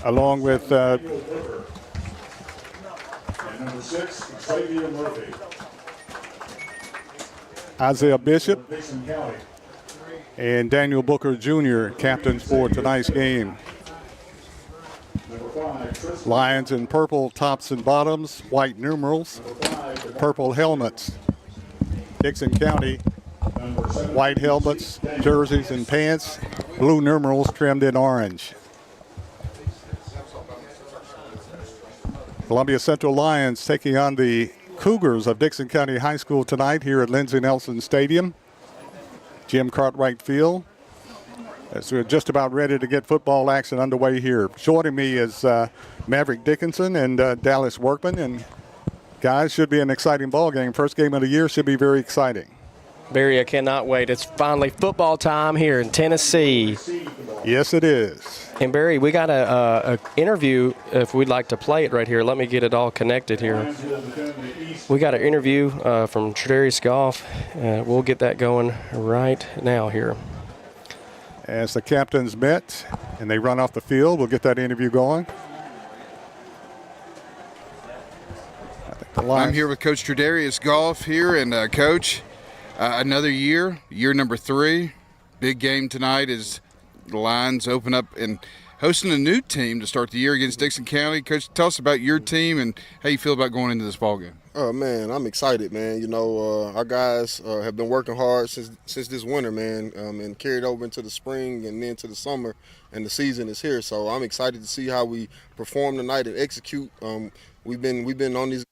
along with And number 6, Xavier Murphy. Isaiah Bishop Dixon County. and Daniel Booker Jr., captains for tonight's game. Number 5, Tristan. Lions in purple tops and bottoms, white numerals, Number 5, purple helmets. Dickson County, number 7, white helmets, jerseys, and pants, blue numerals trimmed in orange. Columbia Central Lions taking on the Cougars of Dickson County High School tonight here at Lindsey Nelson Stadium, Jim Cartwright Field. As we're just about ready to get football action underway here. Joining me is Maverick Dickinson and Dallas Workman. And guys, should be an exciting ball game. First game of the year should be very exciting. Barry, I cannot wait. It's finally football time here in Tennessee. Yes, it is. And Barry, we got a interview if we'd like to play it right here. Let me get it all connected here. We got an interview from Tredarius Goff. We'll get that going right now here. As the captains met and they run off the field, we'll get that interview going. I'm here with Coach Tredarius Goff here, and Coach, another year number 3. Big game tonight as the Lions open up and hosting a new team to start the year against Dickson County. Coach, tell us about your team and how you feel about going into this ball game. Oh man, I'm excited, man. You know, our guys have been working hard since this winter, man, and carried over into the spring and then to the summer, and the season is here. So I'm excited to see how we perform tonight and execute. We've been on these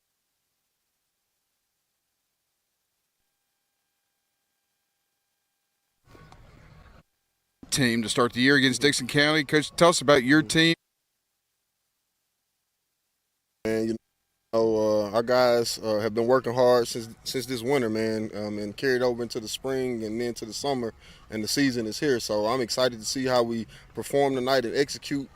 team to start the year against Dickson County. Coach, tell us about your team. And you know, our guys have been working hard since this winter, man, and carried over into the spring and then to the summer, and the season is here. So I'm excited to see how we perform tonight and execute.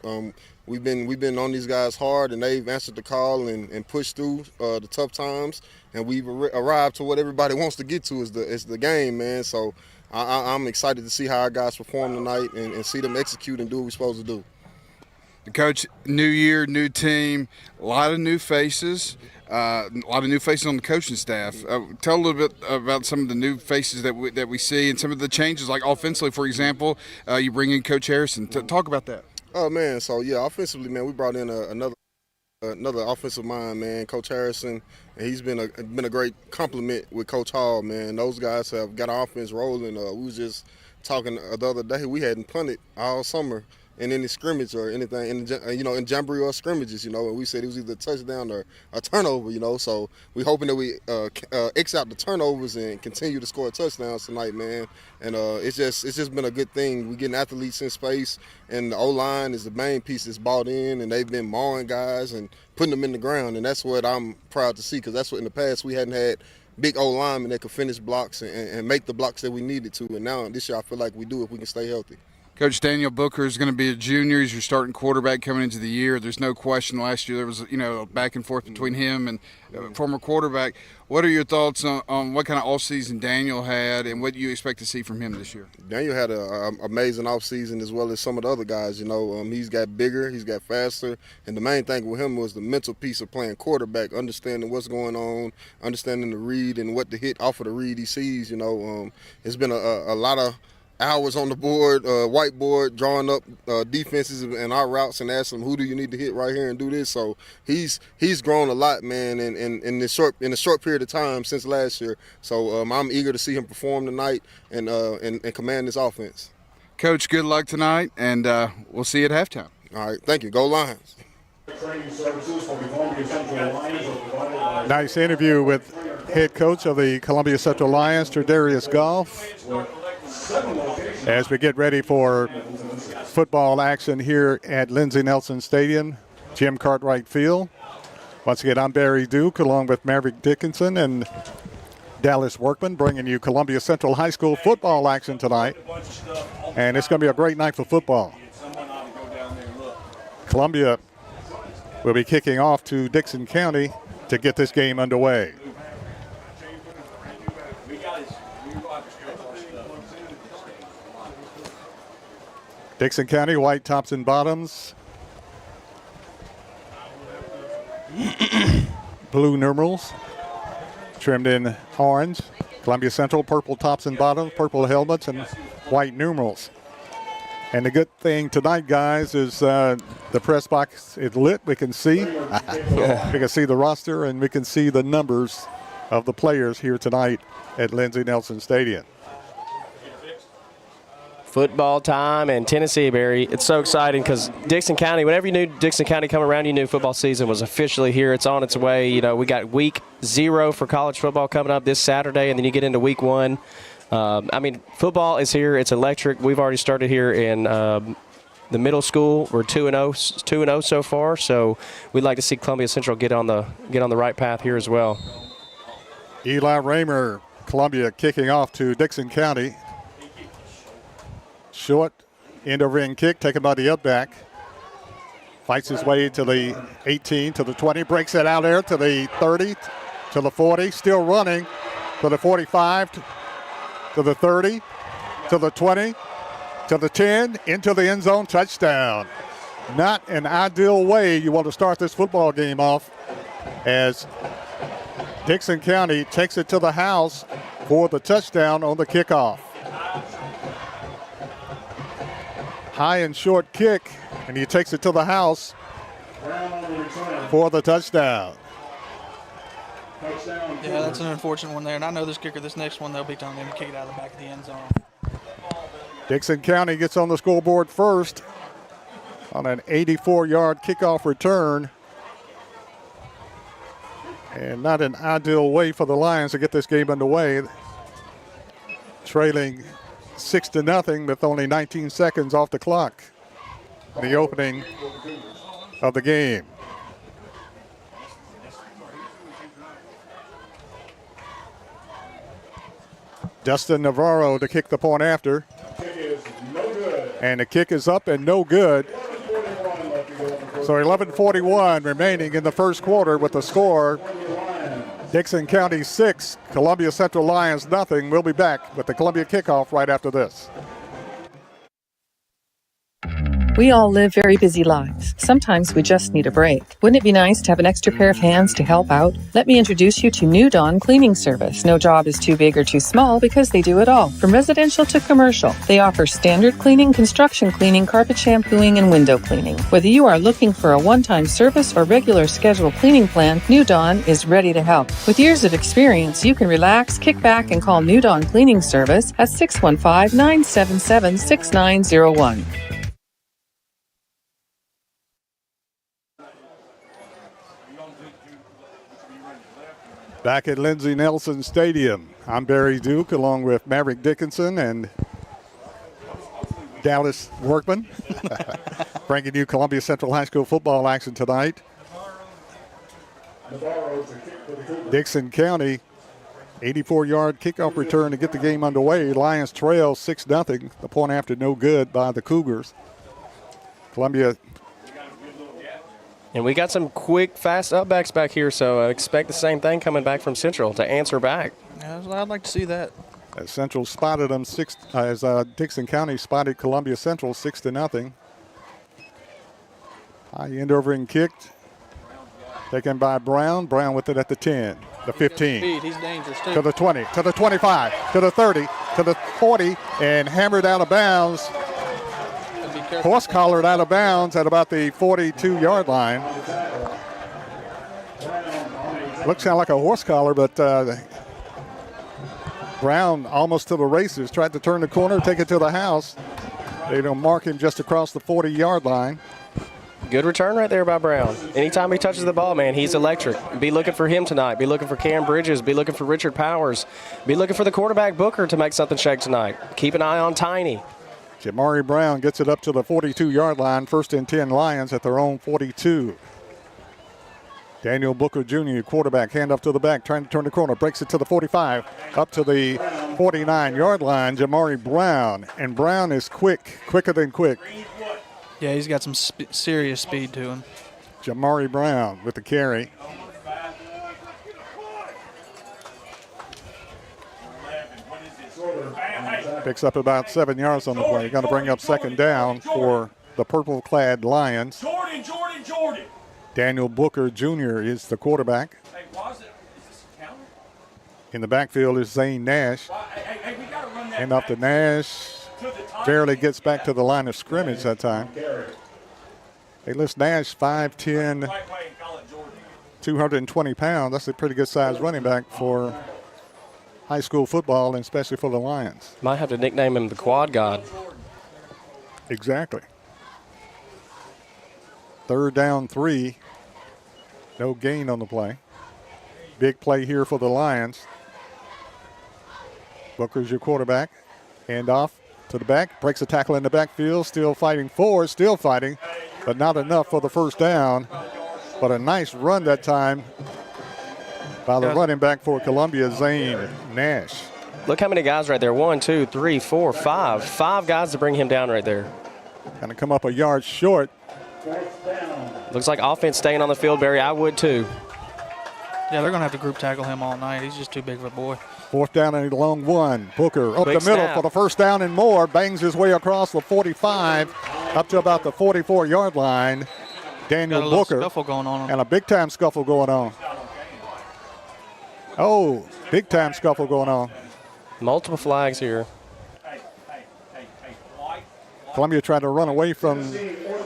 We've been on these guys hard, and they've answered the call and pushed through the tough times, and we've arrived to what everybody wants to get to is the game, man. So I'm excited to see how our guys perform tonight and see them execute and do what we're supposed to do. Coach, new year, new team, a lot of new faces, on the coaching staff. Tell a little bit about some of the new faces that we see and some of the changes, like offensively, for example. You bring in Coach Harrison. Talk about that. Oh man, so yeah, offensively, man, we brought in another offensive mind, man, Coach Harrison, and he's been a great compliment with Coach Hall, man. Those guys have got our offense rolling. We was just talking the other day. We hadn't punted all summer in any scrimmage or anything, in jamboree or scrimmages, and we said it was either a touchdown or a turnover, So we hoping that we X out the turnovers and continue to score touchdowns tonight, man. And it's just been a good thing. We getting athletes in space, and the O-line is the main piece that's bought in, and they've been mauling guys and putting them in the ground, and that's what I'm proud to see, because that's what in the past we hadn't had big O-linemen that could finish blocks and make the blocks that we needed to, and now this year I feel like we do if we can stay healthy. Coach, Daniel Booker is going to be a junior. He's your starting quarterback coming into the year. There's no question last year there was, back and forth between him and former quarterback. What are your thoughts on what kind of offseason Daniel had and what you expect to see from him this year? Daniel had an amazing offseason, as well as some of the other guys. He's got bigger, he's got faster, and the main thing with him was the mental piece of playing quarterback, understanding what's going on, understanding the read and what to hit off of the read he sees. It's been a lot of hours on the board, whiteboard, drawing up defenses and our routes and asking them, who do you need to hit right here and do this. So he's grown a lot, man, in a short period of time since last year. So I'm eager to see him perform tonight and command this offense. Coach, good luck tonight, and we'll see you at halftime. All right, thank you. Go Lions. Nice interview with head coach of the Columbia Central Lions, Tredarius Goff. As we get ready for football action here at Lindsey Nelson Stadium, Jim Cartwright Field. Once again, I'm Barry Duke along with Maverick Dickinson and Dallas Workman, bringing you Columbia Central High School football action tonight. And it's going to be a great night for football. Columbia will be kicking off to Dickson County to get this game underway. Dickson County, white tops and bottoms, blue numerals trimmed in orange. Columbia Central, purple tops and bottoms, purple helmets, and white numerals. And the good thing tonight, guys, is the press box is lit. We can see. We can see the roster, and we can see the numbers of the players here tonight at Lindsey Nelson Stadium. Football time in Tennessee, Barry. It's so exciting because Dickson County, whenever you knew Dickson County come around, you knew football season was officially here. It's on its way. You know, we got week 0 for college football coming up this Saturday, and then you get into week 1. I mean, football is here. It's electric. We've already started here in the middle school. We're 2-0 so far, so we'd like to see Columbia Central get on the right path here as well. Eli Raymer, Columbia kicking off to Dickson County. Short end over end kick taken by the up back. Fights his way to the 18, to the 20, breaks it out there to the 30, to the 40, still running to the 45, to the 30, to the 20, to the 10, into the end zone, touchdown. Not an ideal way you want to start this football game off, as Dickson County takes it to the house for the touchdown on the kickoff. High and short kick, and he takes it to the house for the touchdown. Yeah, that's an unfortunate one there. And I know this kicker, this next one, they'll be telling him to kick it out of the back of the end zone. Dickson County gets on the scoreboard first on an 84-yard kickoff return. And not an ideal way for the Lions to get this game underway. Trailing 6-0 with only 19 seconds off the clock. The opening of the game. Dustin Navarro to kick the point after. And the kick is up and no good. So 11:41 remaining in the first quarter with the score. Dickson County 6, Columbia Central Lions nothing. We'll be back with the Columbia kickoff right after this. We all live very busy lives. Sometimes we just need a break. Wouldn't it be nice to have an extra pair of hands to help out? Let me introduce you to New Dawn Cleaning Service. No job is too big or too small because they do it all, from residential to commercial. They offer standard cleaning, construction cleaning, carpet shampooing, and window cleaning. Whether you are looking for a one-time service or regular scheduled cleaning plan, New Dawn is ready to help. With years of experience, you can relax, kick back, and call New Dawn Cleaning Service at 615-977-6901. Back at Lindsey Nelson Stadium, I'm Barry Duke along with Maverick Dickinson and Dallas Workman, bringing you Columbia Central High School football action tonight. Dickson County, 84-yard kickoff return to get the game underway. Lions trail 6-0. The point after no good by the Cougars. Columbia. And we got some quick, fast upbacks back here, so I expect the same thing coming back from Central to answer back. Yeah, I'd like to see that. As Central spotted them Dickson County spotted Columbia Central 6-0. High end over and kicked. Taken by Brown. Brown with it at the 10, the 15. Speed. He's dangerous too. To the 20, to the 25, to the 30, to the 40, and hammered out of bounds. Horse collared out of bounds at about the 42-yard line. Looks kind of like a horse collar, but Brown almost to the races. Tried to turn the corner, take it to the house. They don't mark him just across the 40-yard line. Good return right there by Brown. Anytime he touches the ball, man, he's electric. Be looking for him tonight. Be looking for Cam Bridges. Be looking for Richard Powers. Be looking for the quarterback Booker to make something shake tonight. Keep an eye on Tiny. Jamari Brown gets it up to the 42-yard line. 1st and 10 Lions at their own 42. Daniel Booker Jr., quarterback, hand up to the back, trying to turn the corner, breaks it to the 45, up to the 49-yard line. Jamari Brown, and Brown is quicker than quick. Yeah, he's got some serious speed to him. Jamari Brown with the carry. Picks up about 7 yards on the play. Going to bring up 2nd down for the purple-clad Lions. Jordan. Daniel Booker Jr. is the quarterback. In the backfield is Zane Nash. And off to Nash. Barely gets back to the line of scrimmage that time. Hey, listen, Nash, 5'10", 220 pounds. That's a pretty good size running back for high school football, and especially for the Lions. Might have to nickname him the Quad God. Exactly. 3rd down 3. No gain on the play. Big play here for the Lions. Booker's your quarterback. Hand off to the back. Breaks a tackle in the backfield. Still fighting forward. Still fighting. But not enough for the first down. But a nice run that time by the running back for Columbia, Zane Nash. Look how many guys right there. 1, 2, 3, 4, 5. 5 guys to bring him down right there. Going to come up a yard short. Looks like offense staying on the field, Barry. I would too. Yeah, they're going to have to group tackle him all night. He's just too big of a boy. 4th down and a long one. Booker up Quick the middle snap. for the first down and more. Bangs his way across the 45 up to about the 44-yard line. Daniel Got a little Booker. scuffle going on. And a big-time scuffle going on. Oh, big-time scuffle going on. Multiple flags here. Columbia tried to run away from.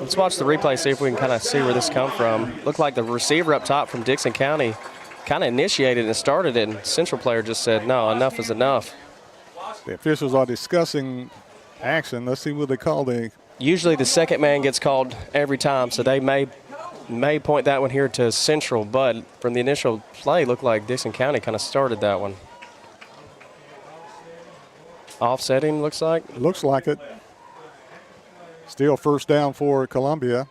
Let's watch the replay, see if we can kind of see where this come from. Looked like the receiver up top from Dixon County kind of initiated and started it, and Central player just said, no, enough is enough. The officials are discussing action. Let's see what they call the. Usually the second man gets called every time, so they may point that one here to Central, but from the initial play, looked like Dixon County kind of started that one. Offsetting, looks like. Looks like it. Still first down for Columbia.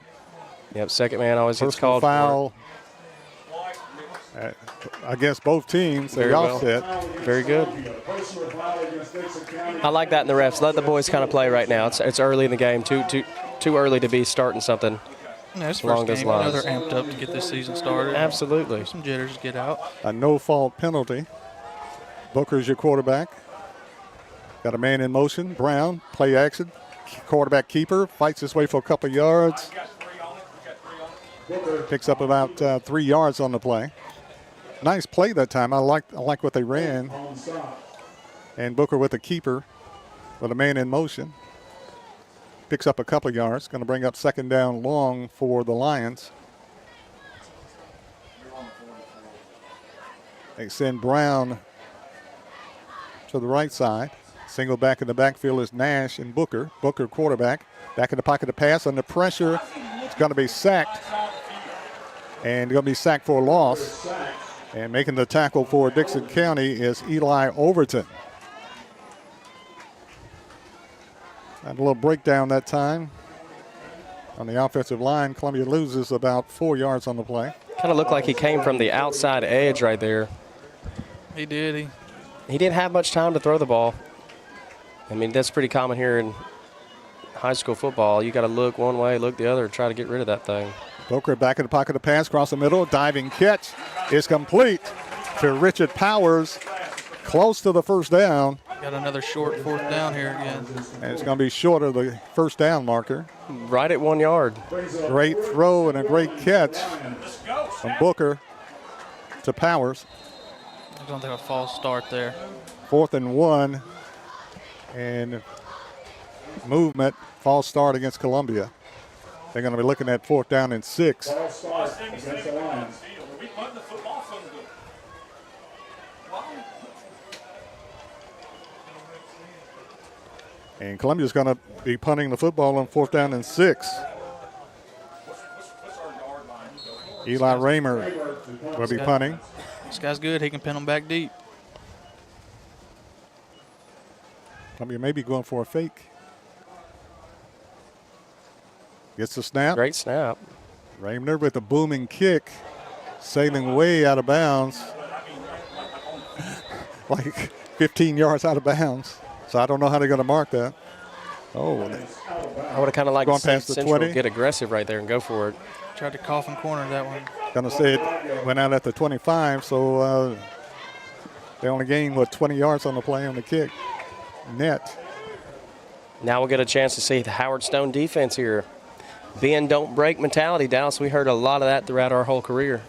Yep, second man always gets Personal called foul against both teams. Very the well. offset. Very good. I like that in the refs. Let the boys kind of play right now. It's early in the game. Too early to be starting something. Yeah, it's along first those game. I know lines. they're amped up to get this season started. Absolutely. Some jitters get out. A no-fault penalty. Booker's your quarterback. Got a man in motion. Brown, play action. Quarterback keeper, fights his way for a couple yards. Picks up about 3 yards on the play. Nice play that time. I like what they ran. And Booker with the keeper with a man in motion. Picks up a couple yards. Going to bring up 2nd down long for the Lions. They send Brown to the right side. Single back in the backfield is Nash and Booker. Booker quarterback. Back in the pocket to pass. Under pressure. It's going to be sacked. And going to be sacked for a loss. And making the tackle for Dickson County is Eli Overton. Had a little breakdown that time on the offensive line. Columbia loses about 4 yards on the play. Kind of looked like he came from the outside edge right there. He did. He didn't have much time to throw the ball. I mean, that's pretty common here in high school football. You got to look one way, look the other, try to get rid of that thing. Booker back in the pocket to pass, across the middle. Diving catch is complete to Richard Powers. Close to the first down. Got another short 4th down here again. And it's going to be short of the first down marker. Right at 1 yard. Great throw and a great catch from Booker to Powers. They're going to have a false start there. 4th and 1. And movement, false start against Columbia. They're going to be looking at 4th down and 6. And Columbia's going to be punting the football on 4th down and 6. Eli Raymer will be punting. This guy's good. He can pin them back deep. Columbia may be going for a fake. Gets the snap. Great snap. Raymer with a booming kick, sailing way out of bounds. Like 15 yards out of bounds. So I don't know how they're going to mark that. Oh, I would have kind of liked Going to see past the Central 20. get aggressive right there and go for it. Tried to coffin corner that one. going to say it went out at the 25, so they only gained, 20 yards on the play on the kick. Net. Now we'll get a chance to see the Howard Stone defense here. bend, don't break mentality, Dallas. We heard a lot of that throughout our whole career.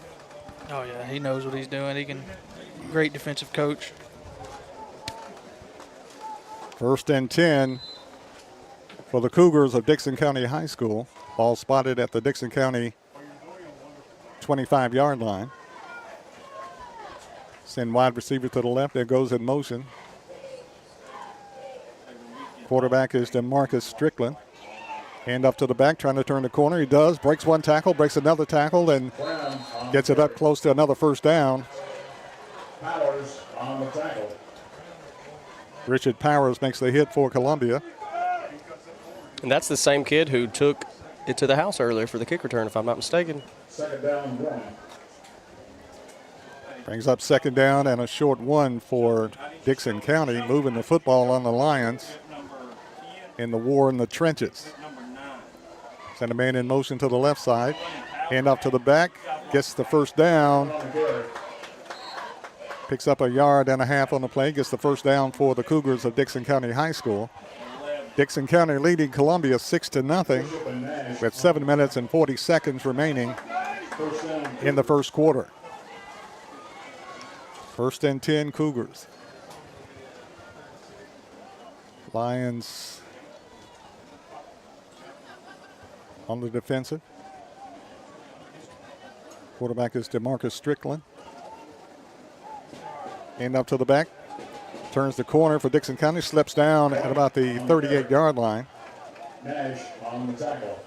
Oh, yeah, he knows what he's doing. Great defensive coach. 1st and 10 for the Cougars of Dixon County High School. Ball spotted at the Dixon County 25-yard line. Send wide receiver to the left. There goes in motion. Quarterback is DeMarcus Strickland. Hand up to the back, trying to turn the corner. He does. Breaks one tackle, breaks another tackle, and gets it up close to another first down. Powers on the tackle. Richard Powers makes the hit for Columbia. And that's the same kid who took it to the house earlier for the kick return, if I'm not mistaken. 2nd down, 1. Brings up 2nd down and a short one for Dickson County, moving the football on the Lions in the war in the trenches. Send a man in motion to the left side. Hand off to the back. Gets the first down. Picks up 1.5 yards on the play. Gets the first down for the Cougars of Dixon County High School. Dixon County leading Columbia 6-0 with 7 minutes and 40 seconds remaining in the first quarter. 1st and 10 Cougars. Lions on the defensive. Quarterback is DeMarcus Strickland. Hand up to the back. Turns the corner for Dixon County. Slips down at about the 38-yard line. Nash on the tackle.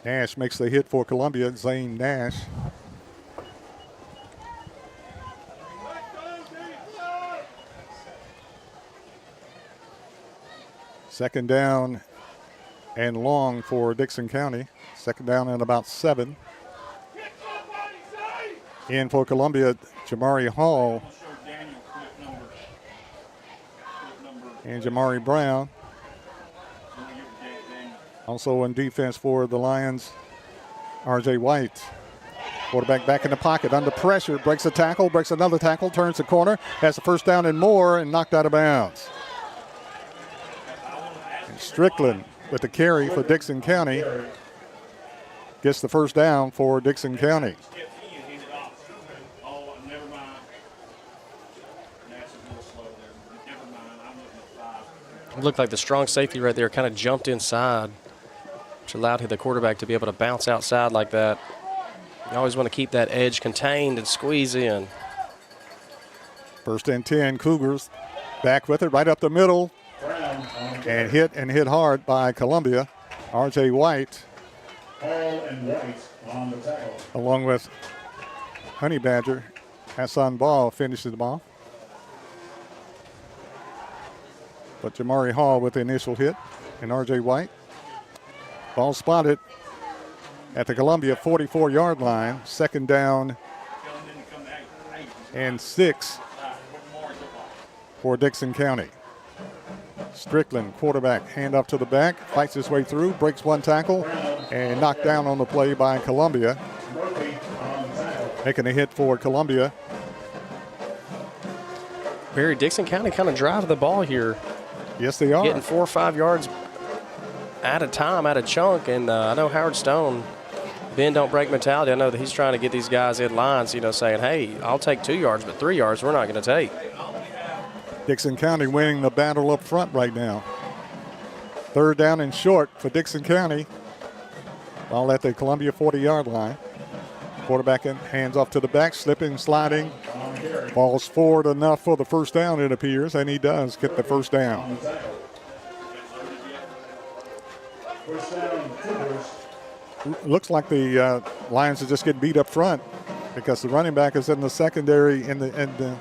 Nash makes the hit for Columbia. Zane Nash. Second down and long for Dixon County. 2nd down and about 7. In for Columbia, Jamari Hall and Jamari Brown. Also on defense for the Lions, R.J. White. Quarterback back in the pocket, under pressure, breaks a tackle, breaks another tackle, turns the corner, has the first down and more, and knocked out of bounds. And Strickland with the carry for Dixon County gets the first down for Dixon County. It looked like the strong safety right there kind of jumped inside, which allowed the quarterback to be able to bounce outside like that. You always want to keep that edge contained and squeeze in. 1st and 10 Cougars. Back with it right up the middle. And hit hard by Columbia. R.J. White. Hall and White on the tackle. Along with Honey Badger. Hassan Ball finishes the ball. But Jamari Hall with the initial hit. And R.J. White. Ball spotted at the Columbia 44-yard line. 2nd down and 6 for Dixon County. Strickland, quarterback, hand off to the back, fights his way through, breaks one tackle, and knocked down on the play by Columbia. Making a hit for Columbia. Barry, Dixon County kind of driving the ball here. Yes, they are. Getting 4 or 5 yards at a time, at a chunk, and I know Howard Stone, bend, don't break mentality. I know that he's trying to get these guys in lines, saying, hey, I'll take 2 yards, but 3 yards we're not going to take. Dixon County winning the battle up front right now. 3rd down and short for Dixon County. Ball at the Columbia 40-yard line. Quarterback hands off to the back, slipping, sliding. Ball's forward enough for the first down, it appears, and he does get the first down. Looks like the Lions are just getting beat up front because the running back is in the secondary in the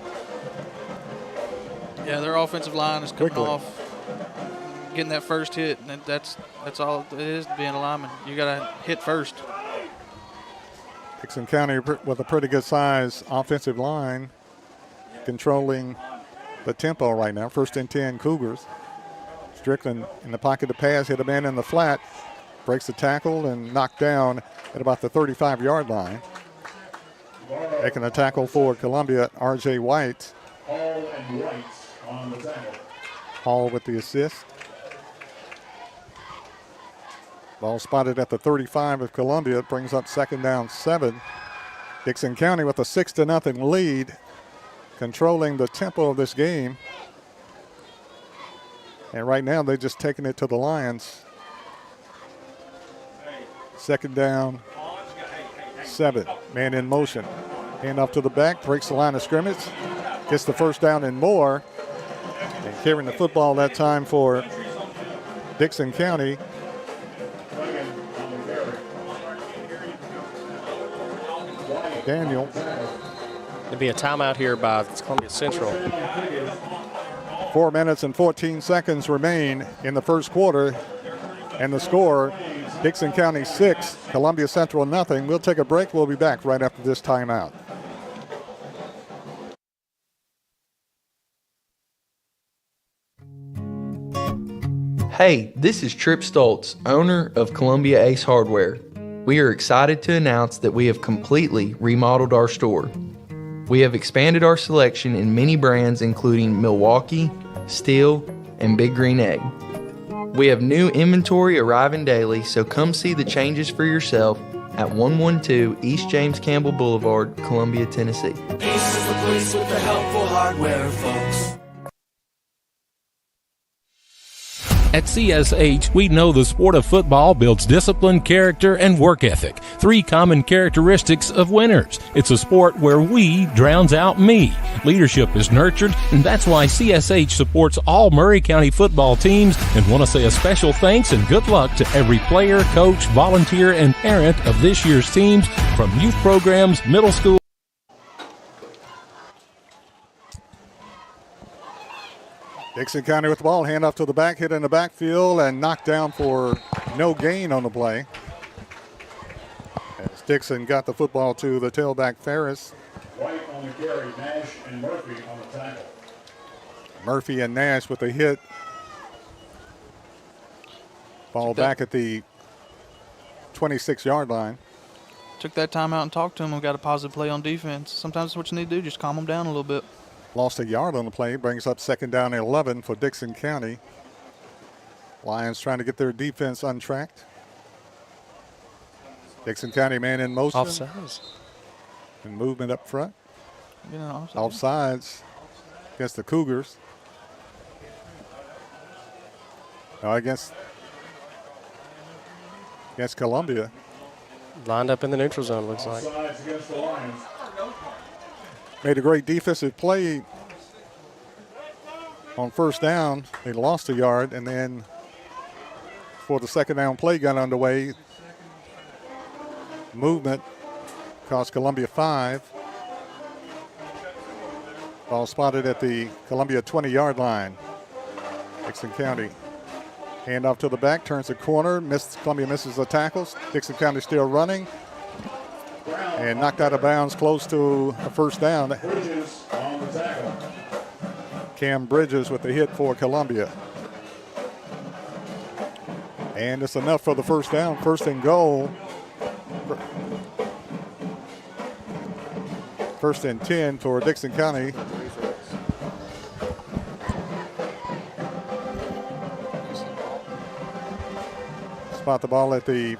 Yeah, their offensive line is coming Quickly. off, getting that first hit, and that's all it is being a lineman. You got to hit first. Dixon County with a pretty good size offensive line controlling the tempo right now. 1st and 10 Cougars. Strickland in the pocket to pass, hit a man in the flat, breaks the tackle and knocked down at about the 35-yard line. Making a tackle for Columbia, R.J. White. Hall and White on the tackle. Hall with the assist. Ball spotted at the 35 of Columbia. It brings up second down 7. Dickson County with a 6-0 lead, controlling the tempo of this game. And right now they're just taking it to the Lions. Second down 7. Man in motion. Hand off to the back, breaks the line of scrimmage, gets the first down and more. And carrying the football that time for Dickson County. Daniel. There'll be a timeout here by Columbia Central. 4 minutes and 14 seconds remain in the first quarter. And the score, Dickson County 6, Columbia Central nothing. We'll take a break. We'll be back right after this timeout. Hey, this is Trip Stoltz, owner of Columbia Ace Hardware. We are excited to announce that we have completely remodeled our store. We have expanded our selection in many brands including Milwaukee, Steel, and Big Green Egg. We have new inventory arriving daily, so come see the changes for yourself at 112 East James Campbell Boulevard, Columbia, Tennessee. Ace is the place with the helpful hardware, folks. At CSH, we know the sport of football builds discipline, character, and work ethic, 3 common characteristics of winners. It's a sport where we drowns out me. Leadership is nurtured, and that's why CSH supports all Murray County football teams, and want to say a special thanks and good luck to every player, coach, volunteer, and parent of this year's teams, from youth programs, middle school. Dickson County with the ball, hand off to the back, hit in the backfield, and knocked down for no gain on the play. As Dickson got the football to the tailback Ferris. White on the carry, Nash and Murphy on the tackle. Murphy and Nash with the hit. Ball back at the 26-yard line. Took that time out and talked to him and got a positive play on defense. Sometimes that's what you need to do, just calm them down a little bit. Lost a yard on the play, brings up second down and 11 for Dickson County. Lions trying to get their defense untracked. Dickson County man in motion. Offsides. And movement up front. Offsides. Offsides against the Cougars. Against Columbia. Lined up in the neutral zone, looks like. Offsides against the Lions. Made a great defensive play on first down. They lost a yard, and then before the second down play got underway, movement cost Columbia 5. Ball spotted at the Columbia 20-yard line. Dickson County. Hand off to the back, turns the corner, Columbia misses the tackles. Dickson County still running. And knocked out of bounds close to a first down. Bridges on the tackle. Cam Bridges with the hit for Columbia. And it's enough for the first down. First and goal. First and 10 for Dickson County. Spot the ball at the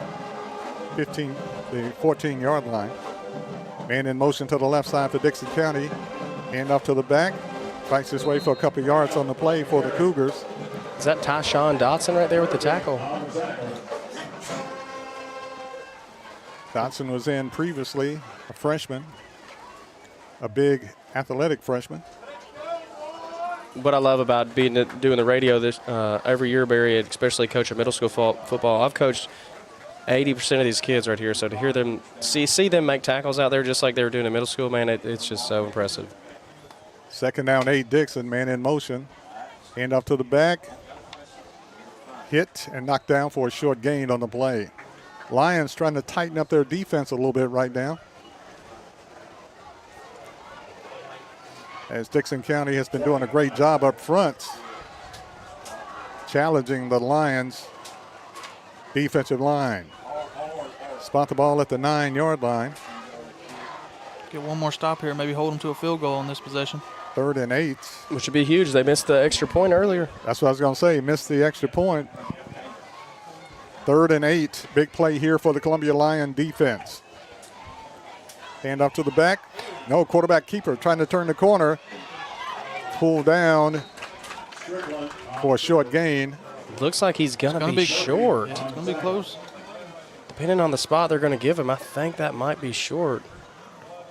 14-yard line. Man in motion to the left side for Dickson County. Hand off to the back. Fights his way for a couple yards on the play for the Cougars. Is that Tyshawn Dotson right there with the tackle? Dotson was in previously, a freshman. A big athletic freshman. What I love about doing the radio this every year, Barry, especially coaching middle school football, I've coached 80% of these kids right here. So to hear them, see them make tackles out there just like they were doing in middle school, man, it's just so impressive. Second down, 8, Dickson, man in motion. Hand off to the back. Hit and knocked down for a short gain on the play. Lions trying to tighten up their defense a little bit right now. As Dickson County has been doing a great job up front, challenging the Lions' defensive line. Spot the ball at the 9-yard line. Get one more stop here, maybe hold them to a field goal on this possession. 3rd and 8. Which would be huge. They missed the extra point earlier. That's what I was going to say. Missed the extra point. 3rd and 8. Big play here for the Columbia Lion defense. Hand off to the back. No, quarterback keeper trying to turn the corner. Pull down for a short gain. Looks like he's going to be short. Yeah, it's going to be close. Depending on the spot they're going to give him, I think that might be short.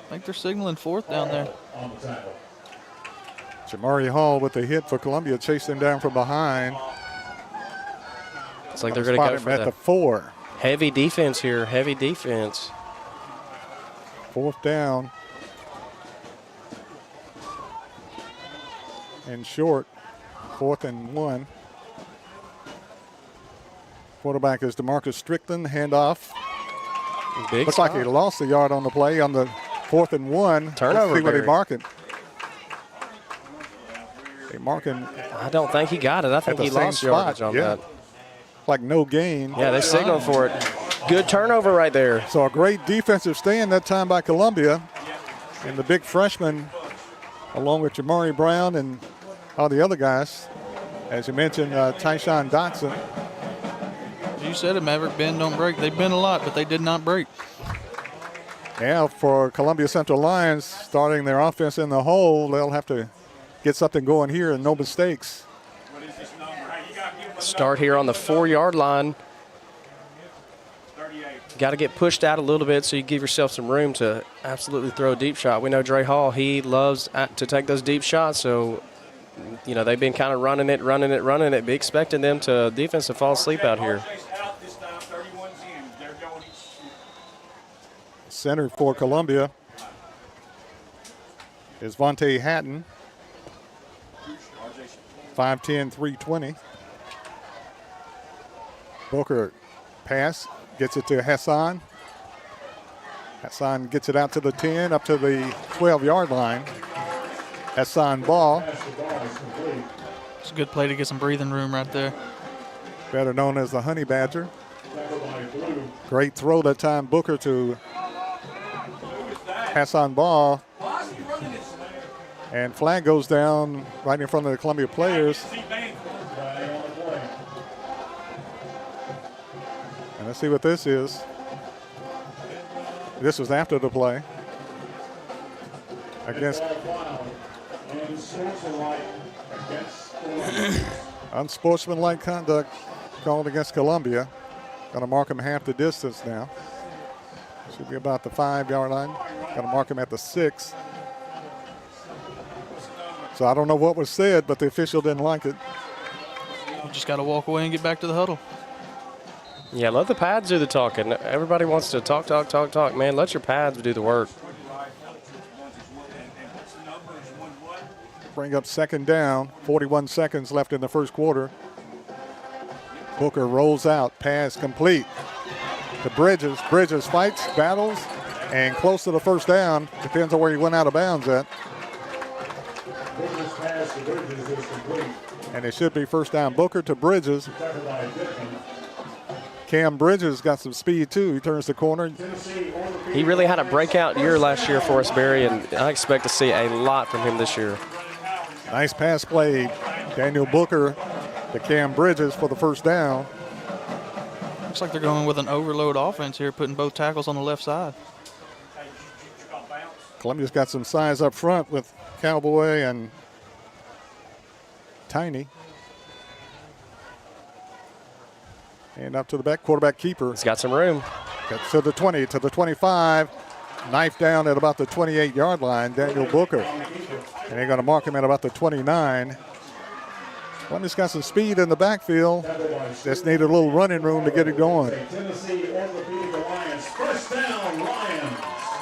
I think they're signaling 4th down there. Jamari Hall with the hit for Columbia, chased him down from behind. It's like they're going to go for at the 4. Heavy defense here, heavy defense. 4th down. And short, 4th and 1. Quarterback is DeMarcus Strickland. Handoff. Big Looks like he lost a yard on the play on the 4th and 1. Turnover. Let's see what they marking. They marking. I don't think he got it. I think he lost yardage on that. Like no gain. Yeah, they signaled for it. Good turnover right there. So a great defensive stand that time by Columbia. And the big freshman, along with Jamari Brown and all the other guys. As you mentioned, Tyshawn Dotson. You said it, Maverick. Bend, don't break. They bent a lot, but they did not break. Yeah, for Columbia Central Lions, starting their offense in the hole, they'll have to get something going here and no mistakes. Start here on the 4-yard line. Got to get pushed out a little bit so you give yourself some room to absolutely throw a deep shot. We know Dre Hall, he loves to take those deep shots, so they've been kind of running it, be expecting them to defense to fall asleep out here. Center for Columbia is Vontae Hatton. 5'10", 320. Booker pass, gets it to Hassan. Hassan gets it out to the 10, up to the 12-yard line. Hassan ball. It's a good play to get some breathing room right there. Better known as the Honey Badger. Great throw that time, Booker to Hassan ball. And flag goes down right in front of the Columbia players. And let's see what this is. This was after the play. Against unsportsmanlike conduct called against Columbia. Going to mark him half the distance now. Should be about the 5-yard line. Going to mark him at the 6. So I don't know what was said, but the official didn't like it. You just got to walk away and get back to the huddle. Yeah, let the pads do the talking. Everybody wants to talk. Man, let your pads do the work. Bring up 2nd down. 41 seconds left in the first quarter. Booker rolls out. Pass complete to Bridges. Bridges fights, battles, and close to the first down. Depends on where he went out of bounds at. And it should be first down. Booker to Bridges. Cam Bridges got some speed too. He turns the corner. He really had a breakout year last year for us, Barry, and I expect to see a lot from him this year. Nice pass play. Daniel Booker to Cam Bridges for the first down. Looks like they're going with an overload offense here, putting both tackles on the left side. Columbia's got some size up front with Cowboy and Tiny. And up to the back, quarterback keeper. He's got some room. Gets to the 20, to the 25. Knife down at about the 28-yard line, Daniel Booker. And they're going to mark him at about the 29. Columbia's got some speed in the backfield. Just need a little running room to get it going.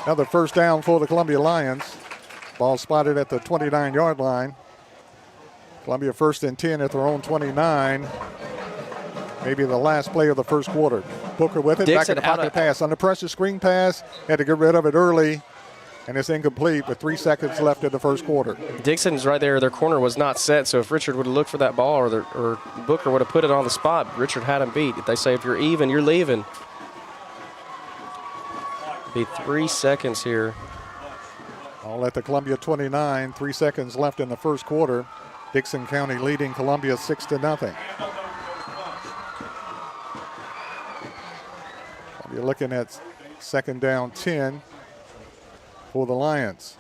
Another first down for the Columbia Lions. Ball spotted at the 29-yard line. Columbia 1st and 10 at their own 29. Maybe the last play of the first quarter. Booker with it, Dickson back in the pocket pass. Under pressure, screen pass. Had to get rid of it early, and it's incomplete with 3 seconds left in the first quarter. Dixon's right there. Their corner was not set, so if Richard would have looked for that ball or Booker would have put it on the spot, Richard had him beat. They say if you're even, you're leaving. Be 3 seconds here. All at the Columbia 29. 3 seconds left in the first quarter. Dixon County leading Columbia 6-0. You're looking at second down 10 for the Lions.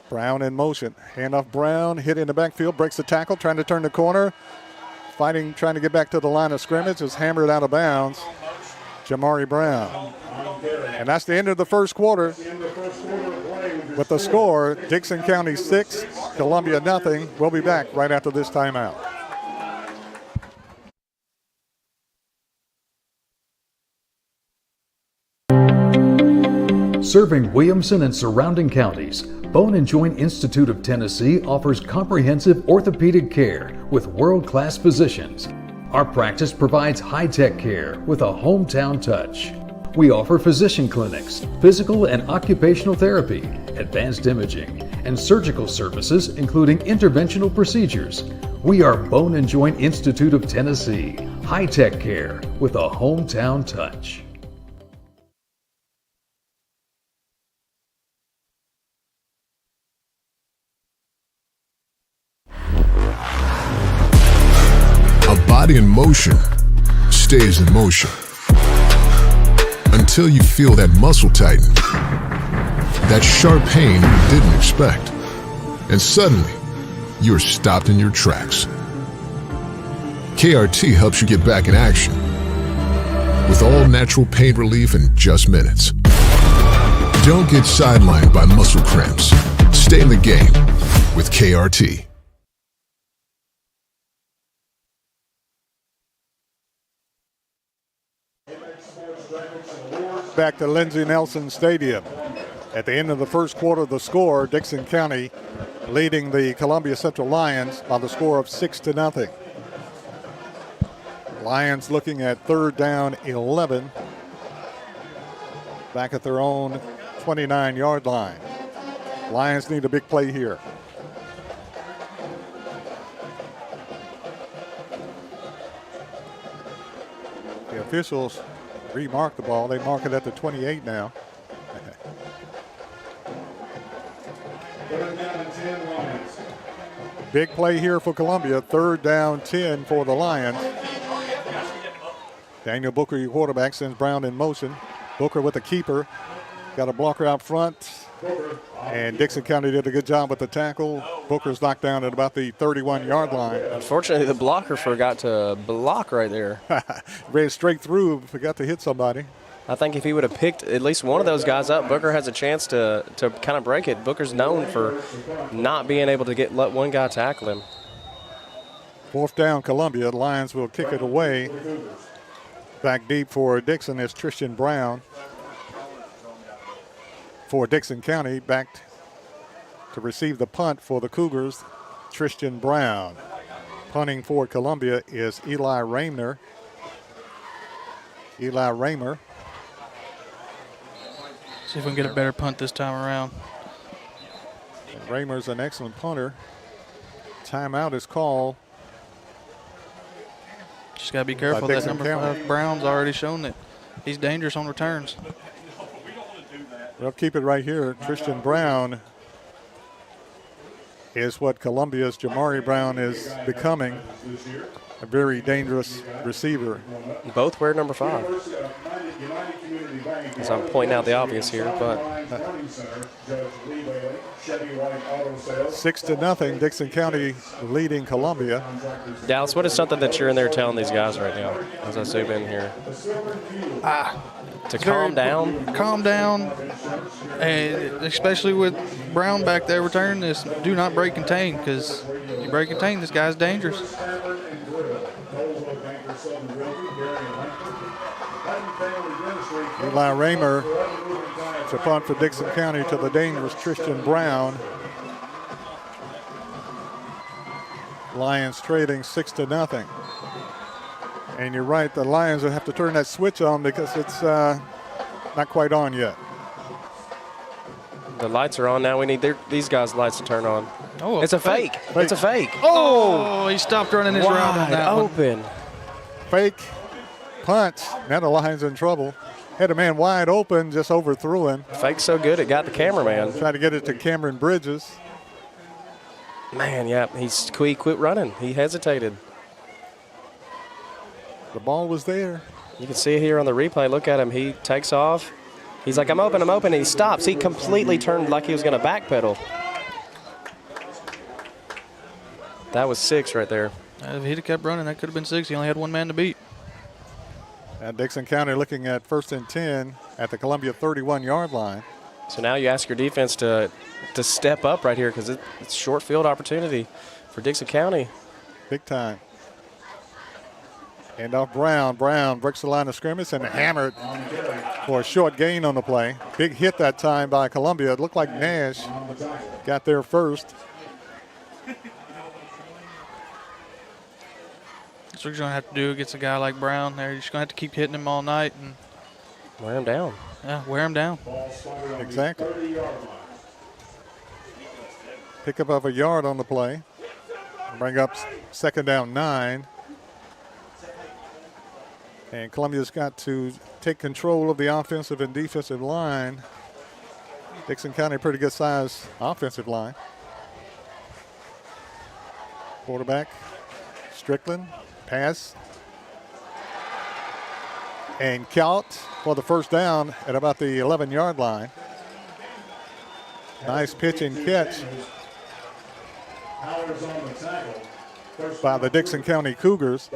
Brown in motion. Handoff Brown, hit in the backfield, breaks the tackle, trying to turn the corner. Fighting, trying to get back to the line of scrimmage, is hammered out of bounds. Jamari Brown. And that's the end of the first quarter. With the score, Dickson County 6, Columbia nothing. We'll be back right after this timeout. Serving Williamson and surrounding counties, Bone and Joint Institute of Tennessee offers comprehensive orthopedic care with world-class physicians. Our practice provides high-tech care with a hometown touch. We offer physician clinics, physical and occupational therapy, advanced imaging, and surgical services including interventional procedures. We are Bone and Joint Institute of Tennessee, high-tech care with a hometown touch. A body in motion stays in motion until you feel that muscle tighten, that sharp pain you didn't expect, and suddenly you're stopped in your tracks. KRT helps you get back in action with all natural pain relief in just minutes. Don't get sidelined by muscle cramps. Stay in the game with KRT. Back to Lindsey Nelson Stadium. At the end of the first quarter, the score, Dickson County leading the Columbia Central Lions by the score of 6-0. Lions looking at third down 11, back at their own 29-yard line. Lions need a big play here. The officials remark the ball. They mark it at the 28 now. Big play here for Columbia. Third down 10 for the Lions. Daniel Booker, your quarterback, sends Brown in motion. Booker with the keeper. Got a blocker out front. And Dickson County did a good job with the tackle. Booker's knocked down at about the 31-yard line. Unfortunately, the blocker forgot to block right there. Ran straight through, forgot to hit somebody. I think if he would have picked at least one of those guys up, Booker has a chance to kind of break it. Booker's known for not being able to let one guy tackle him. Fourth down, Columbia. The Lions will kick it away. Back deep for Dixon is Tristan Brown. For Dickson County, back to receive the punt for the Cougars, Tristan Brown. Punting for Columbia is Eli Raymer. See if we can get a better punt this time around. And Raymer's an excellent punter. Timeout is called. Just got to be careful. That number 5 Brown's already shown that he's dangerous on returns. We'll keep it right here. Tristan Brown is what Columbia's Jamari Brown is becoming. A very dangerous receiver. Both wear number 5. As I'm pointing out the obvious here, but 6-0, Dickson County leading Columbia. Dallas, what is something that you're in there telling these guys right now as I zoom in here? To calm down? Calm down, and especially with Brown back there returning this, do not break contain, because you break contain, this guy's dangerous. Eli Raymer to punt for Dickson County to the dangerous Tristan Brown. Lions trailing 6-0. And you're right, the Lions will have to turn that switch on because it's not quite on yet. The lights are on now. We need these guys' lights to turn on. Oh, it's a fake. It's a fake. Oh, he stopped running his route on that open. one. Fake punt. Now the Lions in trouble. Had a man wide open, just overthrew him. Fake so good, it got the cameraman. Tried to get it to Cameron Bridges. Man, yeah, he quit running. He hesitated. The ball was there. You can see it here on the replay. Look at him. He takes off. He's like, I'm open, and he stops. He completely turned like he was going to backpedal. That was 6 right there. If he'd have kept running, that could have been 6. He only had one man to beat. And Dixon County looking at 1st and 10 at the Columbia 31-yard line. So now you ask your defense to step up right here because it's short field opportunity for Dickson County. Big time. And off Brown. Brown breaks the line of scrimmage and hammered for a short gain on the play. Big hit that time by Columbia. It looked like Nash got there first. That's what you're going to have to do against a guy like Brown there. You're just going to have to keep hitting him all night and wear him down. Yeah, wear him down. Exactly. Pick up of a yard on the play. Bring up 2nd down 9. And Columbia's got to take control of the offensive and defensive line. Dixon County, pretty good size offensive line. Quarterback, Strickland, pass. And caught for the first down at about the 11-yard line. Nice pitch and catch by the Dickson County Cougars.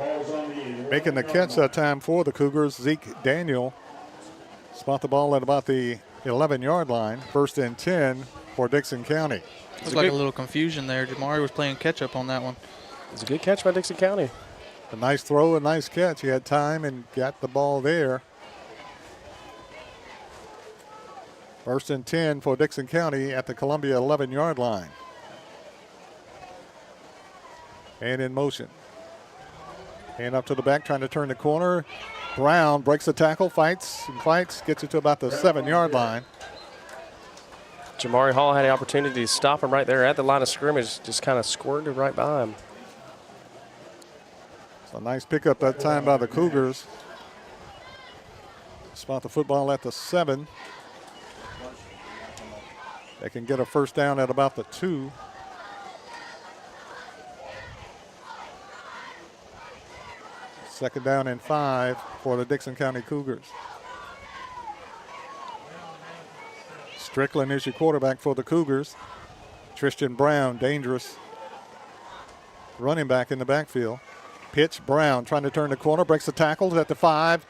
Making the catch that time for the Cougars, Zeke Daniel. Spot the ball at about the 11-yard line. 1st and 10 for Dixon County. Looks like a little confusion there. Jamari was playing catch-up on that one. It's a good catch by Dixon County. A nice throw, a nice catch. He had time and got the ball there. 1st and 10 for Dixon County at the Columbia 11-yard line. And in motion. And up to the back, trying to turn the corner. Brown breaks the tackle, fights, gets it to about the 7-yard line. Jamari Hall had the opportunity to stop him right there at the line of scrimmage, just kind of squirted right by him. So a nice pickup that time by the Cougars. Spot the football at the 7. They can get a first down at about the 2. Second down and 5 for the Dixon County Cougars. Strickland is your quarterback for the Cougars. Tristan Brown, dangerous running back in the backfield. Pitch, Brown trying to turn the corner, breaks the tackles at the 5.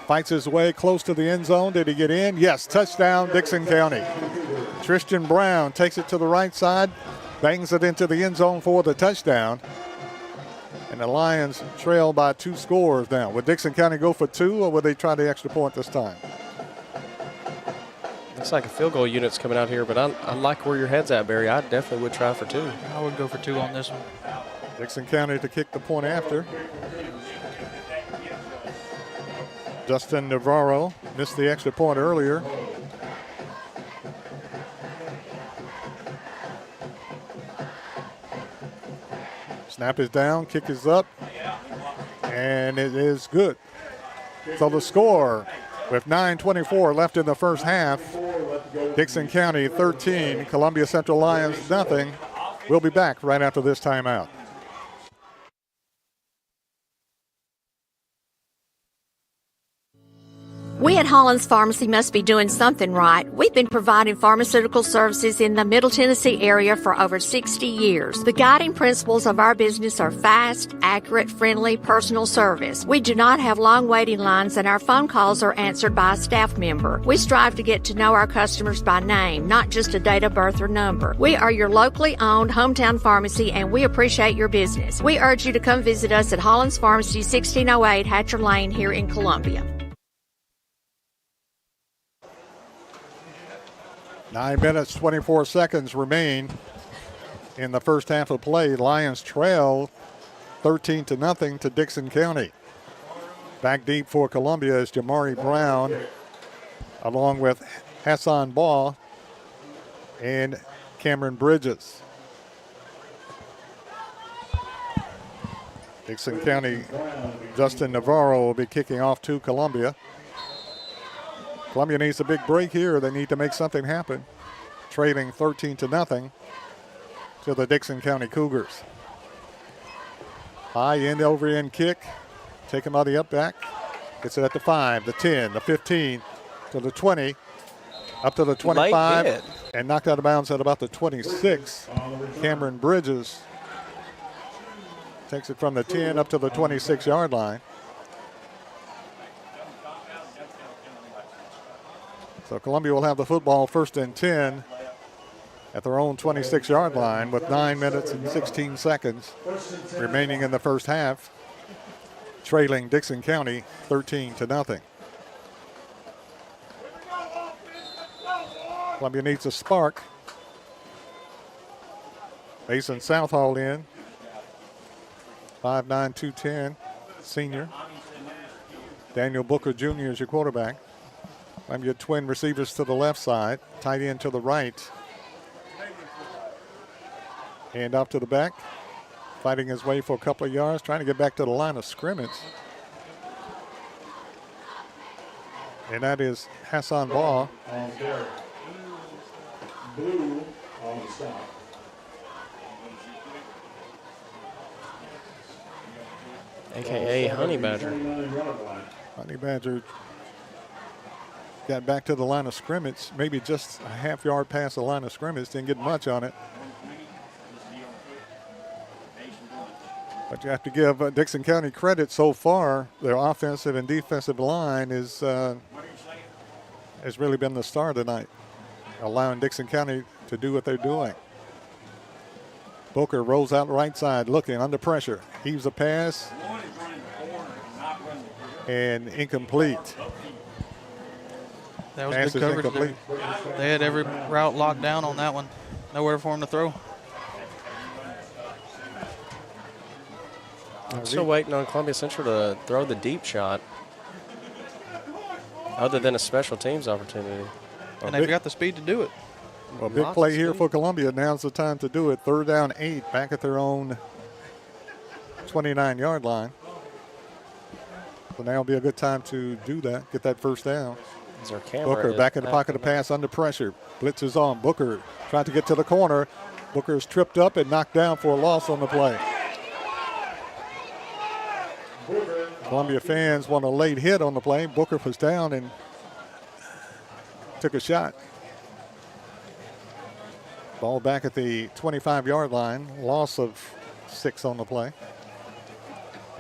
Fights his way close to the end zone. Did he get in? Yes, touchdown Dixon County. Tristan Brown takes it to the right side, bangs it into the end zone for the touchdown. And the Lions trail by 2 scores now. Would Dixon County go for 2, or would they try the extra point this time? Looks like a field goal unit's coming out here, but I like where your head's at, Barry. I definitely would try for 2. I would go for 2 on this one. Dixon County to kick the point after. Justin Navarro missed the extra point earlier. Snap is down, kick is up, and it is good. So the score, with 9:24 left in the first half, Dixon County 13, Columbia Central Lions nothing. We'll be back right after this timeout. We at Hollins Pharmacy must be doing something right. We've been providing pharmaceutical services in the Middle Tennessee area for over 60 years. The guiding principles of our business are fast, accurate, friendly, personal service. We do not have long waiting lines, and our phone calls are answered by a staff member. We strive to get to know our customers by name, not just a date of birth or number. We are your locally owned hometown pharmacy, and we appreciate your business. We urge you to come visit us at Hollins Pharmacy, 1608 Hatcher Lane here in Columbia. 9 minutes, 24 seconds remain in the first half of play. Lions trail 13-0 to Dixon County. Back deep for Columbia is Jamari Brown, along with Hassan Baugh and Cameron Bridges. Dixon County, Justin Navarro will be kicking off to Columbia. Columbia needs a big break here. They need to make something happen. Trailing 13-0 to the Dixon County Cougars. High end over end kick. Take him out of the up back. Gets it at the 5, the 10, the 15, to the 20, up to the 25, and knocked out of bounds at about the 26. Cameron Bridges takes it from the 10 up to the 26-yard line. So Columbia will have the football 1st and 10 at their own 26-yard line with 9 minutes and 16 seconds remaining in the first half, trailing Dickson County 13-0. Columbia needs a spark. Mason Southall in. 5'9", 210, senior. Daniel Booker Jr. is your quarterback. Columbia twin receivers to the left side, tight end to the right. Hand off to the back. Fighting his way for a couple of yards, trying to get back to the line of scrimmage. And that is Hassan Ball. Blue on the stop. AKA Honey Badger. Honey Badger got back to the line of scrimmage, maybe just a half yard past the line of scrimmage, didn't get much on it. But you have to give Dixon County credit so far. Their offensive and defensive line has really been the star tonight, allowing Dixon County to do what they're doing. Booker rolls out right side, looking under pressure. Heaves a pass. And incomplete. That was Pass good coverage there. They had every route locked down on that one. Nowhere for him to throw. I'm still waiting on Columbia Central to throw the deep shot, other than a special teams opportunity. And they've got the speed to do it. Well, big play here for Columbia. Now's the time to do it. 3rd down 8, back at their own 29-yard line. So now will be a good time to do that, get that 1st down. Booker back in the pocket of pass under pressure. Blitz is on. Booker trying to get to the corner. Booker is tripped up and knocked down for a loss on the play. Columbia fans want a late hit on the play. Booker was down and took a shot. Ball back at the 25-yard line. Loss of 6 on the play.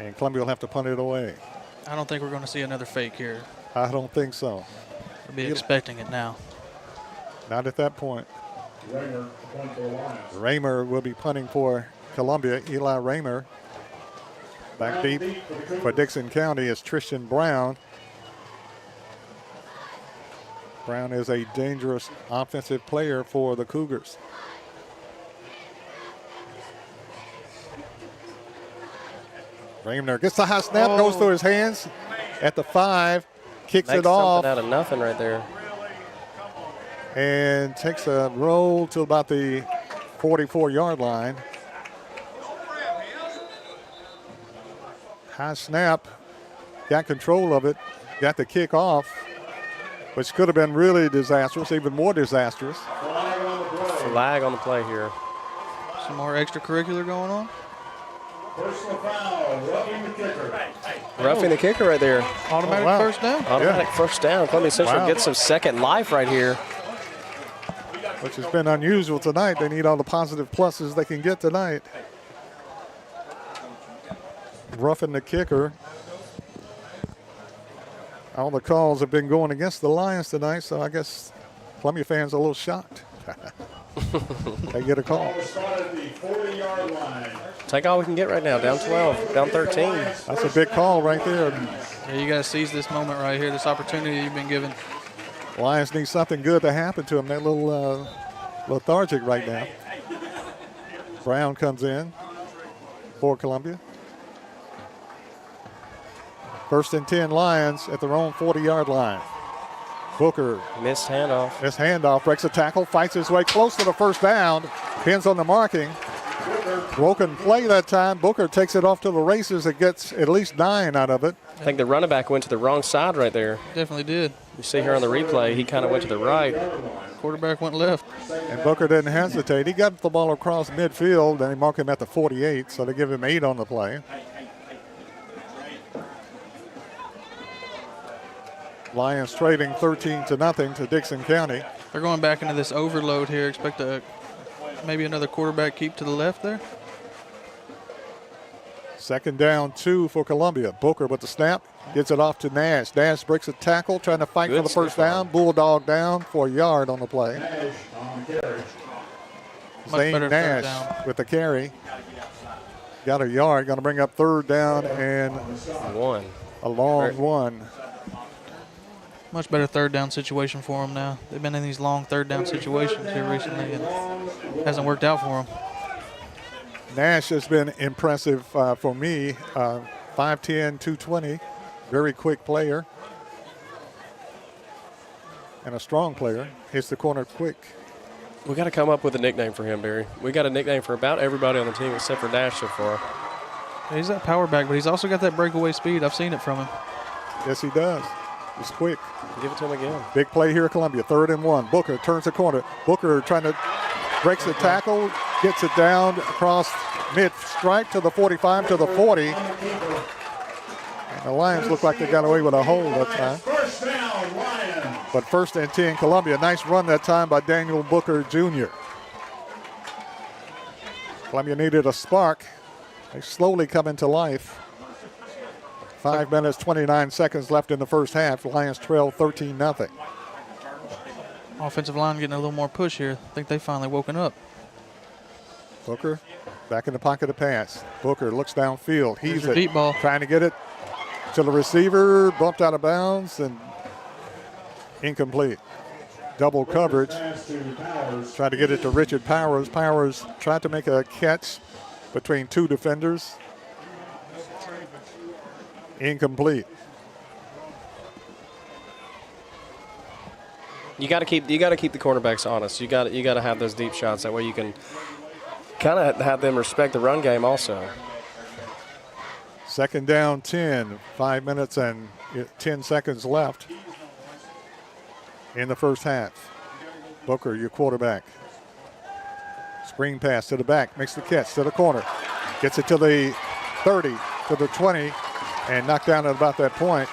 And Columbia will have to punt it away. I don't think we're going to see another fake here. I don't think so. We'll be expecting it now. Not at that point. Raymer will be punting for Columbia. Eli Raymer. Back deep for Dixon County is Tristan Brown. Brown is a dangerous offensive player for the Cougars. Raymer gets the high snap, goes through his hands at the 5, kicks it off. Out of nothing right there. And takes a roll to about the 44-yard line. High snap, got control of it, got the kick off, which could have been really disastrous, even more disastrous. Flag on the play here. Some more extracurricular going on. Personal foul, roughing the kicker. Roughing the kicker right there. Automatic first down. Automatic first down. Columbia Central gets some second life right here. Which has been unusual tonight. They need all the positive pluses they can get tonight. Roughing the kicker. All the calls have been going against the Lions tonight, so I guess Columbia fans are a little shocked. They get a call. Take all we can get right now. Down 12, down 13. That's a big call right there. Yeah, you got to seize this moment right here, this opportunity you've been given. Lions need something good to happen to them. They're a little lethargic right now. Brown comes in for Columbia. 1st and 10 Lions at their own 40-yard line. Booker. Missed handoff. Breaks a tackle, fights his way close to the 1st down. Pins on the marking. Broken play that time. Booker takes it off to the races. It gets at least 9 out of it. I think the running back went to the wrong side right there. Definitely did. You see here on the replay, he kind of went to the right. Quarterback went left. And Booker didn't hesitate. He got the ball across midfield, and he marked him at the 48, so they give him 8 on the play. Lions trading 13-0 to Dickson County. They're going back into this overload here. Expect maybe another quarterback keep to the left there. 2nd down 2 for Columbia. Booker with the snap. Gets it off to Nash. Nash breaks a tackle, trying to fight for the first down. Bulldog down for a yard on the play. Zane Nash with the carry. Got a yard. Going to bring up 3rd down and 1. A long one. Much better 3rd down situation for them now. They've been in these long 3rd down situations here recently, and it hasn't worked out for them. Nash has been impressive for me. 5'10", 220. Very quick player. And a strong player. Hits the corner quick. We got to come up with a nickname for him, Barry. We got a nickname for about everybody on the team except for Nash so far. He's that power back, but he's also got that breakaway speed. I've seen it from him. Yes, he does. He's quick. Give it to him again. Big play here at Columbia. 3rd and 1. Booker turns the corner. Booker trying to breaks the tackle, gets it down across mid-strike to the 45 to the 40. And the Lions look like they got away with a hold that time. But 1st and 10 Columbia. Nice run that time by Daniel Booker Jr. Columbia needed a spark. They slowly come into life. 5 minutes, 29 seconds left in the first half. Lions trail 13-0. Offensive line getting a little more push here. I think they finally woken up. Booker back in the pocket to pass. Booker looks downfield. He's a deep ball. Trying to get it to the receiver. Bumped out of bounds and incomplete. Double coverage. Tried to get it to Richard Powers. Powers tried to make a catch between 2 defenders. Incomplete. You got to keep the cornerbacks honest. You got to have those deep shots. That way you can kind of have them respect the run game also. 2nd down 10. 5 minutes and 10 seconds left in the first half. Booker, your quarterback. Screen pass to the back. Makes the catch to the corner. Gets it to the 30, to the 20, and knocked down at about that point.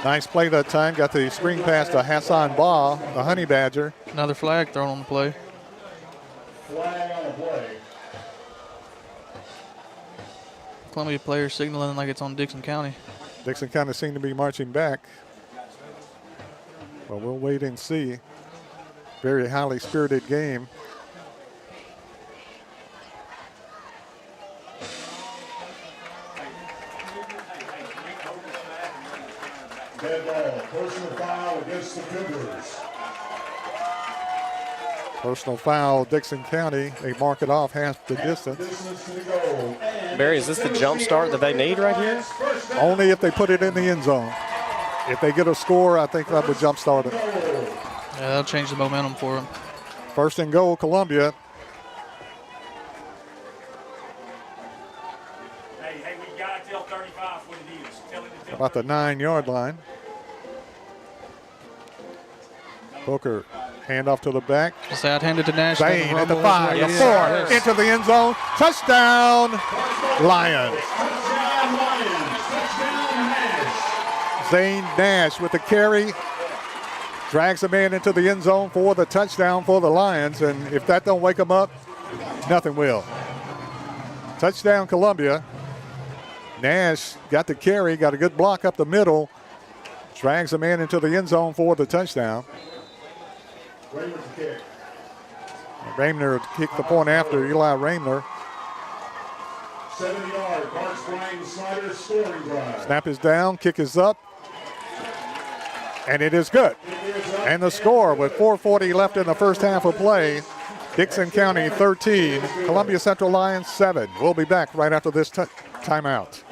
Nice play that time. Got the screen pass to Hassan Baugh, the Honey Badger. Another flag thrown on the play. Flag on the play. Columbia players signaling like it's on Dixon County. Dixon County seem to be marching back. Well, we'll wait and see. Very highly spirited game. Dead ball. Personal foul against the Cougars. Personal foul, Dixon County. They mark it off half the distance. Barry, is this the jump start that they need right here? Only if they put it in the end zone. If they get a score, I think that would jump start it. Yeah, that'll change the momentum for them. 1st and goal, Columbia. Hey, we got to tell 35 what it is. Tell him to tell About the 9-yard line. Booker, handoff to the back. Just out-handed to Nash. Zane at the 5, the 4, into the end zone. Touchdown, Lions. Zane Nash with the carry. Drags the man into the end zone for the touchdown for the Lions. And if that don't wake them up, nothing will. Touchdown, Columbia. Nash got the carry, got a good block up the middle. Drags the man into the end zone for the touchdown. Ramner kicked the point after Eli Ramner. 70-yard, Parks Brian Snyder scoring drive. Snap is down, kick is up. And it is good. And the score with 4:40 left in the first half of play. Dixon County 13, Columbia Central Lions 7. We'll be back right after this timeout.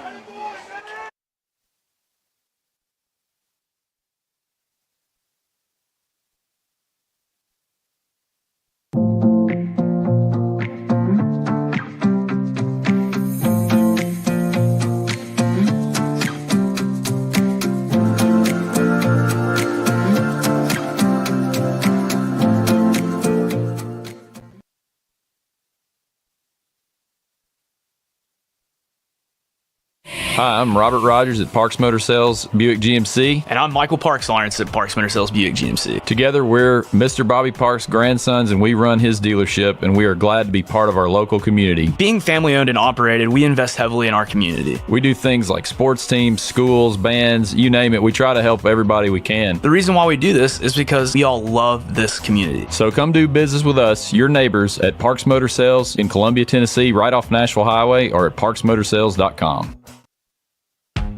Hi, I'm Robert Rogers at Parks Motor Sales Buick GMC. And I'm Michael Parks Lawrence at Parks Motor Sales Buick GMC. Together, we're Mr. Bobby Parks' grandsons, and we run his dealership, and we are glad to be part of our local community. Being family owned and operated, we invest heavily in our community. We do things like sports teams, schools, bands, you name it. We try to help everybody we can. The reason why we do this is because we all love this community. So come do business with us, your neighbors, at Parks Motor Sales in Columbia, Tennessee, right off Nashville Highway, or at parksmotorsales.com.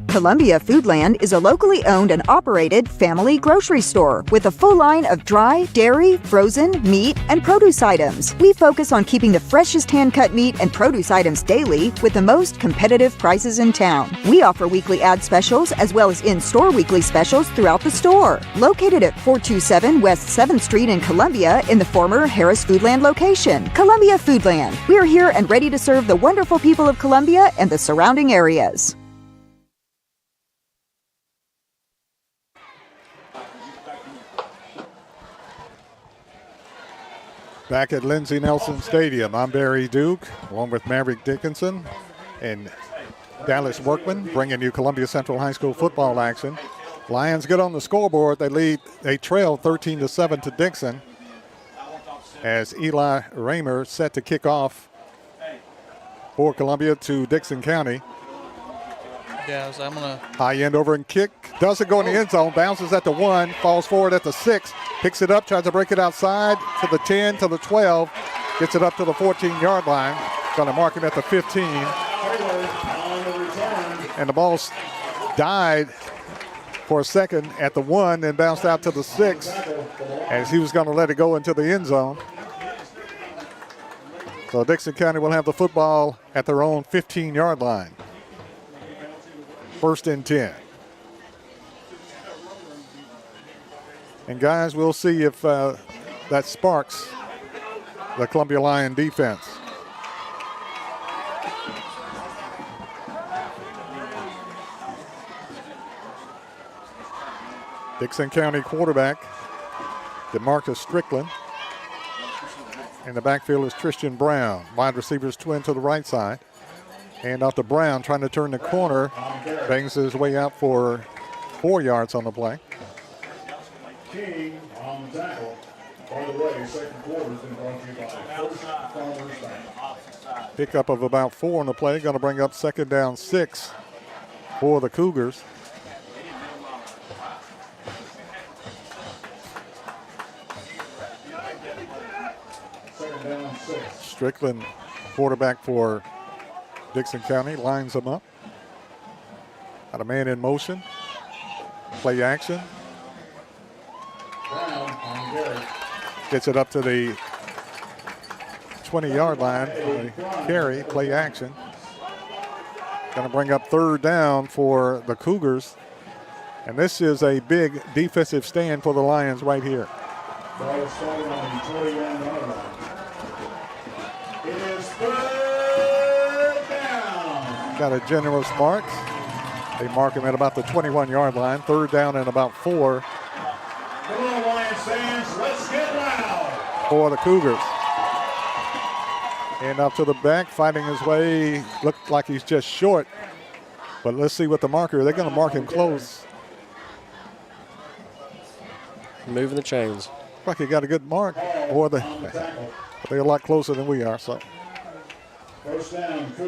Columbia Foodland is a locally owned and operated family grocery store with a full line of dry, dairy, frozen, meat, and produce items. We focus on keeping the freshest hand-cut meat and produce items daily with the most competitive prices in town. We offer weekly ad specials as well as in-store weekly specials throughout the store. Located at 427 West 7th Street in Columbia in the former Harris Foodland location. Columbia Foodland. We are here and ready to serve the wonderful people of Columbia and the surrounding areas. Back at Lindsey Nelson Stadium, I'm Barry Duke, along with Maverick Dickinson and Dallas Workman, bringing you Columbia Central High School football action. Lions get on the scoreboard. They trail 13-7 to Dickson as Eli Raymer set to kick off for Columbia to Dixon County. Yeah, so I'm going to... High end over and kick. Doesn't go in the end zone. Bounces at the 1. Falls forward at the 6. Picks it up. Tries to break it outside to the 10, to the 12. Gets it up to the 14-yard line. Going to mark him at the 15. And the ball died for a second at the 1, then bounced out to the 6 as he was going to let it go into the end zone. So Dixon County will have the football at their own 15-yard line. 1st and 10. And guys, we'll see if that sparks the Columbia Lion defense. Dixon County quarterback DeMarcus Strickland. In the backfield is Tristan Brown. Wide receivers twin to the right side. Hand off to Brown, trying to turn the corner. Bangs his way out for 4 yards on the play. King on the tackle. By the way, second quarter has been brought to you by First Farmers Bank. Pickup of about 4 on the play. Going to bring up 2nd down 6 for the Cougars. Second down 6. Strickland, quarterback for Dixon County, lines them up. Got a man in motion. Play action. Gets it up to the 20-yard line. Carry, play action. Going to bring up 3rd down for the Cougars. And this is a big defensive stand for the Lions right here. Ball is started on the 21-yard line. It is 3rd down. Got a generous mark. They mark him at about the 21-yard line. 3rd down and about 4. Come on, Lions fans, let's get loud. For the Cougars. And up to the back, fighting his way. Looked like he's just short. But let's see what the marker. They're going to mark him close. Moving the chains. Like he got a good mark. Boy, they're a lot closer than we are. So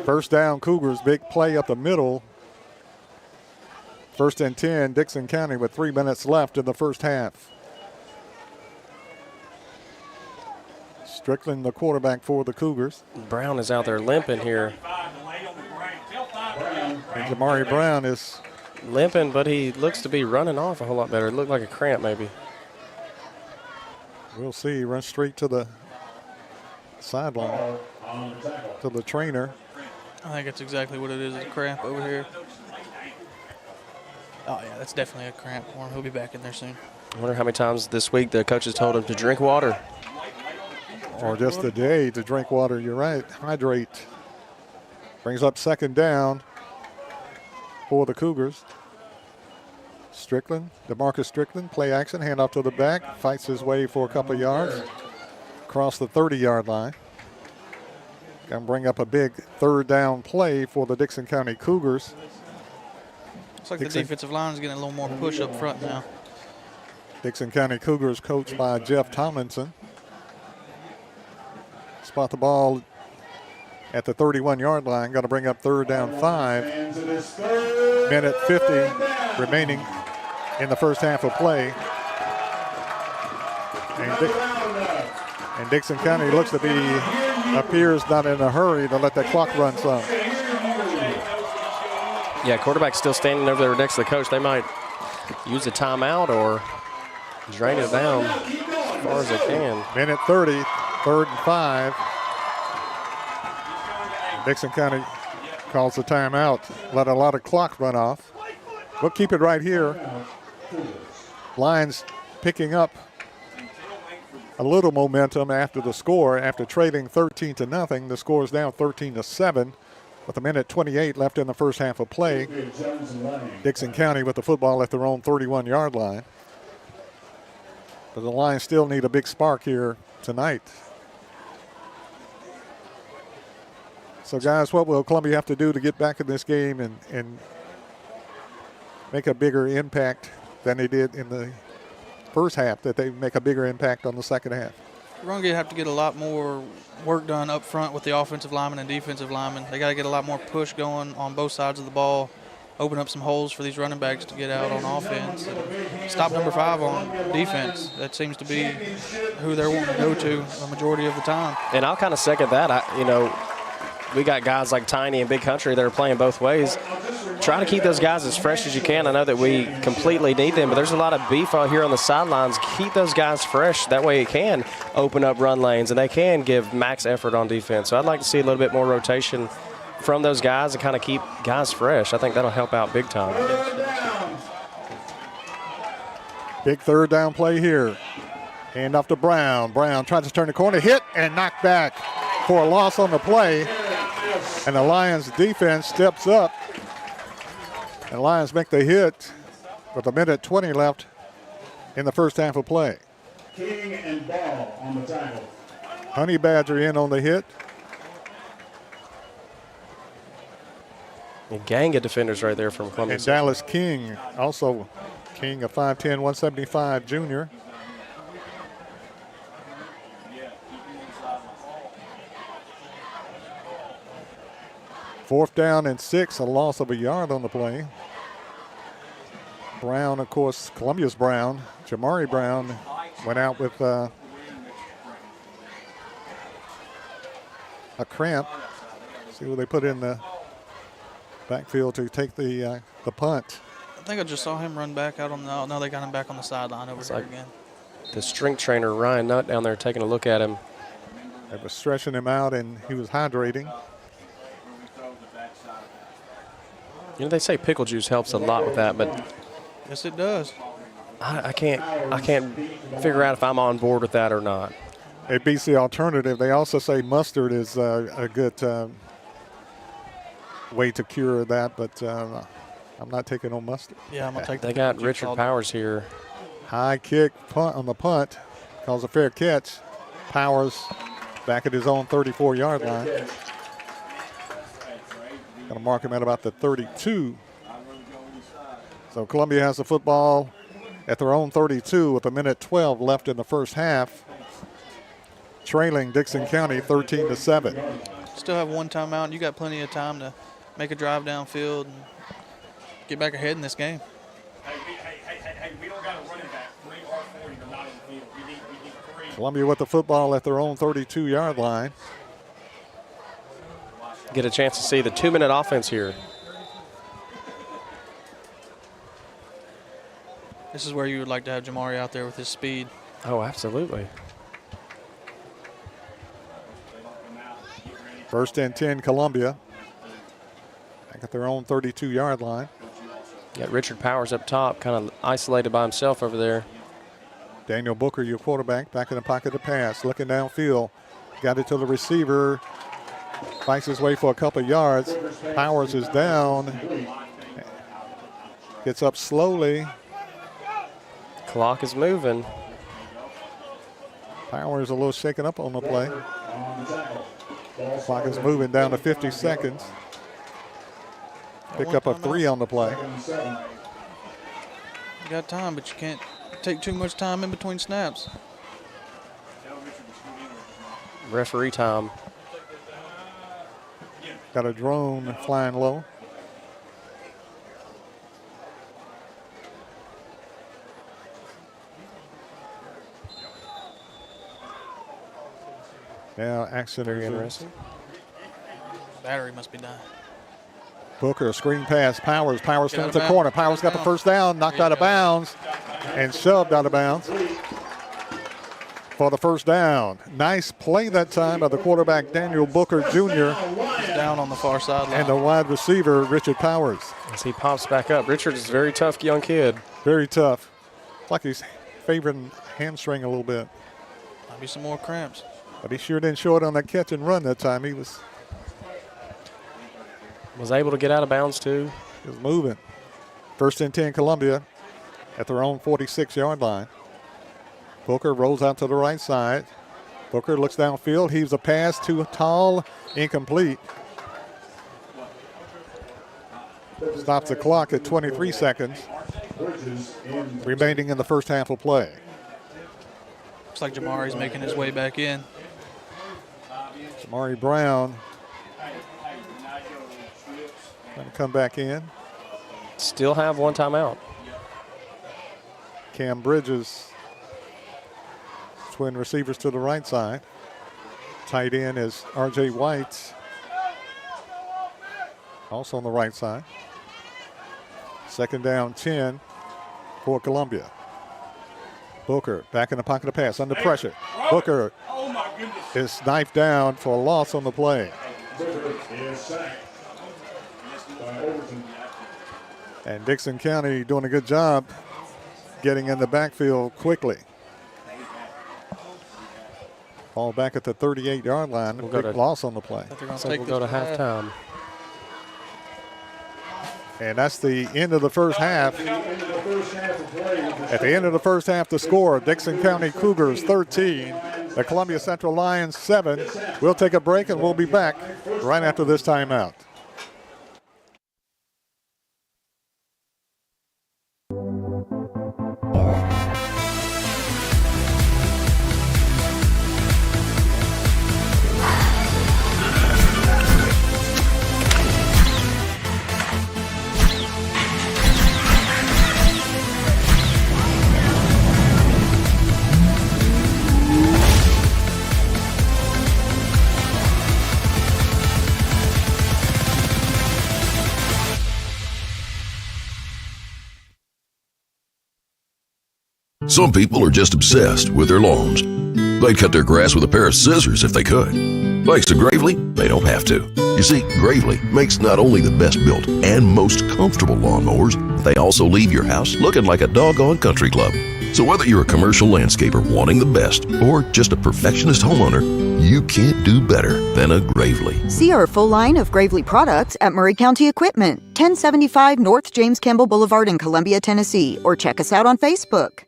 first down, Cougars. Big play up the middle. 1st and 10, Dixon County with 3 minutes left in the first half. Strickland, the quarterback for the Cougars. Brown is out there limping here. And Jamari Brown is limping, but he looks to be running off a whole lot better. It looked like a cramp maybe. We'll see. He runs straight to the sideline, to the trainer. I think that's exactly what it is, a cramp over here. Oh, yeah, that's definitely a cramp for him. He'll be back in there soon. I wonder how many times this week the coaches told him to drink water. Or just a day to drink water. You're right. Hydrate. Brings up 2nd down for the Cougars. Strickland, DeMarcus Strickland, play action, hand off to the back, fights his way for a couple of yards, across the 30-yard line. Going to bring up a big 3rd down play for the Dixon County Cougars. Looks like the defensive line is getting a little more push up front now. Dickson County Cougars coached by Jeff Tomlinson. Spot the ball at the 31-yard line. Got to bring up 3rd down 5. Minute 50 remaining in the first half of play. And Dickson County looks to be, appears not in a hurry to let that clock run some. Yeah, quarterback's still standing over there next to the coach. They might use a timeout or drain it down as far as they can. Minute 30, 3rd and 5. Dickson County calls the timeout. Let a lot of clock run off. We'll keep it right here. Lions picking up a little momentum after the score. After trailing 13-0, the score is now 13-7. With a minute 28 left in the first half of play. Dickson County with the football at their own 31-yard line. But the Lions still need a big spark here tonight. So, guys, what will Columbia have to do to get back in this game and make a bigger impact than they did in the first half, that they make a bigger impact on the second half? We're going to have to get a lot more work done up front with the offensive linemen and defensive linemen. They got to get a lot more push going on both sides of the ball, open up some holes for these running backs to get out on offense. And stop number 5 on defense. That seems to be who they're wanting to go to the majority of the time. And I'll kind of second that. We got guys like Tiny and Big Country that are playing both ways. Try to keep those guys as fresh as you can. I know that we completely need them, but there's a lot of beef out here on the sidelines. Keep those guys fresh. That way it can open up run lanes, and they can give max effort on defense. So I'd like to see a little bit more rotation from those guys and kind of keep guys fresh. I think that'll help out big time. Big 3rd down play here. Hand off to Brown. Brown tries to turn the corner, hit, and knocked back for a loss on the play. And the Lions defense steps up. And Lions make the hit with a minute 20 left in the first half of play. King and Ball on the tackle. Honey Badger in on the hit. A gang of defenders right there from Columbia. And Dallas King, also King, a 5'10", 175 junior. Fourth down and 6, a loss of a yard on the play. Brown, of course, Columbia's Brown. Jamari Brown went out with a cramp. See what they put in the backfield to take the punt. I think I just saw him run back out on the. No, they got him back on the sideline over there again. The strength trainer Ryan Nutt down there taking a look at him. They were stretching him out, and he was hydrating. You know, they say pickle juice helps a lot with that, but yes, it does. I can't figure out if I'm on board with that or not. It beats the alternative. They also say mustard is a good way to cure that, but I'm not taking on mustard. Yeah, I'm gonna take. They got Richard Powers here. High kick punt on the punt, calls a fair catch. Powers back at his own 34-yard line. Going to mark him at about the 32. So Columbia has the football at their own 32 with a minute 12 left in the first half. Trailing Dickson County 13-7. Still have one timeout. You got plenty of time to make a drive downfield and get back ahead in this game. Hey, we don't got a running back. 3 or 4, you're not in the field. We need 3. Columbia with the football at their own 32-yard line. Get a chance to see the 2-minute offense here. This is where you would like to have Jamari out there with his speed. Oh, absolutely. First and 10, Columbia. Back at their own 32-yard line. Got Richard Powers up top, kind of isolated by himself over there. Daniel Booker, your quarterback, back in the pocket to pass, looking downfield. Got it to the receiver. Fights his way for a couple yards. Powers is down. Gets up slowly. Clock is moving. Powers a little shaken up on the play. Clock is moving down to 50 seconds. Pick up a 3 on the play. You got time, but you can't take too much time in between snaps. Referee time. Got a drone flying low. Now action Very resumes. interesting. Battery must be dying. Booker, screen pass, Powers. Powers Get out turns of the corner. bounds. Powers got the first down, knocked out of bounds, and shoved out of bounds for the first down. Nice play that time by the quarterback, Daniel Booker Jr. He's down on the far sideline. And the wide receiver, Richard Powers. As he pops back up. Richard is a very tough young kid. Very tough. It's like he's favoring hamstring a little bit. Might be some more cramps. But he sure didn't show it on that catch and run that time. He was able to get out of bounds too. He was moving. First and 10 Columbia at their own 46-yard line. Booker rolls out to the right side. Booker looks downfield. Heaves a pass too tall, incomplete. Stops the clock at 23 seconds remaining in the first half of play. Looks like Jamari's making his way back in. Jamari Brown going to come back in. Still have one timeout. Cam Bridges, twin receivers to the right side. Tight end is R.J. White, also on the right side. Second down 10 for Columbia. Booker back in the pocket of pass, under pressure. Booker is knifed down for a loss on the play. And Dixon County doing a good job getting in the backfield quickly. Ball back at the 38-yard line. Big loss on the play. We'll go to halftime. And that's the end of the first half. At the end of the first half, the score, Dixon County Cougars 13, the Columbia Central Lions 7. We'll take a break and we'll be back right after this timeout. Some people are just obsessed with their lawns. They'd cut their grass with a pair of scissors if they could. Thanks to Gravely, they don't have to. You see, Gravely makes not only the best built and most comfortable lawnmowers, but they also leave your house looking like a doggone country club. So whether you're a commercial landscaper wanting the best or just a perfectionist homeowner, you can't do better than a Gravely. See our full line of Gravely products at Murray County Equipment, 1075 North James Campbell Boulevard in Columbia, Tennessee, or check us out on Facebook.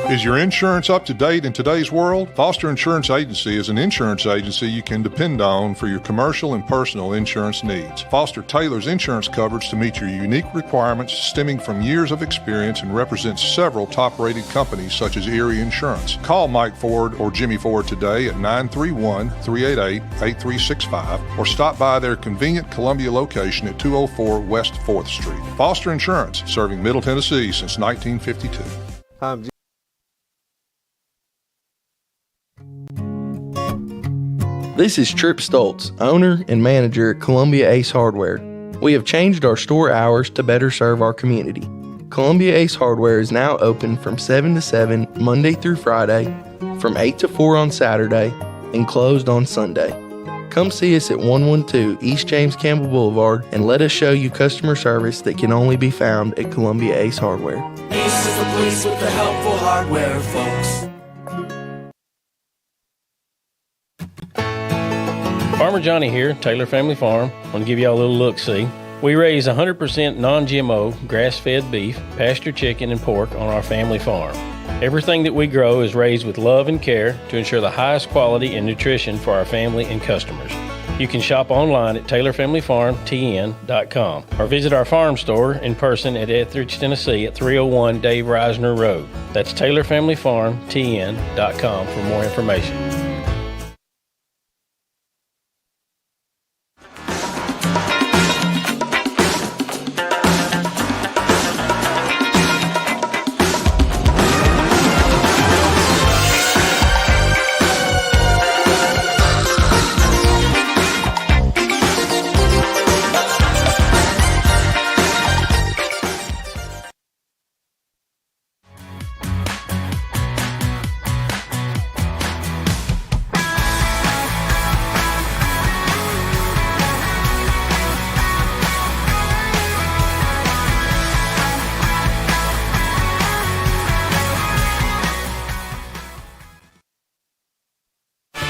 Is your insurance up to date in today's world? Foster Insurance Agency is an insurance agency you can depend on for your commercial and personal insurance needs. Foster tailors insurance coverage to meet your unique requirements stemming from years of experience and represents several top-rated companies such as Erie Insurance. Call Mike Ford or Jimmy Ford today at 931-388-8365 or stop by their convenient Columbia location at 204 West 4th Street. Foster Insurance, serving Middle Tennessee since 1952. This is Trip Stoltz, owner and manager at Columbia Ace Hardware. We have changed our store hours to better serve our community. Columbia Ace Hardware is now open from 7 to 7 Monday through Friday, from 8 to 4 on Saturday, and closed on Sunday. Come see us at 112 East James Campbell Boulevard and let us show you customer service that can only be found at Columbia Ace Hardware. Ace is the place with the helpful hardware, folks. Farmer Johnny here, Taylor Family Farm. I want to give y'all a little look-see. We raise 100% non-GMO, grass-fed beef, pasture chicken, and pork on our family farm. Everything that we grow is raised with love and care to ensure the highest quality and nutrition for our family and customers. You can shop online at TaylorFamilyFarmTN.com or visit our farm store in person at Etheridge, Tennessee at 301 Dave Reisner Road. That's TaylorFamilyFarmTN.com for more information.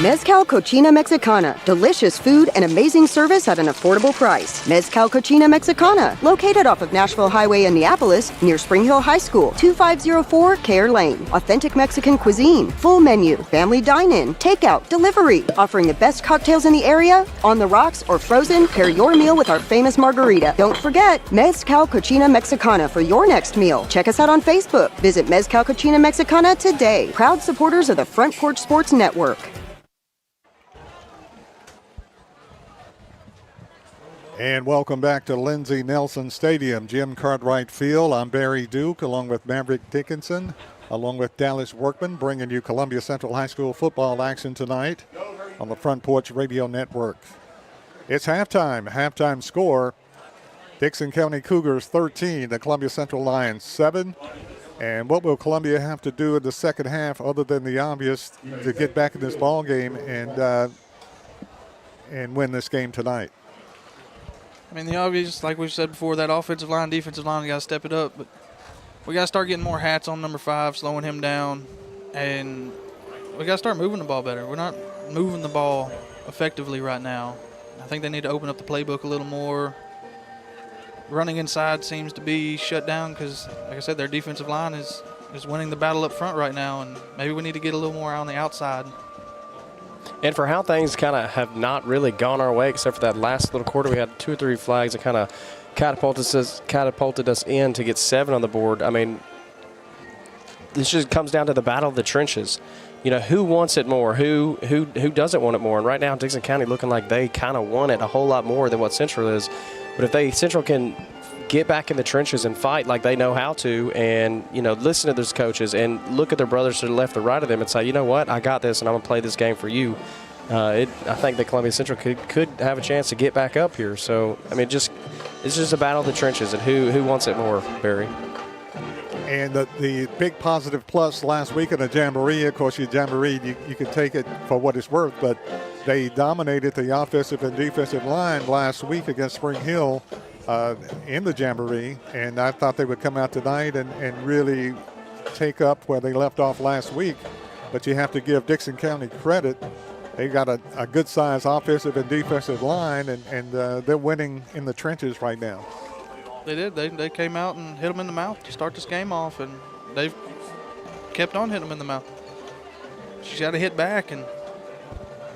Mezcal Cochina Mexicana. Delicious food and amazing service at an affordable price. Mezcal Cochina Mexicana. Located off of Nashville Highway in Neapolis, near Spring Hill High School, 2504 Care Lane. Authentic Mexican cuisine. Full menu. Family dine-in. Takeout. Delivery. Offering the best cocktails in the area. On the rocks or frozen, pair your meal with our famous margarita. Don't forget, Mezcal Cochina Mexicana for your next meal. Check us out on Facebook. Visit Mezcal Cochina Mexicana today. Proud supporters of the Front Porch Sports Network. And welcome back to Lindsey Nelson Stadium, Jim Cartwright Field. I'm Barry Duke, along with Maverick Dickinson, along with Dallas Workman, bringing you Columbia Central High School football action tonight on the Front Porch Radio Network. It's halftime. Halftime score, Dixon County Cougars 13, the Columbia Central Lions 7. And what will Columbia have to do in the second half, other than the obvious, to get back in this ball game and win this game tonight? I mean, the obvious, like we've said before, that offensive line, defensive line, we got to step it up. But we got to start getting more hats on number 5, slowing him down. And we got to start moving the ball better. We're not moving the ball effectively right now. I think they need to open up the playbook a little more. Running inside seems to be shut down because, like I said, their defensive line is winning the battle up front right now. And maybe we need to get a little more on the outside. And for how things kind of have not really gone our way, except for that last little quarter, we had 2 or 3 flags that kind of catapulted us in to get 7 on the board. I mean, this just comes down to the battle of the trenches. You know, who wants it more? Who doesn't want it more? And right now, Dixon County looking like they kind of want it a whole lot more than what Central is. But if Central can get back in the trenches and fight like they know how to, and listen to those coaches and look at their brothers to the left or right of them and say, you know what, I got this and I'm gonna play this game for you. I think that Columbia Central could have a chance to get back up here. So I mean, it's just a battle of the trenches, and who wants it more, Barry? And the big positive plus last week in the Jamboree, of course, you can take it for what it's worth, but they dominated the offensive and defensive line last week against Spring Hill in the Jamboree, and I thought they would come out tonight and really take up where they left off last week. But you have to give Dixon County credit. They got a good-sized offensive and defensive line, and they're winning in the trenches right now. They did. They came out and hit them in the mouth to start this game off, and they've kept on hitting them in the mouth. She's got to hit back and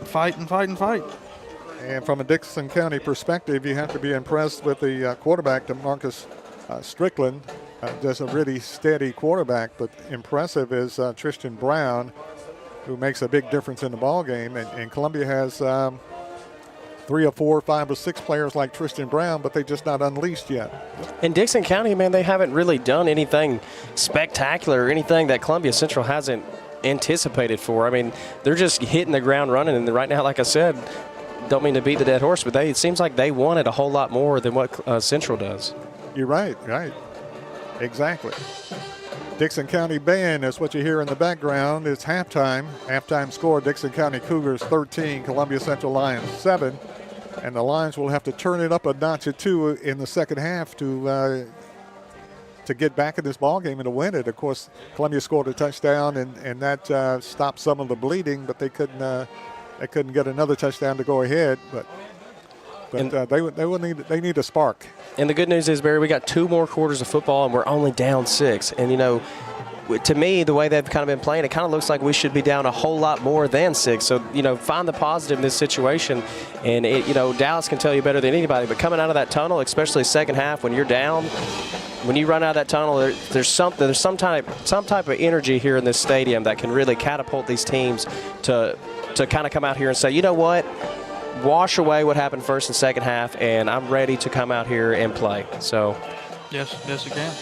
fight and fight and fight. And from a Dixon County perspective, you have to be impressed with the quarterback, DeMarcus Strickland. Just a really steady quarterback, but impressive is Tristan Brown, who makes a big difference in the ball game. And Columbia has 3 or 4, 5 or 6 players like Tristan Brown, but they're just not unleashed yet. In Dixon County, man, they haven't really done anything spectacular or anything that Columbia Central hasn't anticipated for. I mean, they're just hitting the ground running, and right now, like I said, don't mean to beat the dead horse, but it seems like they want it a whole lot more than what Central does. You're right. Exactly. Dixon County Band is what you hear in the background. It's halftime. Halftime score, Dixon County Cougars 13, Columbia Central Lions 7. And the Lions will have to turn it up a notch or 2 in the second half to get back in this ball game and to win it. Of course, Columbia scored a touchdown, and that stopped some of the bleeding, but they couldn't get another touchdown to go ahead. But they need a spark. And the good news is, Barry, we got 2 more quarters of football, and we're only down 6. And to me, the way they've kind of been playing, it kind of looks like we should be down a whole lot more than 6. So, find the positive in this situation. And, Dallas can tell you better than anybody, but coming out of that tunnel, especially second half when you're down, when you run out of that tunnel, there's some type of energy here in this stadium that can really catapult these teams to kind of come out here and say, you know what, wash away what happened first and second half, and I'm ready to come out here and play. So, yes, you can.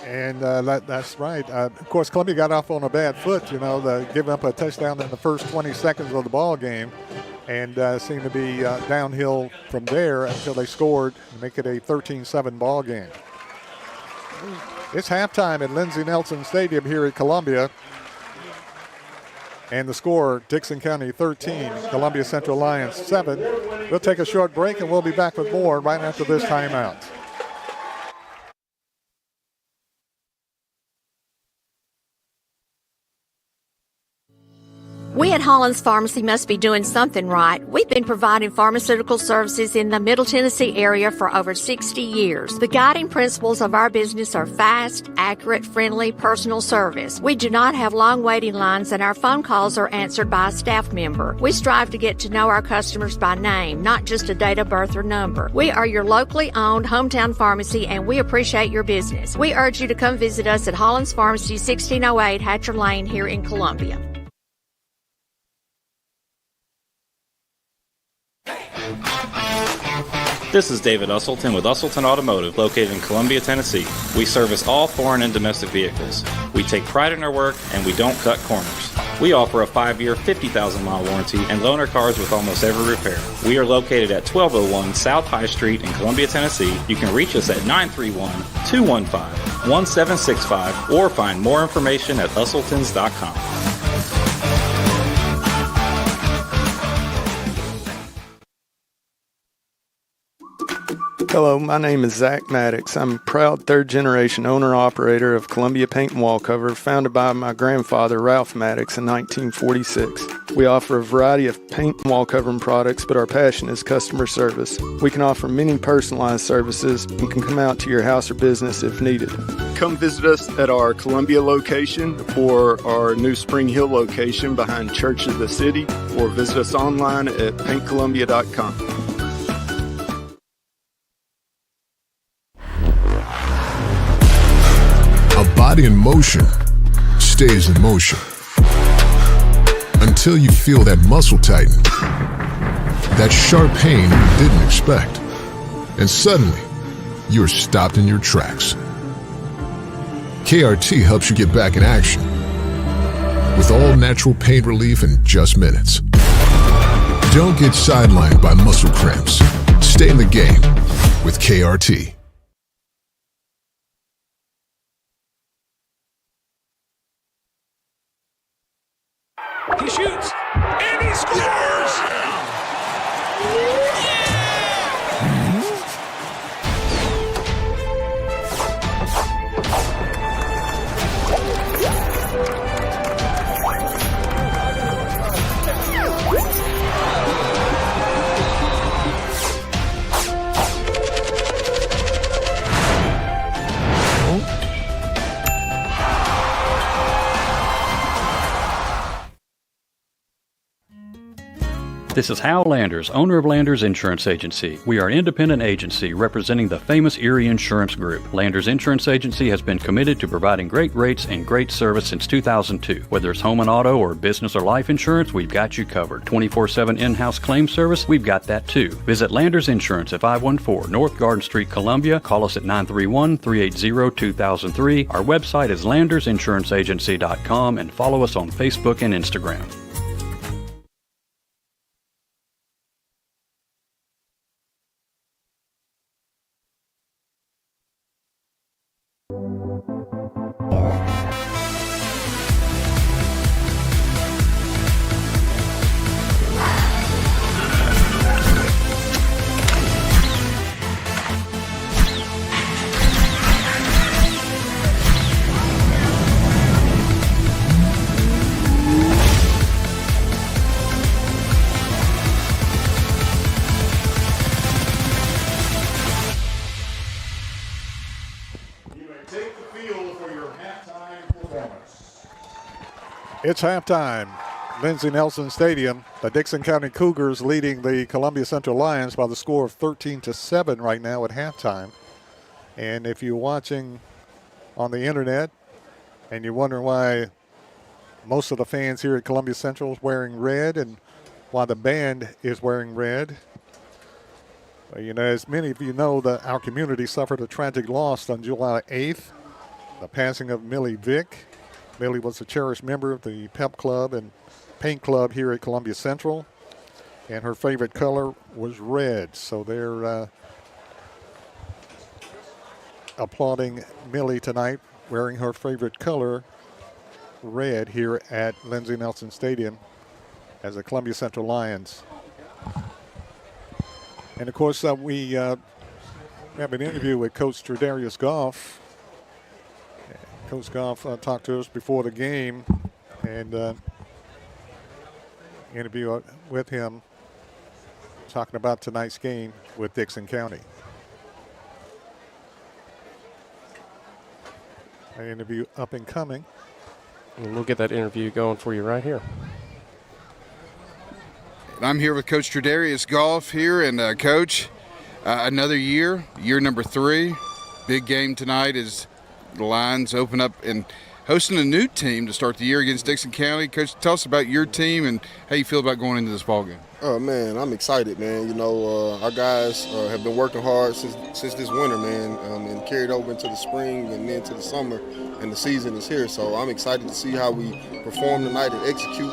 And that's right. Of course, Columbia got off on a bad foot, giving up a touchdown in the first 20 seconds of the ball game, and seemed to be downhill from there until they scored and make it a 13-7 ball game. It's halftime at Lindsey Nelson Stadium here at Columbia. And the score, Dixon County 13, Columbia Central Lions 7. We'll take a short break, and we'll be back with more right after this timeout. We at Hollins Pharmacy must be doing something right. We've been providing pharmaceutical services in the Middle Tennessee area for over 60 years. The guiding principles of our business are fast, accurate, friendly, personal service. We do not have long waiting lines, and our phone calls are answered by a staff member. We strive to get to know our customers by name, not just a date of birth or number. We are your locally owned hometown pharmacy, and we appreciate your business. We urge you to come visit us at Hollins Pharmacy, 1608 Hatcher Lane here in Columbia. This is David Usselton with Usselton Automotive, located in Columbia, Tennessee. We service all foreign and domestic vehicles. We take pride in our work, and we don't cut corners. We offer a 5-year, 50,000-mile warranty and loan our cars with almost every repair. We are located at 1201 South High Street in Columbia, Tennessee. You can reach us at 931-215-1765 or find more information at usseltons.com. Hello, my name is Zach Maddox. I'm a proud third-generation owner-operator of Columbia Paint and Wall Cover, founded by my grandfather, Ralph Maddox, in 1946. We offer a variety of paint and wall covering products, but our passion is customer service. We can offer many personalized services and can come out to your house or business if needed. Come visit us at our Columbia location or our new Spring Hill location behind Church of the City, or visit us online at paintcolumbia.com. Body in motion stays in motion until you feel that muscle tighten, that sharp pain you didn't expect, and suddenly you're stopped in your tracks. KRT helps you get back in action with all natural pain relief in just minutes. Don't get sidelined by muscle cramps. Stay in the game with KRT. He shoots, and he scores! This is Hal Landers, owner of Landers Insurance Agency. We are an independent agency representing the famous Erie Insurance Group. Landers Insurance Agency has been committed to providing great rates and great service since 2002. Whether it's home and auto or business or life insurance, we've got you covered. 24/7 in-house claim service, we've got that too. Visit Landers Insurance at 514 North Garden Street, Columbia. Call us at 931-380-2003. Our website is landersinsuranceagency.com, and follow us on Facebook and Instagram. It's halftime. Lindsey Nelson Stadium. The Dickson County Cougars leading the Columbia Central Lions by the score of 13-7 right now at halftime. And if you're watching on the internet and you're wondering why most of the fans here at Columbia Central is wearing red and why the band is wearing red, well, you know, as many of you know, that our community suffered a tragic loss on July 8th, the passing of Millie Vick. Millie was a cherished member of the Pep Club and Paint Club here at Columbia Central, and her favorite color was red. So they're applauding Millie tonight, wearing her favorite color, red, here at Lindsey Nelson Stadium as the Columbia Central Lions. And of course, we have an interview with Coach Tredarius Goff. Coach Goff talked to us before the game, and interview with him talking about tonight's game with Dickson County. An interview up and coming. And we'll get that interview going for you right here. I'm here with Coach Tredarius Goff here, and Coach, another year number 3. Big game tonight as the Lions open up and hosting a new team to start the year against Dickson County. Coach, tell us about your team and how you feel about going into this ballgame. Oh, man, I'm excited, man. You know, our guys have been working hard since this winter, man, and carried over into the spring and then to the summer, and the season is here. So I'm excited to see how we perform tonight and execute.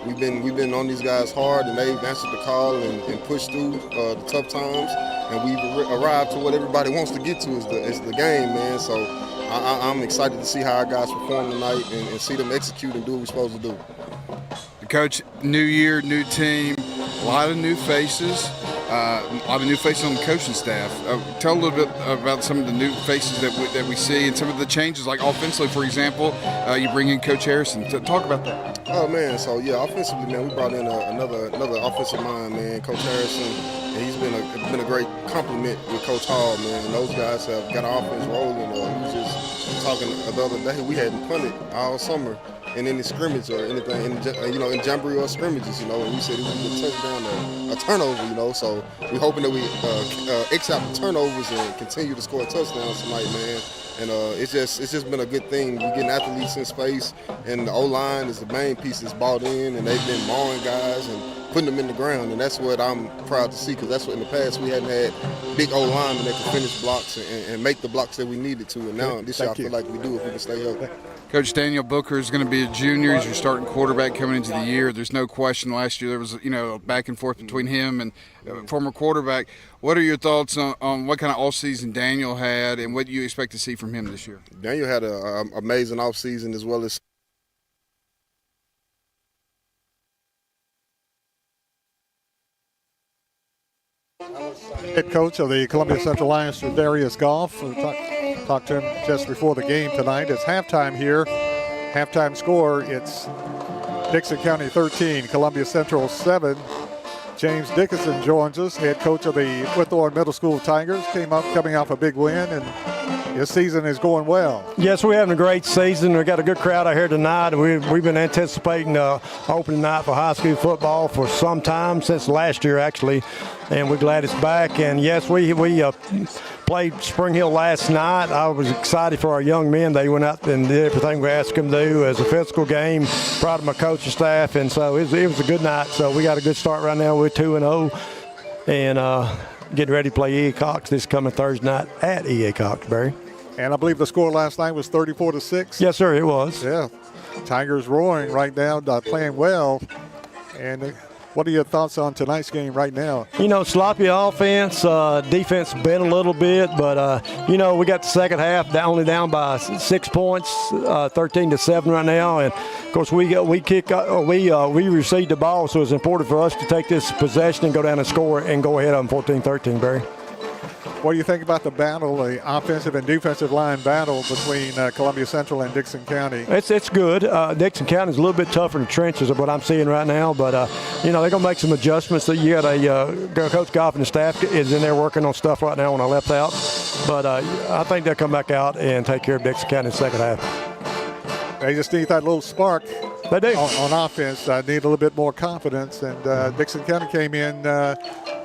We've been on these guys hard, and they've answered the call and pushed through the tough times, and we've arrived to what everybody wants to get to is the game, man. So I'm excited to see how our guys perform tonight and see them execute and do what we're supposed to do. Coach, new year, new team, a lot of new faces, on the coaching staff. Tell a little bit about some of the new faces that we see and some of the changes, like offensively, for example. You bring in Coach Harrison. Talk about that. Oh, man, so, yeah, offensively, man, we brought in another offensive mind, man, Coach Harrison. And he's been a great compliment with Coach Hall, man. And those guys have got our offense rolling. We was just talking the other day. We hadn't punted all summer in any scrimmage or anything, in jamboree or scrimmages, and we said it was a touchdown or a turnover, So we're hoping that we X out the turnovers and continue to score touchdowns tonight, man. And it's just been a good thing. We're getting athletes in space, and the O-line is the main piece that's bought in, and they've been mauling guys and putting them in the ground, and that's what I'm proud to see, because that's what in the past we hadn't had big O-linemen that could finish blocks and make the blocks that we needed to, and now this year I feel like we do if we can stay healthy. Coach Daniel Booker is going to be a junior. He's your starting quarterback coming into the year. There's no question last year there was, back and forth between him and former quarterback. What are your thoughts on what kind of offseason Daniel had and what you expect to see from him this year? Daniel had an amazing offseason, as well as head coach of the Columbia Central Lions, Tredarius Goff. We talked to him just before the game tonight. It's halftime here. Halftime score, it's Dickson County 13, Columbia Central 7. James Dickson joins us, head coach of the Whitthorne Middle School Tigers. Coming off a big win, and his season is going well. Yes, we're having a great season. We've got a good crowd out here tonight. We've been anticipating opening night for high school football for some time, since last year actually, and we're glad it's back. And yes, we played Spring Hill last night. I was excited for our young men. They went out and did everything we asked them to do as a physical game. Proud of my coaching staff, and so it was a good night. So we got a good start right now. We're 2-0, and getting ready to play E.A. Cox this coming Thursday night at E.A. Cox, Barry. And I believe the score last night was 34-6. Yes, sir, it was. Yeah, Tigers roaring right now, playing well. And what are your thoughts on tonight's game right now? Sloppy offense, defense bent a little bit, but we got the second half only down by 6 points, 13-7 right now. And of course we received the ball, so it's important for us to take this possession and go down and score and go ahead of them 14-13, Barry. What do you think about the battle, the offensive and defensive line battle between Columbia Central and Dickson County? It's good. Dickson County is a little bit tougher in the trenches of what I'm seeing right now, but they're going to make some adjustments. You got Coach Goff and the staff is in there working on stuff right now when I left out, but I think they'll come back out and take care of Dickson County in the second half. They just need that little spark They do. on offense. Need a little bit more confidence. And Dixon County came in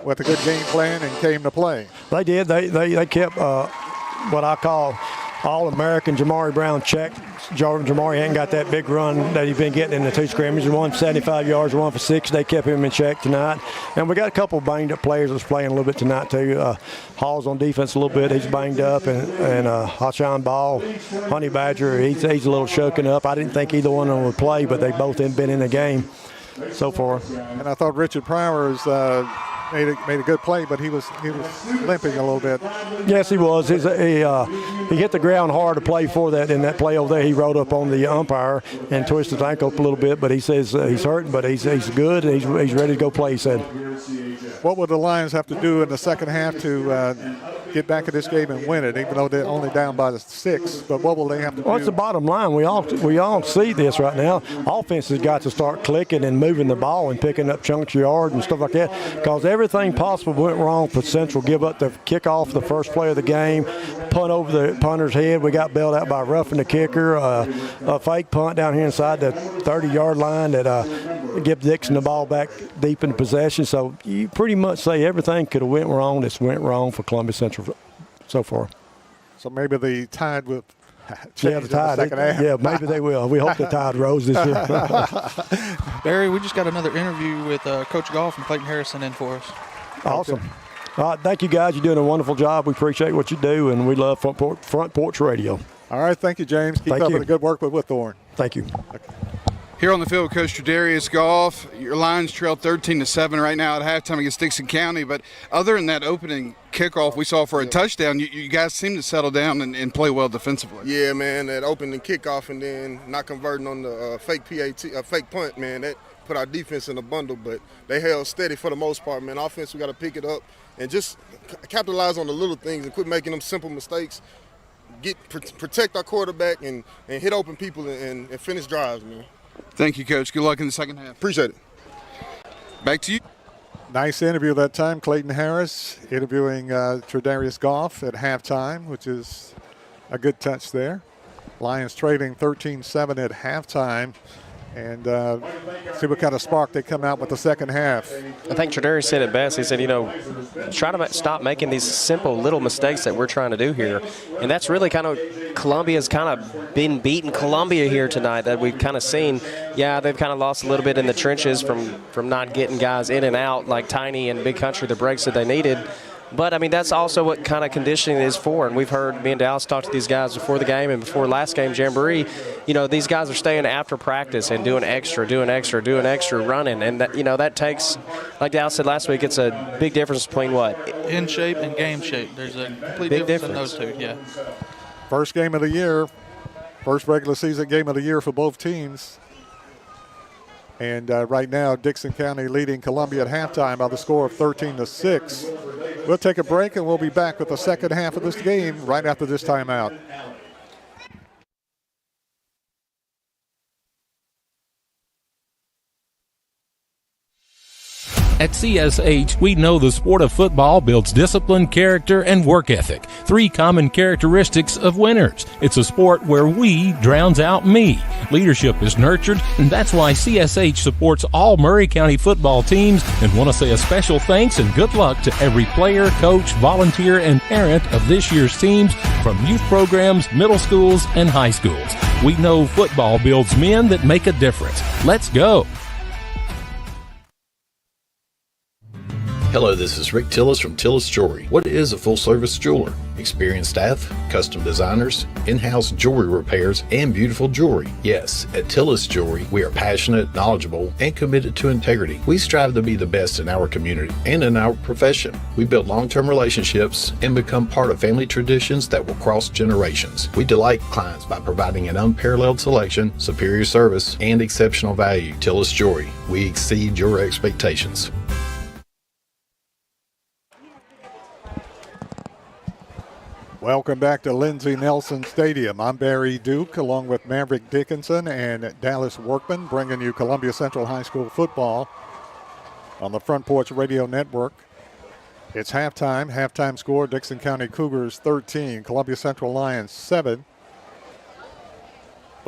with a good game plan and came to play. They did. They kept what I call All-American Jamari Brown check. Jamari hadn't got that big run that he's been getting in the two scrimmages. One for 75 yards, one for 6. They kept him in check tonight. And we got a couple banged-up players that's playing a little bit tonight, too. Hall's on defense a little bit. He's banged up. And Hashan Ball, Honey Badger, he's a little choking up. I didn't think either one of them would play, but they both have been in the game so far. And I thought Richard Prowers made a good play, but he was limping a little bit. Yes, he was. He hit the ground hard to play for that. In that play over there, he rode up on the umpire and twisted his ankle up a little bit. But he says he's hurting, but he's good. And he's ready to go play, he said. What would the Lions have to do in the second half to get back in this game and win it, even though they're only down by 6? But what will they have to do? Well, it's the bottom line. We all see this right now. Offense has got to start clicking and moving the ball and picking up chunks of yard and stuff like that, because everything possible went wrong for Central. Give up the kickoff, the first play of the game, punt over the punter's head. We got bailed out by roughing the kicker, a fake punt down here inside the 30-yard line that give Dickson the ball back deep in possession. So you pretty much say everything could have went wrong. This went wrong for Columbia Central so far. So maybe the Tide will change the Tide. Second half. Yeah, maybe they will. We hope the Tide rose this year. Barry, we just got another interview with Coach Goff and Clayton Harrison in for us. Awesome. All right, thank you, guys. You're doing a wonderful job. We appreciate what you do, and we love Front Porch Radio. All right, thank you, James. Keep up with the good work with Whitthorne. Thank you. Okay. Here on the field, Coach Tredarius Goff. Your Lions trail 13-7 right now at halftime against Dixon County. But other than that opening kickoff we saw for a touchdown, you guys seem to settle down and play well defensively. Yeah, man, that opening kickoff and then not converting on the fake punt, man, that put our defense in a bundle. But they held steady for the most part, man. Offense, we got to pick it up and just capitalize on the little things and quit making them simple mistakes. Protect our quarterback and hit open people and finish drives, man. Thank you, Coach. Good luck in the second half. Appreciate it. Back to you. Nice interview that time. Clayton Harris interviewing Tredarius Goff at halftime, which is a good touch there. Lions trailing 13-7 at halftime. And see what kind of spark they come out with the second half. I think Tredarius said it best. He said, try to stop making these simple little mistakes that we're trying to do here. And that's really kind of Columbia's kind of been beating Columbia here tonight that we've kind of seen. Yeah, they've kind of lost a little bit in the trenches from not getting guys in and out like Tiny and Big Country, the breaks that they needed. But, I mean, that's also what kind of conditioning is for. And we've heard me and Dallas talk to these guys before the game and before last game, Jamboree. These guys are staying after practice and doing extra running. And, that takes, like Dallas said last week, it's a big difference between what? In shape and game shape. There's a complete difference in those two, yeah. First game of the year, first regular season game of the year for both teams. And right now, Dixon County leading Columbia at halftime by the score of 13-6. We'll take a break, and we'll be back with the second half of this game right after this timeout. At CSH, we know the sport of football builds discipline, character, and work ethic, 3 common characteristics of winners. It's a sport where we drowns out me. Leadership is nurtured, and that's why CSH supports all Murray County football teams, and want to say a special thanks and good luck to every player, coach, volunteer, and parent of this year's teams, from youth programs, middle schools, and high schools. We know football builds men that make a difference. Let's go. Hello, this is Rick Tillis from Tillis Jewelry. What is a full-service jeweler? Experienced staff, custom designers, in-house jewelry repairs, and beautiful jewelry. Yes, at Tillis Jewelry, we are passionate, knowledgeable, and committed to integrity. We strive to be the best in our community and in our profession. We build long-term relationships and become part of family traditions that will cross generations. We delight clients by providing an unparalleled selection, superior service, and exceptional value. Tillis Jewelry, we exceed your expectations. Welcome back to Lindsey Nelson Stadium. I'm Barry Duke, along with Maverick Dickinson and Dallas Workman, bringing you Columbia Central High School football on the Front Porch Radio Network. It's halftime. Halftime score, Dickson County Cougars 13, Columbia Central Lions 7.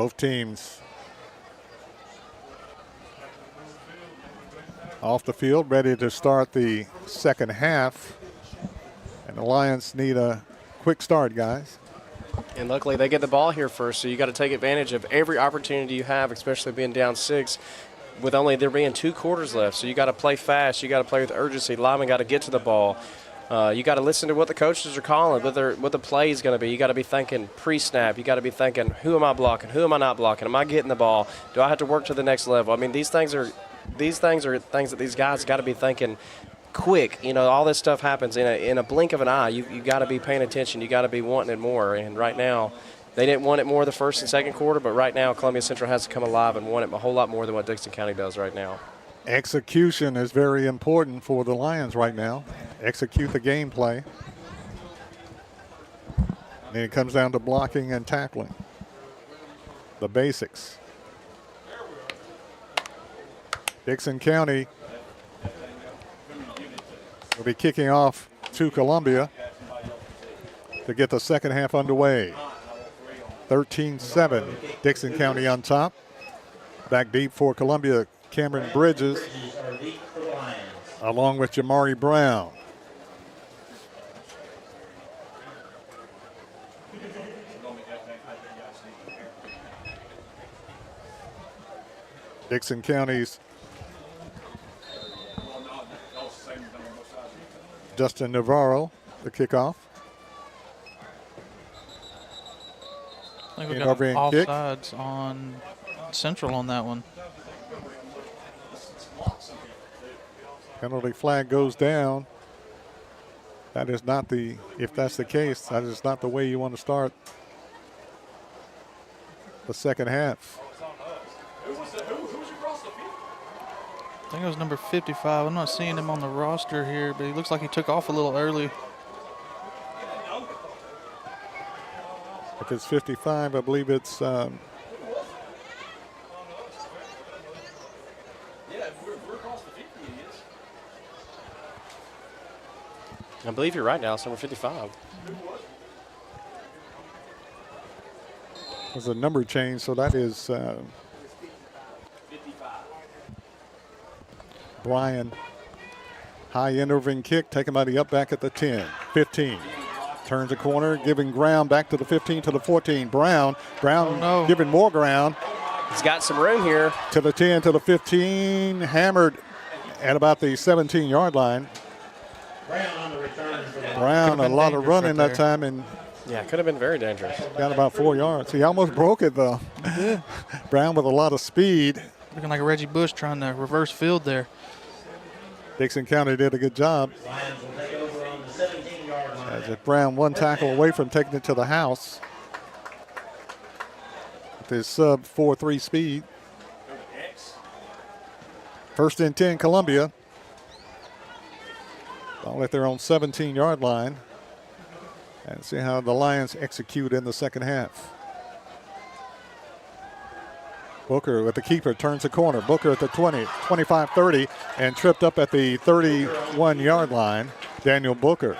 Both teams off the field, ready to start the second half. And the Lions need a quick start, guys. And luckily they get the ball here first, so you got to take advantage of every opportunity you have, especially being down 6, with only there being 2 quarters left. So you got to play fast. You got to play with urgency. Linemen got to get to the ball. You got to listen to what the coaches are calling, what the play is going to be. You got to be thinking pre-snap. You got to be thinking, who am I blocking? Who am I not blocking? Am I getting the ball? Do I have to work to the next level? I mean, these things are things that these guys got to be thinking quick. You know, all this stuff happens in a blink of an eye. You got to be paying attention. You got to be wanting it more. And right now, they didn't want it more the first and second quarter, but right now Columbia Central has to come alive and want it a whole lot more than what Dickson County does right now. Execution is very important for the Lions right now. Execute the gameplay. And it comes down to blocking and tackling. The basics. Dixon County will be kicking off to Columbia to get the second half underway. 13-7, Dixon County on top. Back deep for Columbia, Cameron Bridges, along with Jamari Brown. Dixon County's Justin Navarro, the kickoff. I think we got offsides on Central on that one. Penalty flag goes down. That is not the, if that's the case, that is not the way you want to start the second half. I think it was number 55. I'm not seeing him on the roster here, but he looks like he took off a little early. If it's 55, I believe it's I believe you're right now. It's number 55. There's a number change, so that is Brian. High intervening kick, taken by the up back at the 10. 15. Turns the corner, giving ground back to the 15 to the 14. Brown giving more ground. He's got some room here. To the 10 to the 15. Hammered at about the 17-yard line. Brown, a lot of running that time, and yeah, could have been very dangerous. Got about 4 yards. He almost broke it though. Brown with a lot of speed. Looking like a Reggie Bush trying to reverse field there. Dixon County did a good job. As Brown one tackle away from taking it to the house with his sub 4.3 speed. First and 10, Columbia. All at their own 17-yard line. And see how the Lions execute in the second half. Booker with the keeper, turns the corner. Booker at the 20, 25-30, and tripped up at the 31-yard line. Daniel Booker.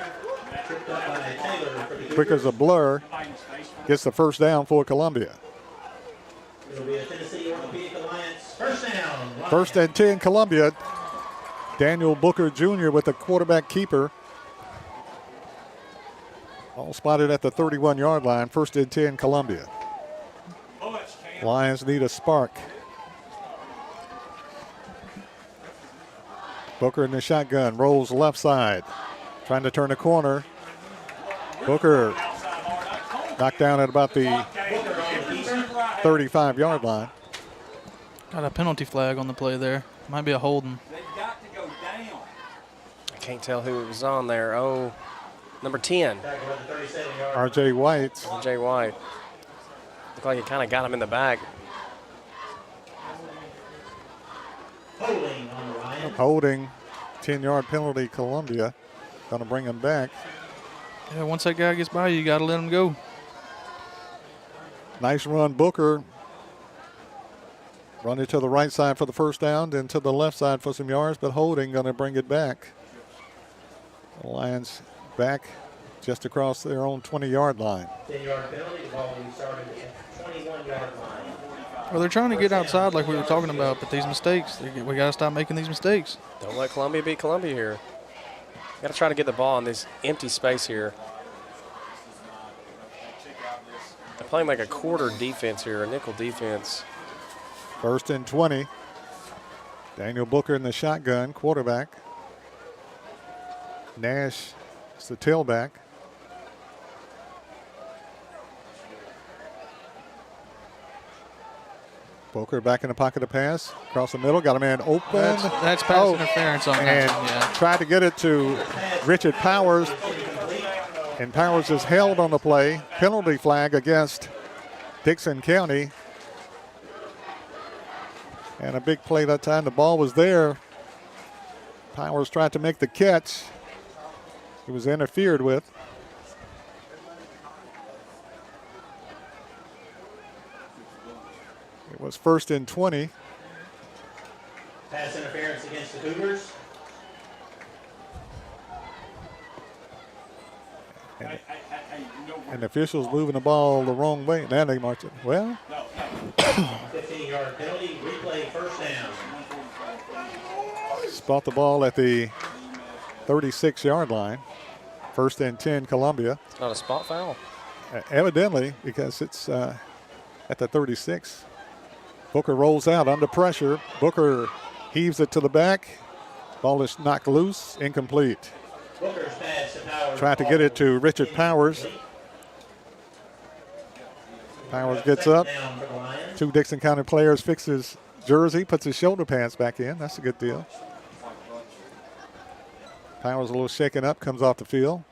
Quick as a blur, gets the first down for Columbia. First and 10, Columbia. Daniel Booker Jr. with the quarterback keeper. All spotted at the 31-yard line. First and 10, Columbia. Lions need a spark. Booker in the shotgun, rolls left side. Trying to turn the corner. Booker knocked down at about the 35-yard line. Got a penalty flag on the play there. Might be a holding. I can't tell who it was on there. Oh, number 10. R.J. White. R.J. White. Looked like he kind of got him in the back. Holding. 10-yard penalty, Columbia. Going to bring him back. Yeah, once that guy gets by you, got to let him go. Nice run, Booker. Run it to the right side for the first down, then to the left side for some yards, but holding, going to bring it back. The Lions back just across their own 20-yard line. 10-yard penalty, ball will be started at the 21-yard line. Well, they're trying to get outside like we were talking about, but these mistakes, we got to stop making these mistakes. Don't let Columbia beat Columbia here. Got to try to get the ball in this empty space here. They're playing like a quarter defense here, a nickel defense. 1st and 20. Daniel Booker in the shotgun, quarterback. Nash is the tailback. Booker back in the pocket to pass. Across the middle, got a man open. That's pass interference on that one, yeah. Tried to get it to Richard Powers. And Powers is held on the play. Penalty flag against Dickson County. And a big play that time. The ball was there. Powers tried to make the catch. He was interfered with. It was 1st and 20. Pass interference against the Cougars. And the officials moving the ball the wrong way. Now they march it. Well. 15-yard penalty, replay, first down. Spot the ball at the 36-yard line. 1st and 10, Columbia. It's not a spot foul. Evidently, because it's at the 36. Booker rolls out under pressure. Booker heaves it to the back. Ball is knocked loose, incomplete. Booker's pass to Powers. Tried to get it to Richard Powers. Powers gets up. 2 Dixon County players fix his jersey, puts his shoulder pads back in. That's a good deal. Powers a little shaken up, comes off the field.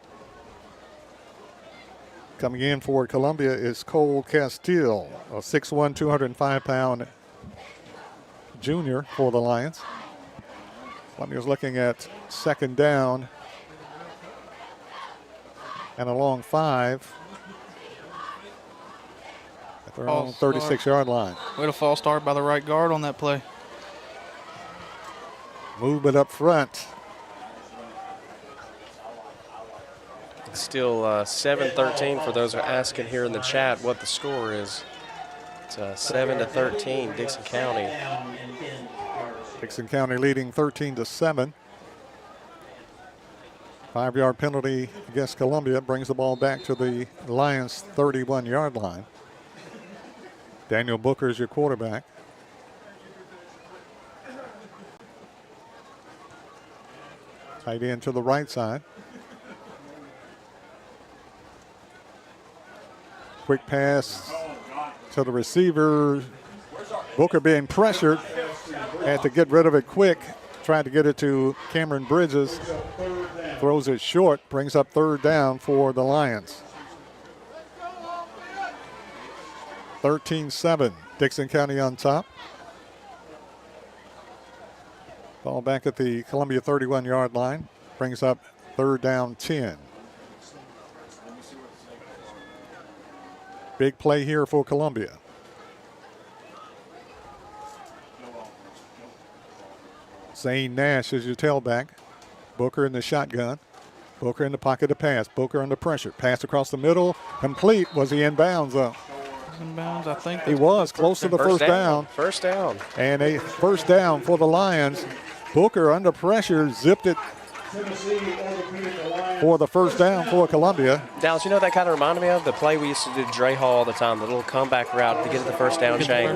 Coming in for Columbia is Cole Castile, a 6'1", 205-pound junior for the Lions. Columbia's looking at 2nd down and a long 5 at their own 36-yard line. Way to false start by the right guard on that play. Movement up front. It's still 7-13 for those who are asking here in the chat what the score is. It's 7-13, Dickson County. Dixon County leading 13-7. 5-yard penalty against Columbia brings the ball back to the Lions' 31-yard line. Daniel Booker is your quarterback. Tight end to the right side. Quick pass to the receiver. Booker being pressured. Had to get rid of it quick. Tried to get it to Cameron Bridges. Throws it short. Brings up 3rd down for the Lions. 13-7. Dixon County on top. Ball back at the Columbia 31-yard line. Brings up 3rd down 10. Big play here for Columbia. Zane Nash is your tailback. Booker in the shotgun. Booker in the pocket to pass. Booker under pressure. Pass across the middle. Complete. Was he in bounds, though? In bounds, I think. He was close to the first down. First down. And a first down for the Lions. Booker under pressure. Zipped it for the first down for Columbia. Dallas, you know what that kind of reminded me of? The play we used to do to Dre Hall all the time, the little comeback route to get to the first down chain.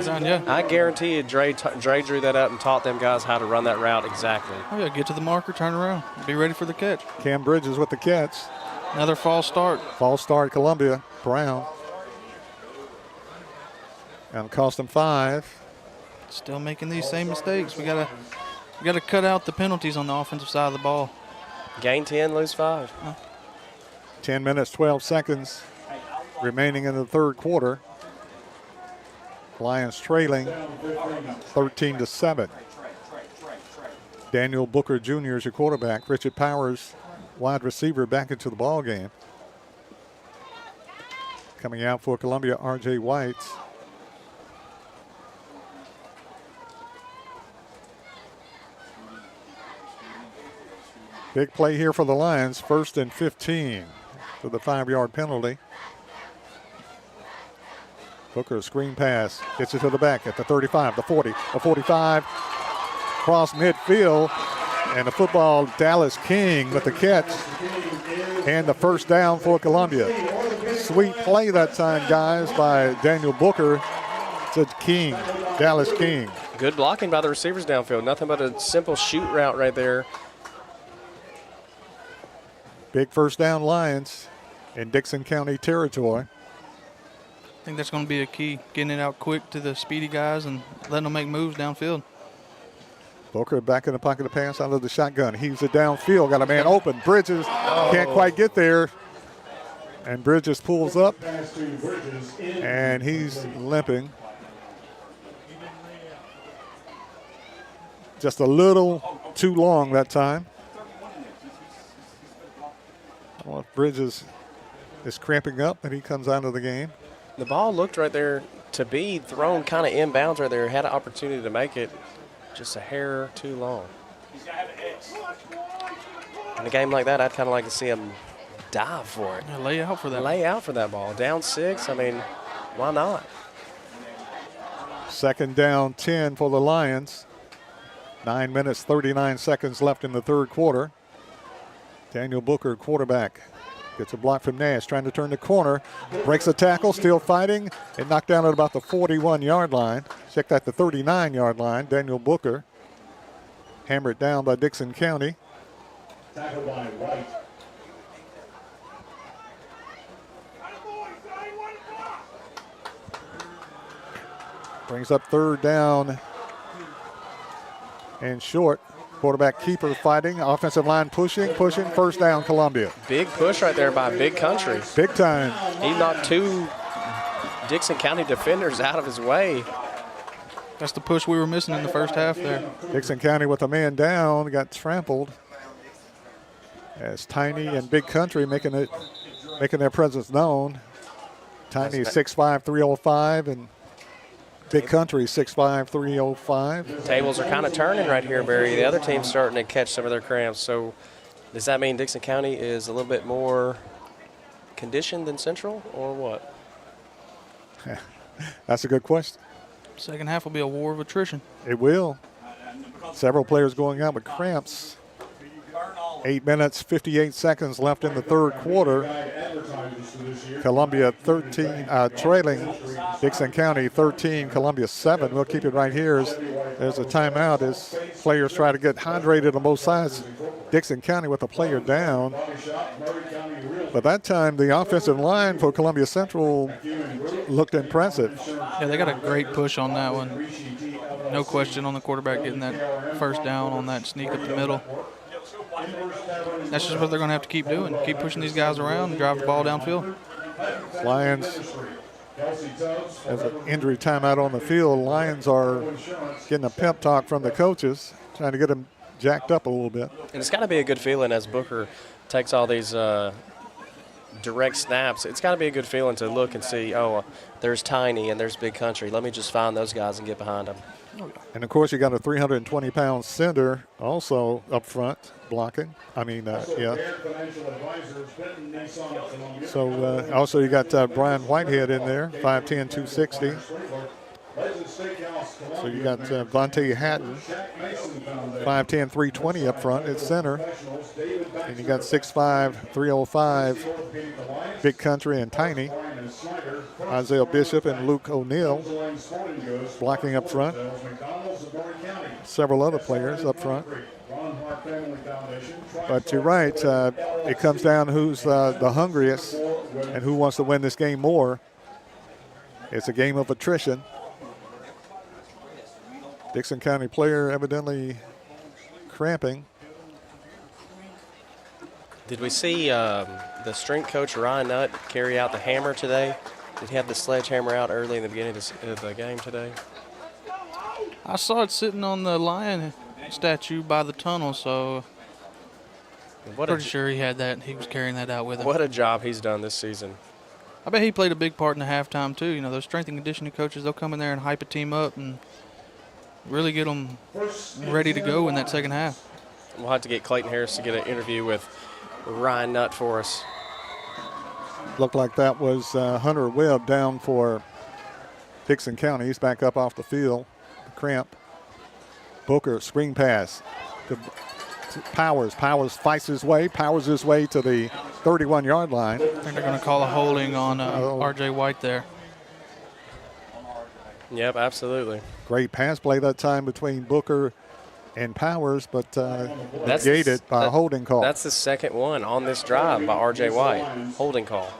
I guarantee you Dre drew that up and taught them guys how to run that route exactly. Oh, yeah, get to the marker, turn around, be ready for the catch. Cam Bridges with the catch. Another false start. False start, Columbia. Brown. And cost them 5. Still making these same mistakes. We gotta cut out the penalties on the offensive side of the ball. Gain 10, lose 5. 10 minutes, 12 seconds remaining in the 3rd quarter. Lions trailing 13-7. Daniel Booker Jr. is your quarterback. Richard Powers, wide receiver, back into the ball game. Coming out for Columbia, R.J. White. Big play here for the Lions. 1st and 15 for the 5-yard penalty. Booker, screen pass, gets it to the back at the 35, the 40, the 45, cross midfield, and the football, Dallas King with the catch, and the first down for Columbia. Sweet play that time, guys, by Daniel Booker to King, Dallas King. Good blocking by the receivers downfield. Nothing but a simple shoot route right there. Big first down Lions in Dixon County territory. I think that's going to be a key, getting it out quick to the speedy guys and letting them make moves downfield. Booker back in the pocket of pass out of the shotgun. Heaves it downfield. Got a man open. Bridges can't quite get there. And Bridges pulls up. And he's limping. Just a little too long that time. I don't know if Bridges is cramping up and he comes out of the game. The ball looked right there to be thrown kind of inbounds right there. Had an opportunity to make it just a hair too long. In a game like that, I'd kind of like to see him dive for it. Yeah, lay out for that. Lay out for that ball. Down 6, I mean, why not? Second down 10 for the Lions. 9 minutes, 39 seconds left in the third quarter. Daniel Booker, quarterback. Gets a block from Nash, trying to turn the corner. Breaks a tackle, still fighting, and knocked down at about the 41-yard line. Check that, the 39-yard line. Daniel Booker hammered down by Dickson County. Tackled by White. Brings up third down and short. Quarterback keeper fighting, offensive line pushing, first down Columbia. Big push right there by Big Country. Big time. He knocked 2 Dixon County defenders out of his way. That's the push we were missing in the first half there. Dixon County with a man down, got trampled. As Tiny and Big Country making their presence known. Tiny 6'5", 305, and Big Country 6'5", 305. Tables are kind of turning right here, Barry. The other team's starting to catch some of their cramps. So does that mean Dixon County is a little bit more conditioned than Central, or what? That's a good question. Second half will be a war of attrition. It will. Several players going out with cramps. 8 minutes, 58 seconds left in the third quarter. Columbia 13, trailing Dixon County 13, Columbia 7. We'll keep it right here. There's a timeout as players try to get hydrated on both sides. Dixon County with a player down. But that time, the offensive line for Columbia Central looked impressive. Yeah, they got a great push on that one. No question on the quarterback getting that first down on that sneak up the middle. That's just what they're going to have to keep doing. Keep pushing these guys around and drive the ball downfield. Lions, as an injury timeout on the field, Lions are getting a pep talk from the coaches, trying to get them jacked up a little bit. And it's got to be a good feeling as Booker takes all these direct snaps. It's got to be a good feeling to look and see, oh, there's Tiny and there's Big Country. Let me just find those guys and get behind them. And, of course, you got a 320-pound center also up front blocking. Yeah. So, also you got Brian Whitehead in there, 5'10", 260. So you got Vontae Hatton, 5'10", 320 up front at center. And you got 6'5", 305, Big Country and Tiny. Isaiah Bishop and Luke O'Neill blocking up front. Several other players up front. But you're right, it comes down to who's the hungriest and who wants to win this game more. It's a game of attrition. Dixon County player evidently cramping. Did we see the strength coach Ryan Nutt carry out the hammer today? Did he have the sledgehammer out early in the beginning of the game today? I saw it sitting on the lion statue by the tunnel, so pretty sure he had that. He was carrying that out with him. What a job he's done this season. I bet he played a big part in the halftime, too. You know, those strength and conditioning coaches, they'll come in there and hype a team up and really get them ready to go in that second half. We'll have to get Clayton Harris to get an interview with Ryan Nutt for us. Looked like that was Hunter Webb down for Dixon County. He's back up off the field. Cramp. Booker, screen pass to Powers. Powers fights his way, powers his way to the 31-yard line. I think they're going to call a holding on R.J. White there. Yep, absolutely. Great pass play that time between Booker and Powers, but negated by a holding call. That's the second one on this drive by R.J. White. Holding call.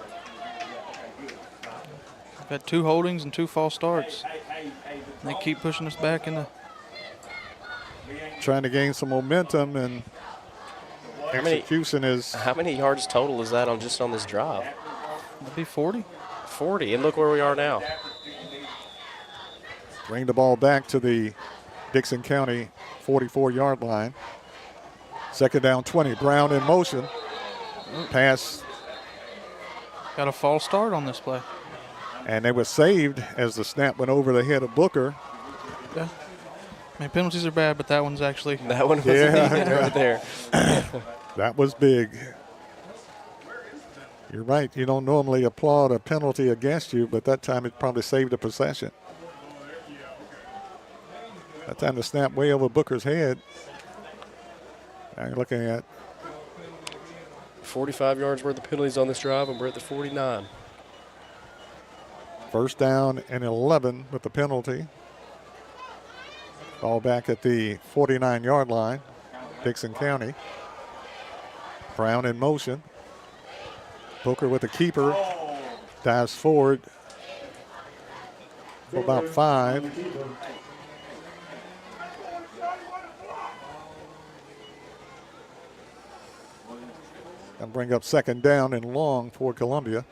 We've had 2 holdings and 2 false starts. They keep pushing us back in the... Trying to gain some momentum, and execution is... How many yards total is that on just on this drive? It'd be 40. 40, and look where we are now. Bring the ball back to the Dixon County 44-yard line. Second down 20. Brown in motion. Pass. Got a false start on this play. And they were saved as the snap went over the head of Booker. Yeah. I mean, penalties are bad, but that one's actually... That one was needed right there. That was big. You're right. You don't normally applaud a penalty against you, but that time it probably saved a possession. That time the snap way over Booker's head. Now you're looking at 45 yards worth of penalties on this drive, and we're at the 49. First down and 11 with the penalty. Ball back at the 49-yard line, Dixon County. Brown in motion. Booker with the keeper. Dives forward for about 5. And bring up second down and long for Columbia.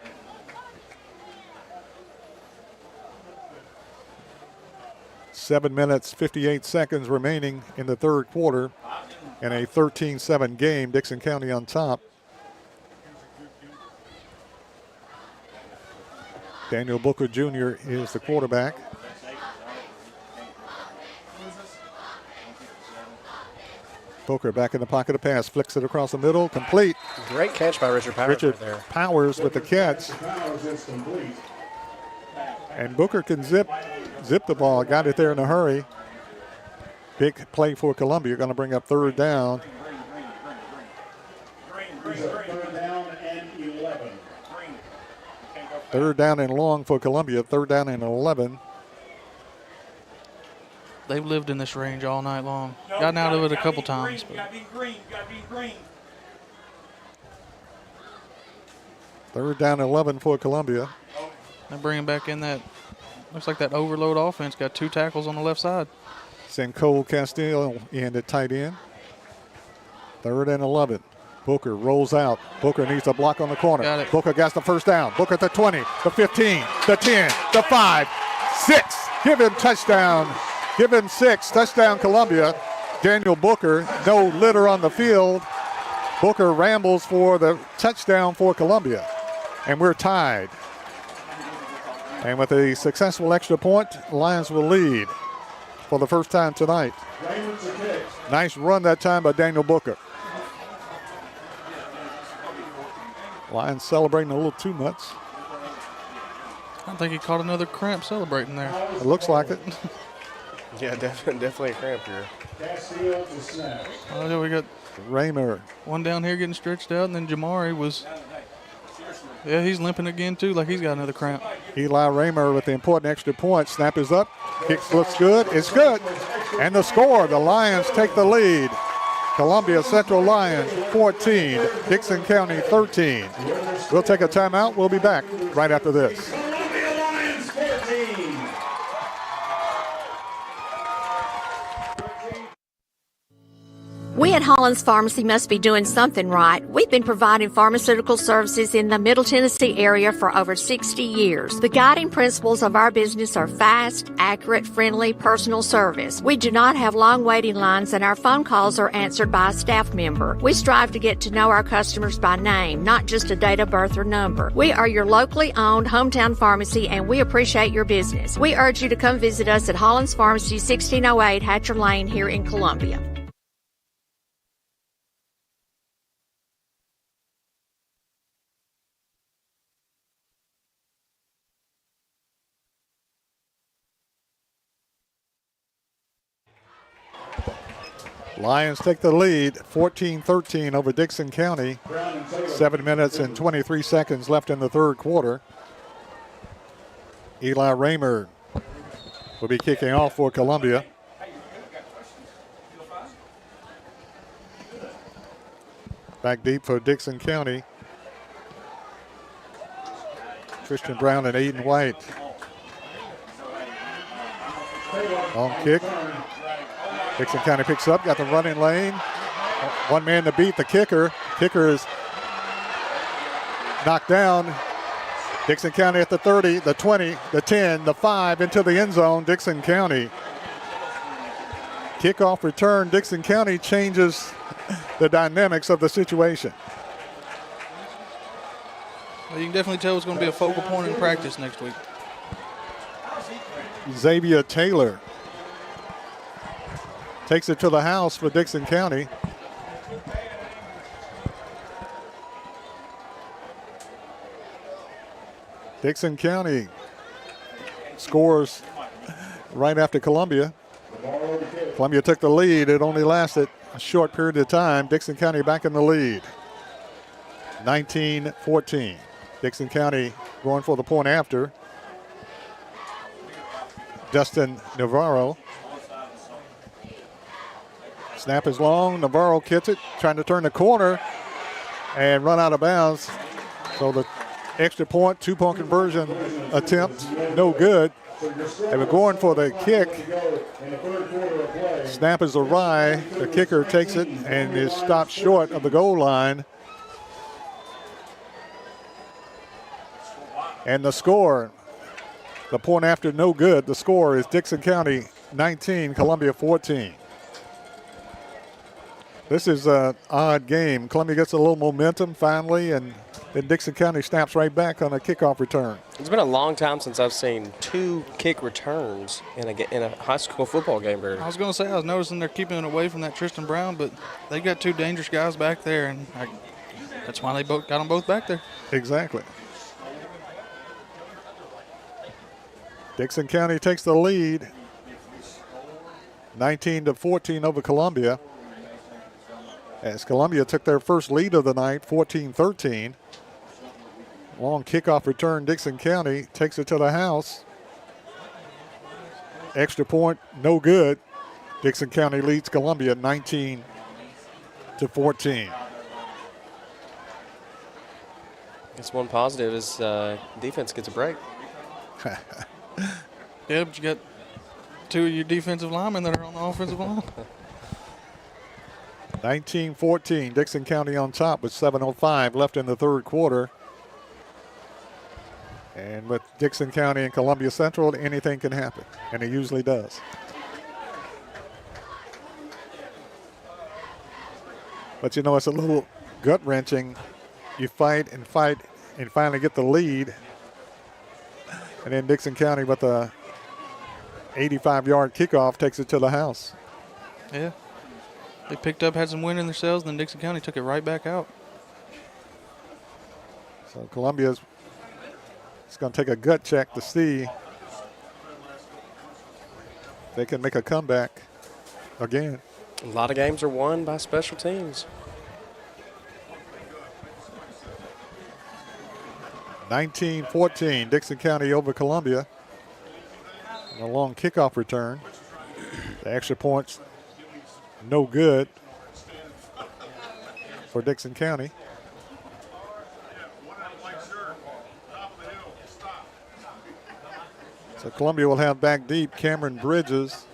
Seven minutes, 58 seconds remaining in the third quarter in a 13-7 game. Dixon County on top. Daniel Booker Jr. is the quarterback. Booker back in the pocket of pass, flicks it across the middle, complete. Great catch by Richard Powers Richard right there. Powers with the catch. And Booker can zip the ball, got it there in a hurry. Big play for Columbia, going to bring up third down. Third down and long for Columbia, third down and 11. They've lived in this range all night long. Gotten out of it a couple times. Third down and 11 for Columbia. They're bringing back in that, looks like that overload offense. Got 2 tackles on the left side. Send Cole Castillo in at tight end. Third and 11. Booker rolls out. Booker needs a block on the corner. Got it. Booker gets the first down. Booker at the 20, the 15, the 10, the 5, 6. Give him touchdown. Give him 6. Touchdown Columbia. Daniel Booker, no litter on the field. Booker rambles for the touchdown for Columbia. And we're tied. And with a successful extra point, Lions will lead for the first time tonight. Nice run that time by Daniel Booker. Lions celebrating a little too much. I think he caught another cramp celebrating there. It looks like it. Yeah, definitely a cramp here. Oh, yeah, we got Raymer. One down here getting stretched out, and then Jamari was, yeah, he's limping again too, like he's got another cramp. Eli Raymer with the important extra point. Snap is up. Kicks looks good. It's good. And the score, the Lions take the lead. Columbia Central Lions 14, Dixon County 13. We'll take a timeout. We'll be back right after this. We at Hollins Pharmacy must be doing something right. We've been providing pharmaceutical services in the Middle Tennessee area for over 60 years. The guiding principles of our business are fast, accurate, friendly, personal service. We do not have long waiting lines, and our phone calls are answered by a staff member. We strive to get to know our customers by name, not just a date of birth or number. We are your locally owned hometown pharmacy, and we appreciate your business. We urge you to come visit us at Hollins Pharmacy, 1608 Hatcher Lane here in Columbia. Lions take the lead, 14-13 over Dickson County. 7 minutes and 23 seconds left in the third quarter. Eli Raymer will be kicking off for Columbia. Back deep for Dickson County. Christian Brown and Aiden White. Long kick. Dickson County picks up, got the running lane. One man to beat the kicker. Kicker is knocked down. Dickson County at the 30, the 20, the 10, the 5 into the end zone. Dickson County. Kickoff return. Dickson County changes the dynamics of the situation. Well, you can definitely tell it's going to be a focal point in practice next week. Xavier Taylor takes it to the house for Dickson County. Dickson County scores right after Columbia. Columbia took the lead. It only lasted a short period of time. Dickson County back in the lead. 19-14. Dickson County going for the point after. Dustin Navarro. Snap is long. Navarro kicks it, trying to turn the corner and run out of bounds. So the extra point, 2-point conversion attempt, no good. They were going for the kick. Snap is awry. The kicker takes it and is stopped short of the goal line. And the score, the point after no good, the score is Dickson County 19, Columbia 14. This is an odd game. Columbia gets a little momentum finally, and then Dickson County snaps right back on a kickoff return. It's been a long time since I've seen 2 kick returns in a high school football game. I was going to say, I was noticing they're keeping it away from that Tristan Brown, but they got 2 dangerous guys back there, and that's why they got them both back there. Exactly. Dickson County takes the lead, 19-14 over Columbia. As Columbia took their first lead of the night, 14-13. Long kickoff return, Dickson County takes it to the house. Extra point, no good. Dickson County leads Columbia 19-14. Guess one positive is defense gets a break. Yeah, but you got 2 of your defensive linemen that are on the offensive line. 19-14, Dickson County on top with 7:05 left in the third quarter. And with Dickson County and Columbia Central, anything can happen, and it usually does. But you know, it's a little gut-wrenching. You fight and finally get the lead. And then Dickson County with a 85-yard kickoff takes it to the house. Yeah. They picked up, had some wind in themselves, and then Dickson County took it right back out. So Columbia's going to take a gut check to see if they can make a comeback again. A lot of games are won by special teams. 19-14, Dickson County over Columbia. And a long kickoff return. The extra points, no good for Dickson County. So Columbia will have back deep Cameron Bridges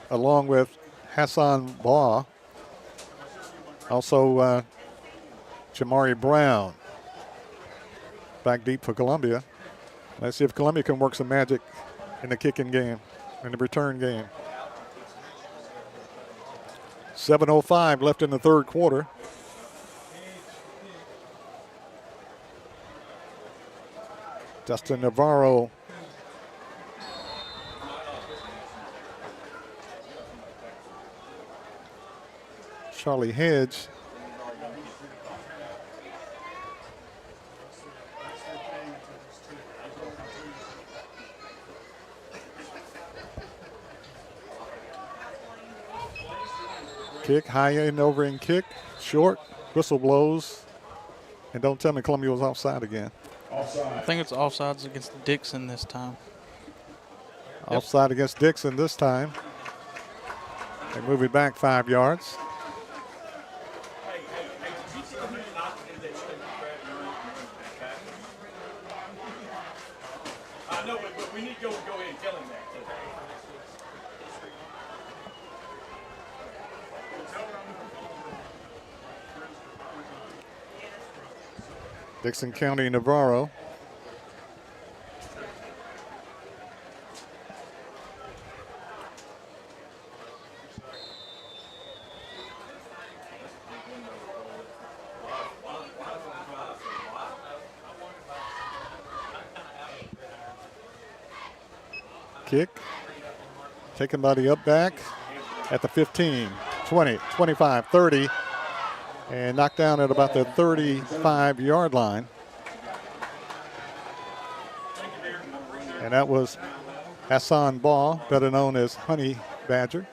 along with Hassan Baugh. Also Jamari Brown back deep for Columbia. Let's see if Columbia can work some magic in the kicking game, in the return game. 7:05 left in the third quarter. Dustin Navarro Charlie Hedge. Kick, high end over and kick, short, whistle blows. And don't tell me Columbia was offside again. I think it's offsides against Dickson this time. Offside against Dixon this time. They move it back 5 yards. I know, but we need to go ahead and tell him that. Dixon County, Navarro. Kick, taken by the up back at the 15, 20, 25, 30, and knocked down at about the 35-yard line. And that was Hassan Ball, better known as Honey Badger.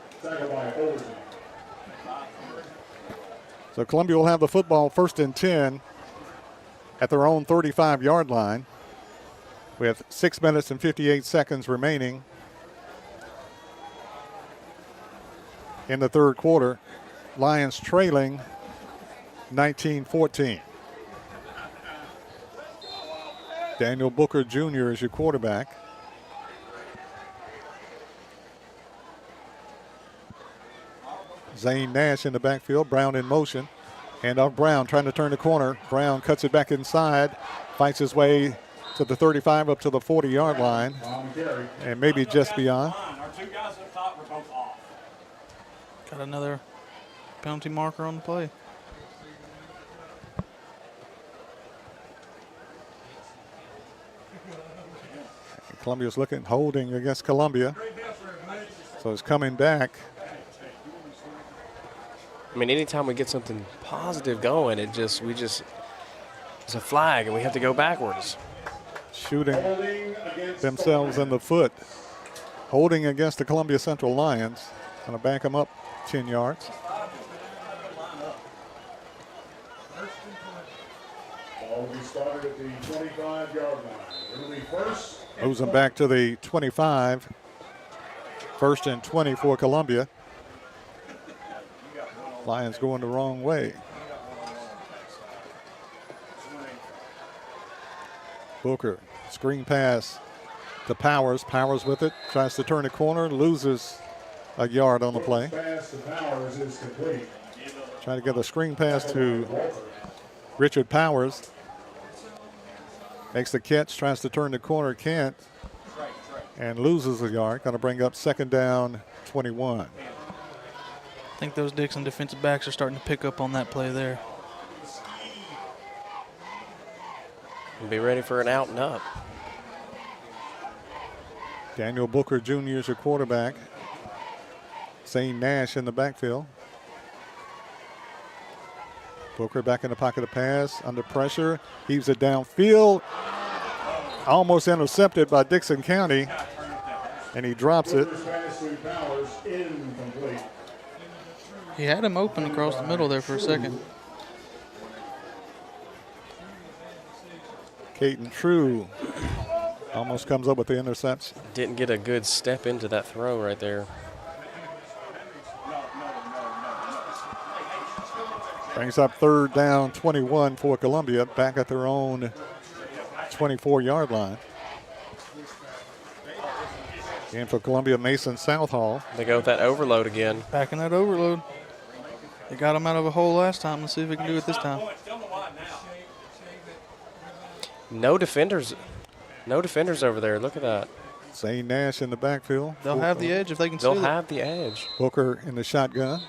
So Columbia will have the football 1st and 10 at their own 35-yard line with 6 minutes and 58 seconds remaining in the third quarter. Lions trailing 19-14. Daniel Booker Jr. is your quarterback. Zane Nash in the backfield. Brown in motion. Handoff Brown trying to turn the corner. Brown cuts it back inside. Fights his way to the 35 up to the 40-yard line. And maybe just beyond. Our two guys up top were both off. Got another penalty marker on the play. Columbia's looking, holding against Columbia. So it's coming back. I mean, anytime we get something positive going, it's a flag and we have to go backwards. Shooting themselves in the foot. Holding against the Columbia Central Lions. Going to back them up 10 yards. Ball will be started at the 25-yard line. It'll be first. Moves them back to the 25. 1st and 20 for Columbia. Lions going the wrong way. Booker, screen pass to Powers. Powers with it, tries to turn the corner, loses a yard on the play. Pass to Powers is complete. Trying to get a screen pass to Richard Powers. Makes the catch, tries to turn the corner, can't, and loses a yard. Going to bring up 2nd down, 21. I think those Dixon defensive backs are starting to pick up on that play there. Be ready for an out and up. Daniel Booker Jr. is your quarterback. Zane Nash in the backfield. Booker back in the pocket to pass, under pressure, heaves it downfield. Almost intercepted by Dixon County, and he drops it. He had him open across the middle there for a second. Caden True almost comes up with the interception. Didn't get a good step into that throw right there. Brings up 3rd down, 21 for Columbia, back at their own 24-yard line. And for Columbia, Mason Southall. They go with that overload again. Back in that overload. They got him out of a hole last time. Let's see if we can do it this time. No defenders over there. Look at that. Zane Nash in the backfield. They'll have the edge if they can They'll steal it. have the edge. Booker in the shotgun.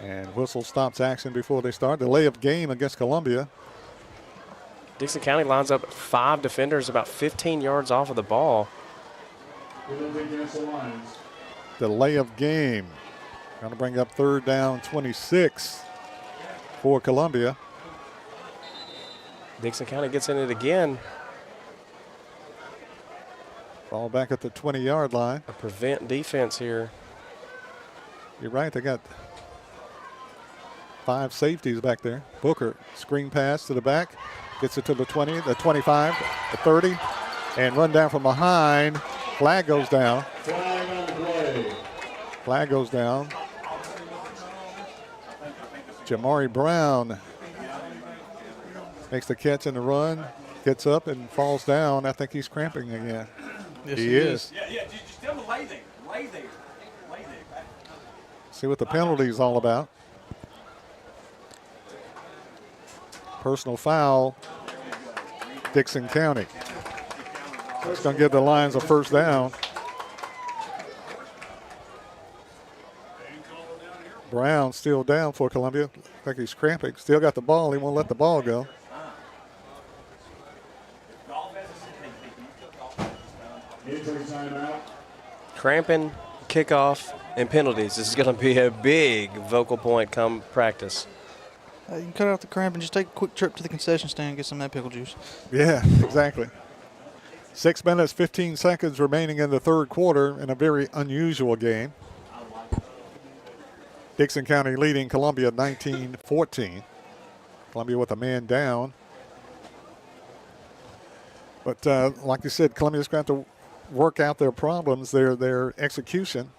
And whistle stops action before they start. Delay of game against Columbia. Dixon County lines up 5 defenders about 15 yards off of the ball. Delay of game. Going to bring up 3rd down, 26 for Columbia. Dixon County gets in it again. Ball back at the 20-yard line. A prevent defense here. You're right. They got 5 safeties back there. Booker, screen pass to the back. Gets it to the 20, the 25, the 30. And run down from behind. Flag goes down. Flag on the play. Flag goes down. Jamari Brown makes the catch and the run. Gets up and falls down. I think he's cramping again. Yes, he is. Yeah, just tell him to lay there. Lay there. Lay there. See what the penalty is all about. Personal foul, Dixon County. It's going to give the Lions a first down. Brown still down for Columbia. I think he's cramping. Still got the ball. He won't let the ball go. Injury timeout. Cramping, kickoff, and penalties. This is going to be a big vocal point come practice. You can cut out the cramp and just take a quick trip to the concession stand and get some of that pickle juice. Yeah, exactly. 6 minutes, 15 seconds remaining in the third quarter in a very unusual game. Dickson County leading Columbia 19-14. Columbia with a man down. But like you said, Columbia's going to have to work out their problems, their execution.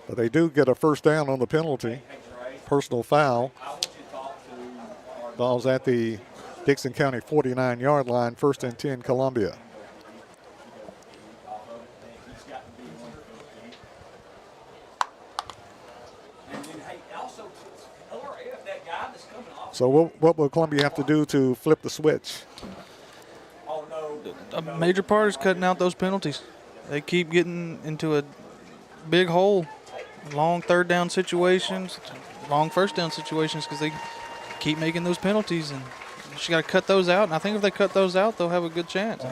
But they do get a first down on the penalty. Personal foul. Ball's at the Dickson County 49-yard line, 1st and 10, Columbia. So what will Columbia have to do to flip the switch? A major part is cutting out those penalties. They keep getting into a big hole. Long third down situations, long first down situations because they keep making those penalties, and you just got to cut those out. And I think if they cut those out, they'll have a good chance.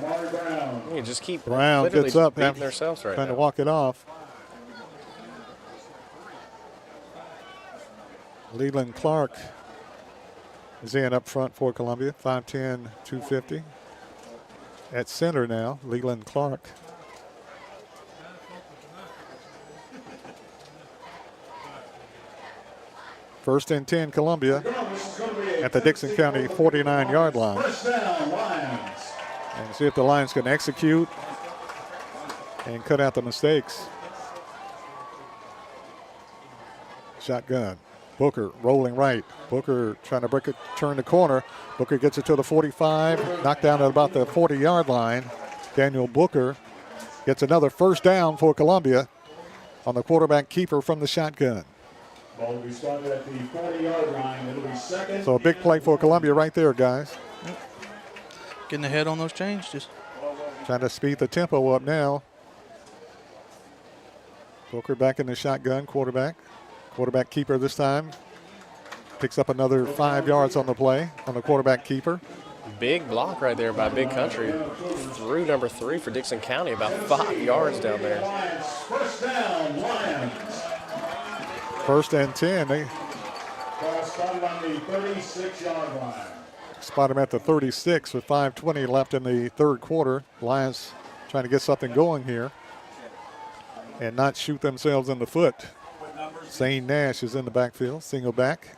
You just keep Brown gets up, beating themselves right trying now. to walk it off. Leland Clark is in up front for Columbia, 5'10", 250. At center now, Leland Clark. First and 10, Columbia at the Dickson County 49-yard line. And see if the Lions can execute and cut out the mistakes. Shotgun. Booker rolling right. Booker trying to break it, turn the corner. Booker gets it to the 45, knocked down at about the 40-yard line. Daniel Booker gets another first down for Columbia on the quarterback keeper from the shotgun. Ball will be started at the 40-yard line. It'll be second. So a big play for Columbia right there, guys. Getting ahead on those changes. Trying to speed the tempo up now. Booker back in the shotgun, quarterback. Quarterback keeper this time. Picks up another 5 yards on the play on the quarterback keeper. Big block right there by Big Country. Through number 3 for Dickson County, about 5 yards down there. First down, Lions. First and 10. They Spotted on the 36-yard line. spot him at the 36 with 5:20 left in the third quarter. Lions trying to get something going here and not shoot themselves in the foot. Zane Nash is in the backfield, single back.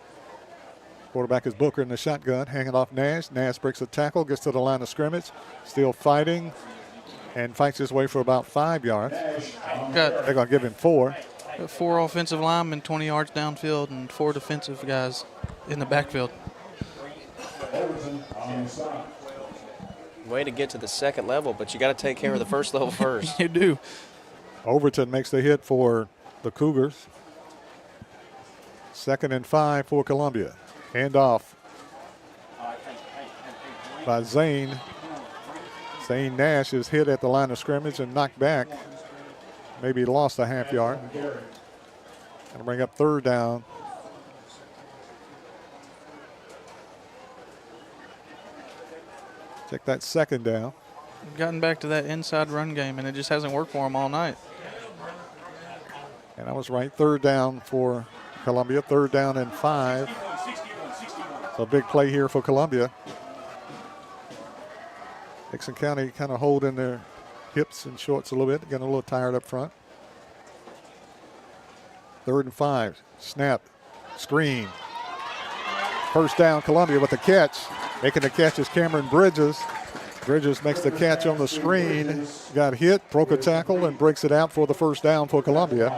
Quarterback is Booker in the shotgun, hanging off Nash. Nash breaks a tackle, gets to the line of scrimmage, still fighting, and fights his way for about 5 yards. They're going to give him 4. 4 offensive linemen 20 yards downfield and 4 defensive guys in the backfield. Way to get to the second level, but you got to take care of the first level first. You do. Overton makes the hit for the Cougars. 2nd and 5 for Columbia. Handoff by Zane. Zane Nash is hit at the line of scrimmage and knocked back. Maybe lost a half yard. Gonna bring up third down. Take that second down. Gotten back to that inside run game, and it just hasn't worked for them all night. And I was right. Third down for Columbia. 3rd down and 5. So big play here for Columbia. Dixon County kind of holding their hips and shorts a little bit, getting a little tired up front. 3rd and 5. Snap. Screen. First down, Columbia with the catch. Making the catch is Cameron Bridges. Bridges makes the catch on the screen. Got hit, broke a tackle, and breaks it out for the first down for Columbia.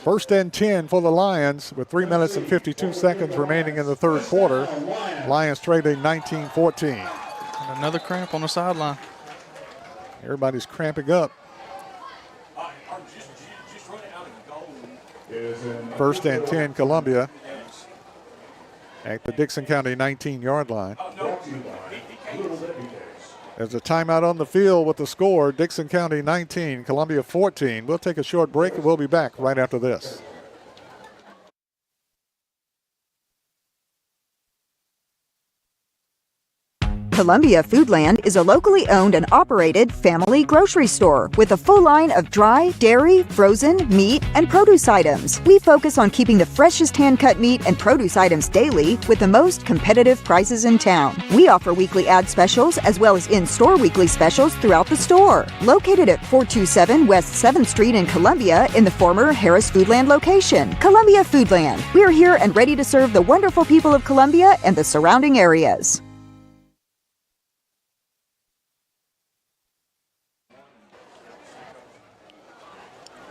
1st and 10 for the Lions with 3 minutes and 52 seconds remaining in the third quarter. Lions trailing 19-14. And another cramp on the sideline. Everybody's cramping up. 1st and 10, Columbia at the Dickson County 19-yard line. There's a timeout on the field with the score, Dickson County 19, Columbia 14. We'll take a short break and we'll be back right after this. Columbia Foodland is a locally owned and operated family grocery store with a full line of dry, dairy, frozen, meat, and produce items. We focus on keeping the freshest hand-cut meat and produce items daily with the most competitive prices in town. We offer weekly ad specials as well as in-store weekly specials throughout the store. Located at 427 West 7th Street in Columbia in the former Harris Foodland location. Columbia Foodland. We're here and ready to serve the wonderful people of Columbia and the surrounding areas.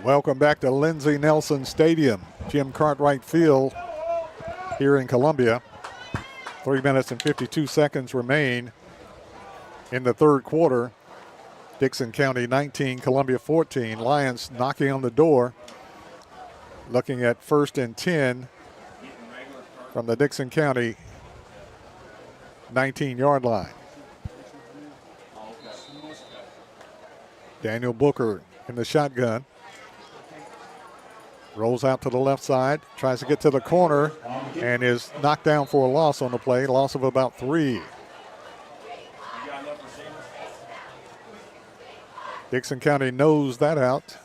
Welcome back to Lindsey Nelson Stadium, Jim Cartwright Field here in Columbia. 3 minutes and 52 seconds remain in the third quarter. Dickson County 19, Columbia 14. Lions knocking on the door, looking at 1st and 10 from the Dickson County 19-yard line. Daniel Booker in the shotgun. Rolls out to the left side, tries to get to the corner, and is knocked down for a loss on the play, loss of about 3. Dickson County knows that out.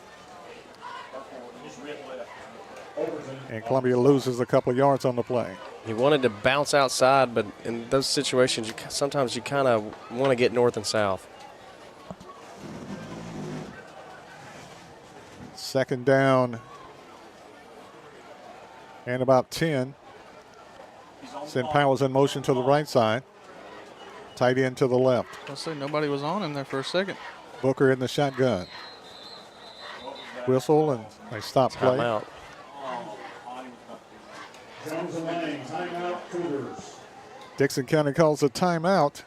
And Columbia loses a couple of yards on the play. He wanted to bounce outside, but in those situations, sometimes you kind of want to get north and south. 2nd down and about 10. Send Powers in motion to the right side. Tight end to the left. I'll say nobody was on him there for a second. Booker in the shotgun. Whistle and they stop play. Timeout. Dickson County calls a timeout.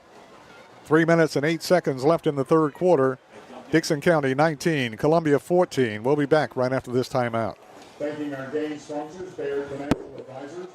3 minutes and 8 seconds left in the third quarter. Dickson County 19, Columbia 14. We'll be back right after this timeout. Thanking our game sponsors, Bayer Financial Advisors.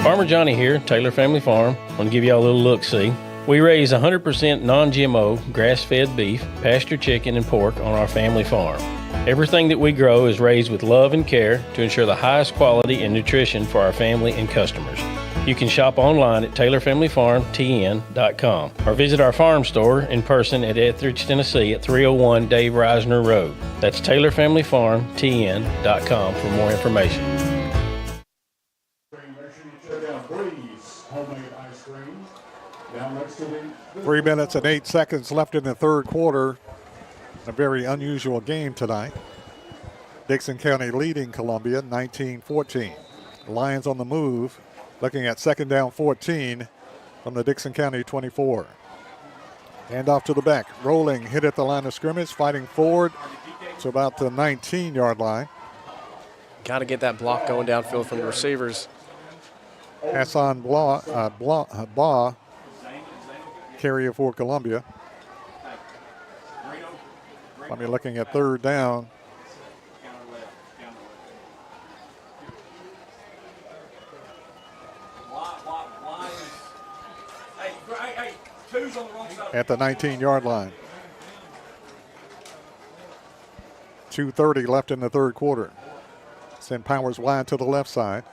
Farmer Johnny here, Taylor Family Farm. I want to give y'all a little look-see. We raise 100% non-GMO, grass-fed beef, pasture chicken, and pork on our family farm. Everything that we grow is raised with love and care to ensure the highest quality and nutrition for our family and customers. You can shop online at TaylorFamilyFarmTN.com or visit our farm store in person at Etheridge, Tennessee at 301 Dave Reisner Road. That's TaylorFamilyFarmTN.com for more information. 3 minutes and 8 seconds left in the third quarter. A very unusual game tonight. Dickson County leading Columbia 19-14. Lions on the move, looking at 2nd down 14 from the Dickson County 24. Hand off to the back, rolling, hit at the line of scrimmage, fighting forward to about the 19-yard line. Got to get that block going downfield from the receivers. Hassan Baugh, carrier for Columbia. Columbia looking at 3rd down. At the 19-yard line. 2:30 left in the third quarter. Send Powers wide to the left side.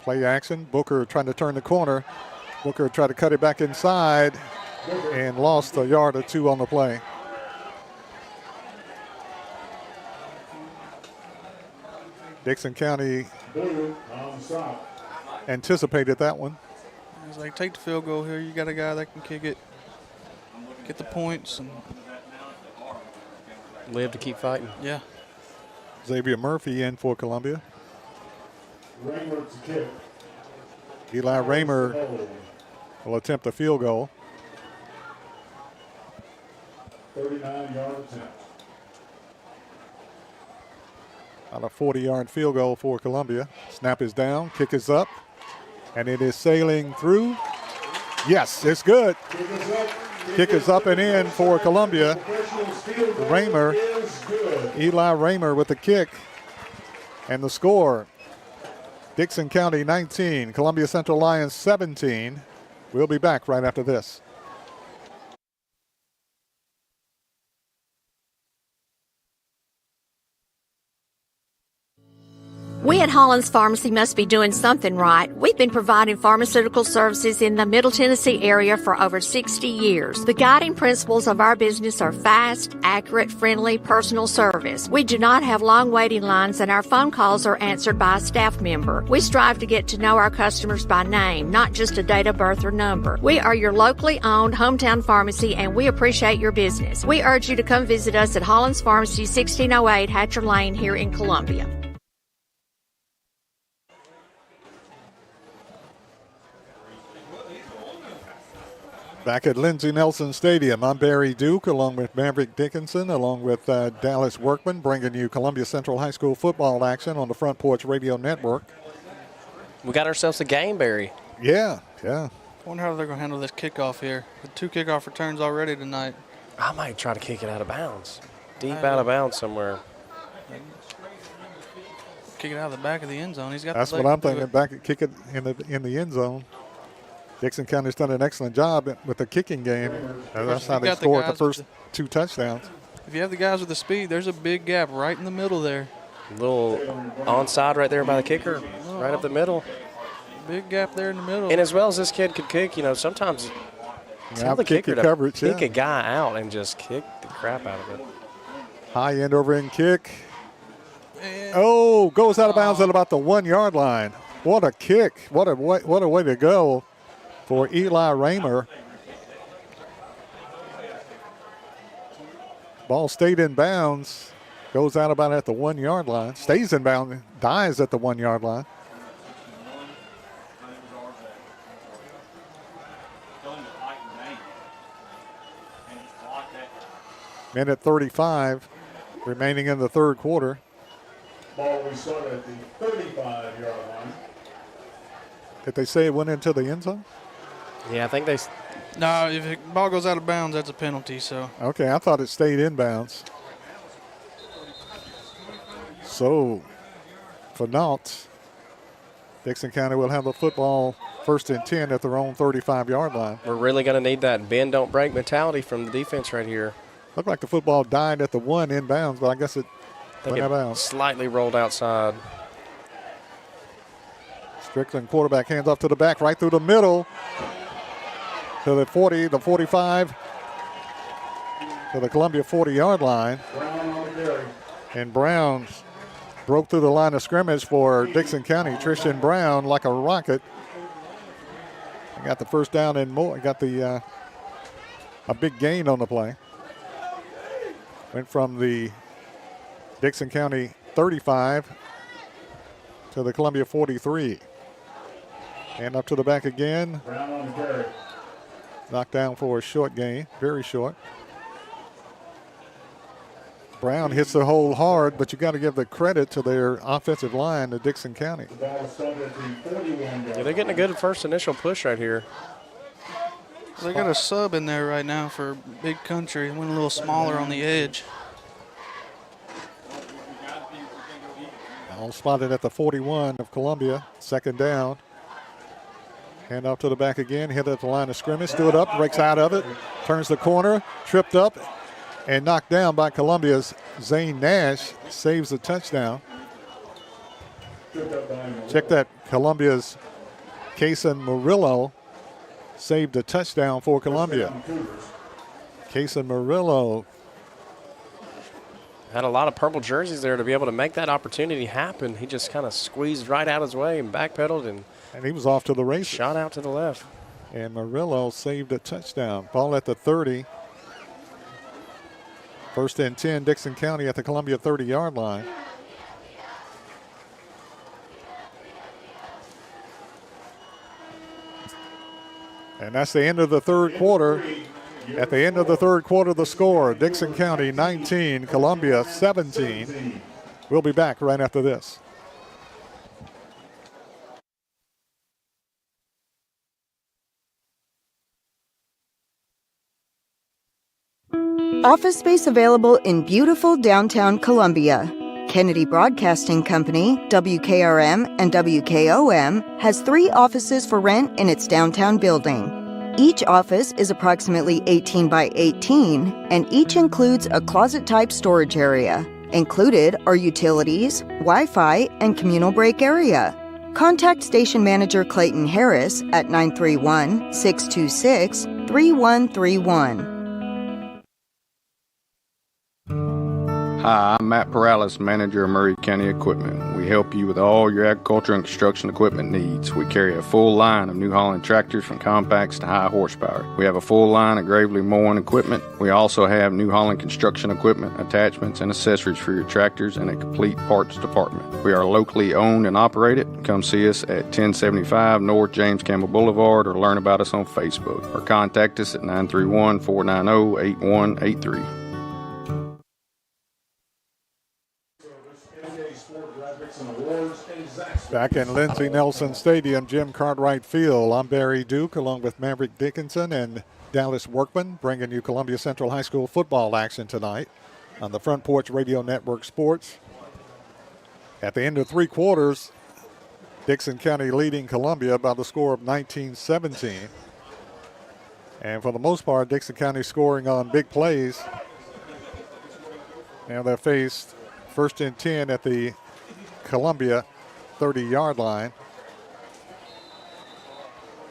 Play action. Booker trying to turn the corner. Booker tried to cut it back inside and lost a yard or 2 on the play. Dickson County Blue on stop. Anticipated that one. It's like, take the field goal here. You got a guy that can kick it, get the points, and live to keep fighting. Yeah. Xavier Murphy in for Columbia. Raymer to kick. Eli Raymer will attempt a field goal. 39-yard attempt. On a 40-yard field goal for Columbia. Snap is down, kick is up, and it is sailing through. Yes, it's good. Kick is up and in for Columbia. Raymer, Eli Raymer with the kick, and the score. Dickson County 19, Columbia Central Lions 17. We'll be back right after this. We at Hollins Pharmacy must be doing something right. We've been providing pharmaceutical services in the Middle Tennessee area for over 60 years. The guiding principles of our business are fast, accurate, friendly, personal service. We do not have long waiting lines, and our phone calls are answered by a staff member. We strive to get to know our customers by name, not just a date of birth or number. We are your locally owned hometown pharmacy, and we appreciate your business. We urge you to come visit us at Hollins Pharmacy, 1608 Hatcher Lane here in Columbia. Back at Lindsey Nelson Stadium, I'm Barry Duke, along with Maverick Dickinson, along with Dallas Workman, bringing you Columbia Central High School football action on the Front Porch Radio Network. We got ourselves a game, Barry. Yeah. I wonder how they're going to handle this kickoff here. With 2 kickoff returns already tonight. I might try to kick it out of bounds. Deep out of bounds somewhere. Kick it out of the back of the end zone. He's got. That's what I'm thinking. Kick it in the end zone. Dixon County's done an excellent job with the kicking game. That's how they scored the first 2 touchdowns. If you have the guys with the speed, there's a big gap right in the middle there. Little onside right there by the kicker, right up the middle. Big gap there in the middle. And as well as this kid could kick, sometimes tell the kicker to kick a guy out and just kick the crap out of it. High end over end kick. Goes out of bounds at about the 1-yard line. What a kick. What a way to go for Eli Raymer. Ball stayed in bounds. Goes out about at the 1-yard line. Stays in bounds. Dies at the 1-yard line. Minute 35 remaining in the third quarter. Ball we start at the 35-yard line. Did they say it went into the end zone? Yeah, I think they. No, if the ball goes out of bounds, that's a penalty. So. Okay, I thought it stayed in bounds. So, for naught, Dickson County will have the football 1st and 10 at their own 35-yard line. We're really going to need that bend, don't break mentality from the defense right here. Looked like the football died at the 1 in bounds, but I guess it went out of bounds. Slightly rolled outside. Strickland quarterback hands off to the back, right through the middle. To the 40, the 45. To the Columbia 40-yard line. And Brown broke through the line of scrimmage for Dickson County. Tristan Brown, like a rocket. Got the first down and more. Got the a big gain on the play. Went from the Dickson County 35 to the Columbia 43. And up to the back again. Brown on the carry. Knocked down for a short gain, very short. Brown hits the hole hard, but you got to give the credit to their offensive line to Dickson County. The ball started at the 41-yard Yeah, they're getting a good first initial push right here. They got a sub in there right now for Big Country. Went a little smaller on the edge. All spotted at the 41 of Columbia. 2nd down. Hand off to the back again. Hit at the line of scrimmage. Stood up. Breaks out of it. Turns the corner. Tripped up. And knocked down by Columbia's Zane Nash. Saves the touchdown. Check that. Columbia's Kason Murillo saved a touchdown for Columbia. Kason Murillo had a lot of purple jerseys there to be able to make that opportunity happen. He just kind of squeezed right out his way and backpedaled and he was off to the races. Shot out to the left. And Murillo saved a touchdown. Ball at the 30. First and 10, Dickson County at the Columbia 30-yard line. And that's the end of the third quarter. At the end of the third quarter, the score, Dickson County 19, Columbia 17. We'll be back right after this. Office space available in beautiful downtown Columbia. Kennedy Broadcasting Company, WKRM and WKOM, has 3 offices for rent in its downtown building. Each office is approximately 18 by 18, and each includes a closet-type storage area. Included are utilities, Wi-Fi, and communal break area. Contact Station Manager Clayton Harris at 931-626-3131. Hi, I'm Matt Perales, manager of Murray County Equipment. We help you with all your agriculture and construction equipment needs. We carry a full line of New Holland tractors from compacts to high horsepower. We have a full line of Gravely mowing equipment. We also have New Holland construction equipment, attachments, and accessories for your tractors and a complete parts department. We are locally owned and operated. Come see us at 1075 North James Campbell Boulevard or learn about us on Facebook or contact us at 931-490-8183. Back in Lindsey Nelson Stadium, Jim Cartwright Field, I'm Barry Duke along with Maverick Dickinson and Dallas Workman bringing you Columbia Central High School football action tonight on the Front Porch Radio Network Sports. At the end of 3 quarters, Dickson County leading Columbia by the score of 19-17. And for the most part, Dickson County scoring on big plays. Now they're faced first and 10 at the Columbia 30-yard line.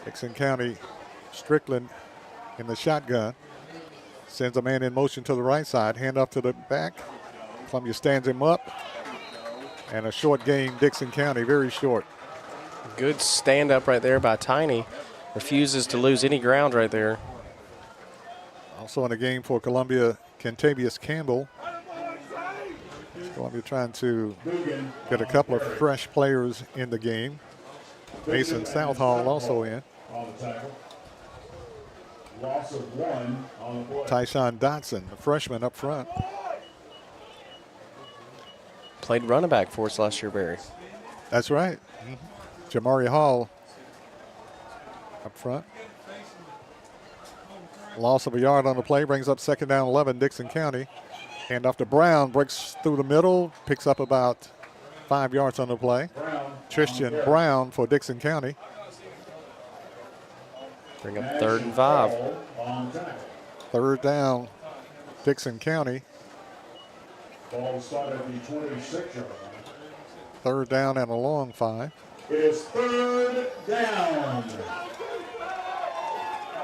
Dickson County, Strickland in the shotgun. Sends a man in motion to the right side. Hand up to the back. Columbia stands him up. And a short gain, Dickson County, very short. Good stand up right there by Tiny. Refuses to lose any ground right there. Also in the game for Columbia, Kentavious Campbell. Columbia trying to get a couple of fresh players in the game. Mason Southall also in. Loss of 1 on the play. Tyshawn Dotson, the freshman up front. Played running back for us last year, Barry. That's right. Jamari Hall up front. Loss of a yard on the play brings up second down 11, Dickson County. Hand off to Brown, breaks through the middle, picks up about 5 yards on the play. Tristan Brown for Dickson County. Bring up 3rd and 5. Third down, Dickson County. Ball started at the 26-yard line. Third down and a long 5. It is 3rd down.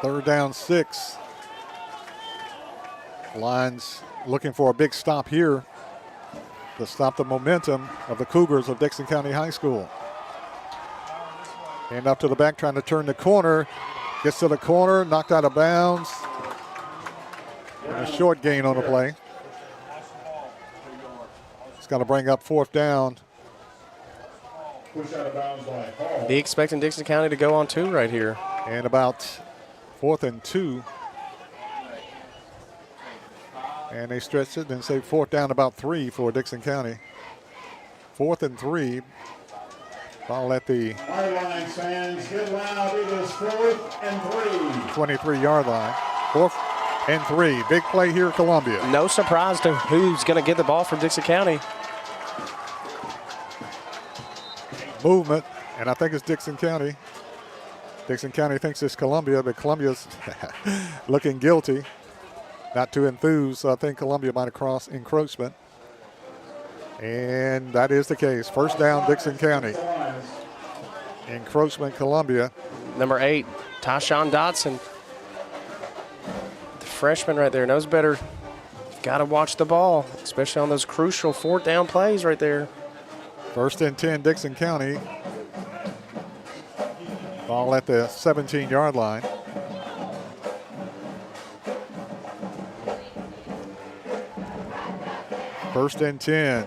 Third down 6. Lions looking for a big stop here to stop the momentum of the Cougars of Dickson County High School. Hand up to the back, trying to turn the corner. Gets to the corner, knocked out of bounds. And a short gain on the play. It's going to bring up 4th down. Push out of bounds by Hall. Be expecting Dickson County to go on 2 right here. And about 4th and 2. And they stretch it and say 4th down about 3 for Dickson County. 4th and 3. Ball at the Our Lions fans, get loud. It is 4th and 3. 23-yard line. 4th and 3. Big play here, Columbia. No surprise to who's going to get the ball from Dickson County. Movement, and I think it's Dickson County. Dickson County thinks it's Columbia, but Columbia's looking guilty. Not too enthused, so I think Columbia might have crossed encroachment. And that is the case. First down, Dickson County. Encroachment, Columbia. Number 8, Tyshawn Dotson. The freshman right there knows better got to watch the ball, especially on those crucial 4th down plays right there. 1st and 10, Dickson County. Ball at the 17-yard line. First and 10.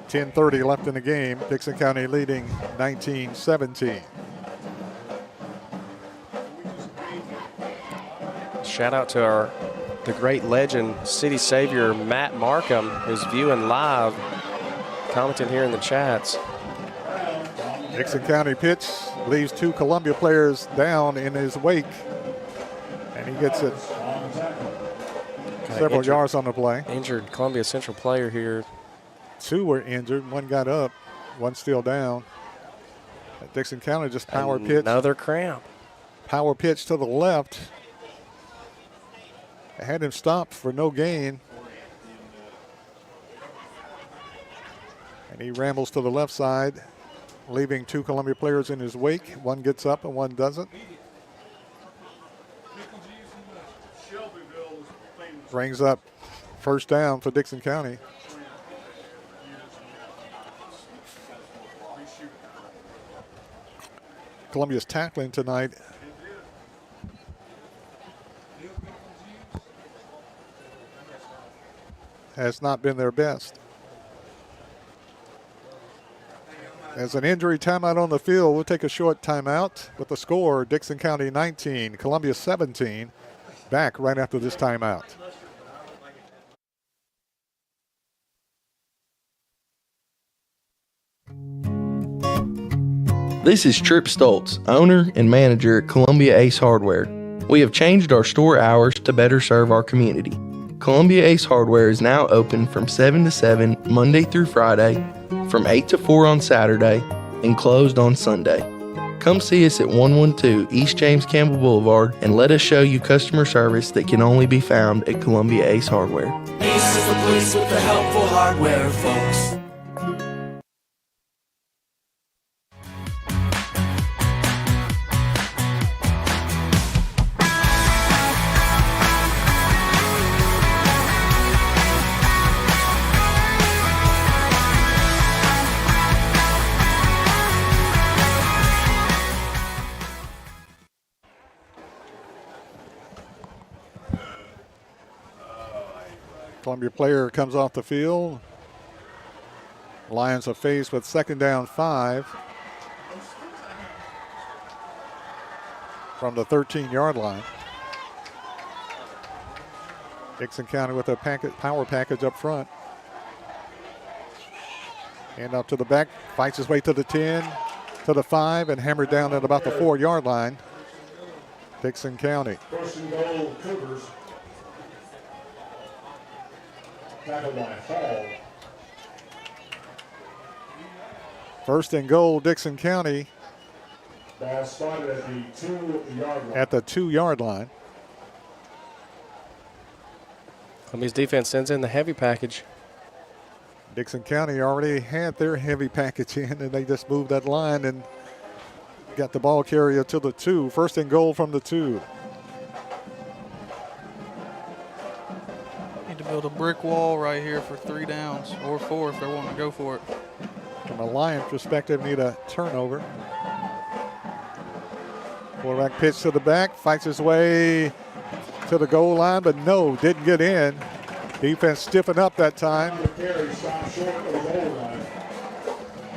10:30 left in the game. Dickson County leading 19-17. Shout out to the great legend, city savior Matt Markham, who's viewing live, commenting here in the chats. Dickson County pitch leaves 2 Columbia players down in his wake, and he gets it several yards on the play. Injured Columbia Central player here. 2 were injured. 1 got up. 1 still down. Dickson County just power pitch. Another cramp. Power pitch to the left. I had him stopped for no gain. And he rambles to the left side, leaving 2 Columbia players in his wake. 1 gets up and 1 doesn't. Brings up first down for Dickson County. Columbia's tackling tonight has not been their best. As an injury timeout on the field, we'll take a short timeout with the score, Dickson County 19, Columbia 17. Back right after this timeout. This is Trip Stoltz, owner and manager at Columbia Ace Hardware. We have changed our store hours to better serve our community. Columbia Ace Hardware is now open from 7 to 7 Monday through Friday, from 8 to 4 on Saturday, and closed on Sunday. Come see us at 112 East James Campbell Boulevard and let us show you customer service that can only be found at Columbia Ace Hardware. Ace is the place with the helpful hardware, folks. Columbia player comes off the field. Lions are faced with 2nd down 5 from the 13-yard line. Dickson County with a power package up front. Hand up to the back, fights his way to the 10, to the 5, and hammered down at about the 4-yard line. Dickson County. First and goal, Cougars. Tackled by Hall. First and goal, Dickson County. Ball spotted at the 2-yard line. At the 2-yard line. Columbia's defense sends in the heavy package. Dickson County already had their heavy package in, and they just moved that line and got the ball carrier to the 2. First and goal from the 2. Need to build a brick wall right here for 3 downs, or 4 if they want to go for it. From a Lions perspective, need a turnover. Quarterback pitch to the back, fights his way to the goal line, but no, didn't get in. Defense stiffened up that time.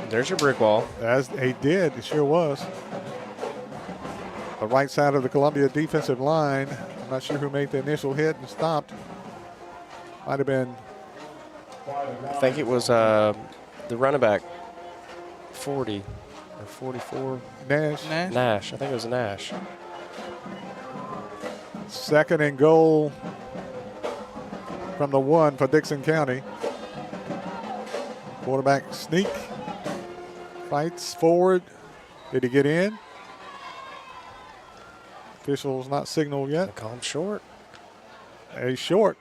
There's your brick wall. As he did, it sure was. The right side of the Columbia defensive line. I'm not sure who made the initial hit and stopped. Might have been. I think it was the running back, 40 or 44. Nash. Nash. I think it was Nash. Second and goal from the 1 for Dickson County. Quarterback sneak. Fights forward. Did he get in? Officials not signaled yet. Call him short. A short.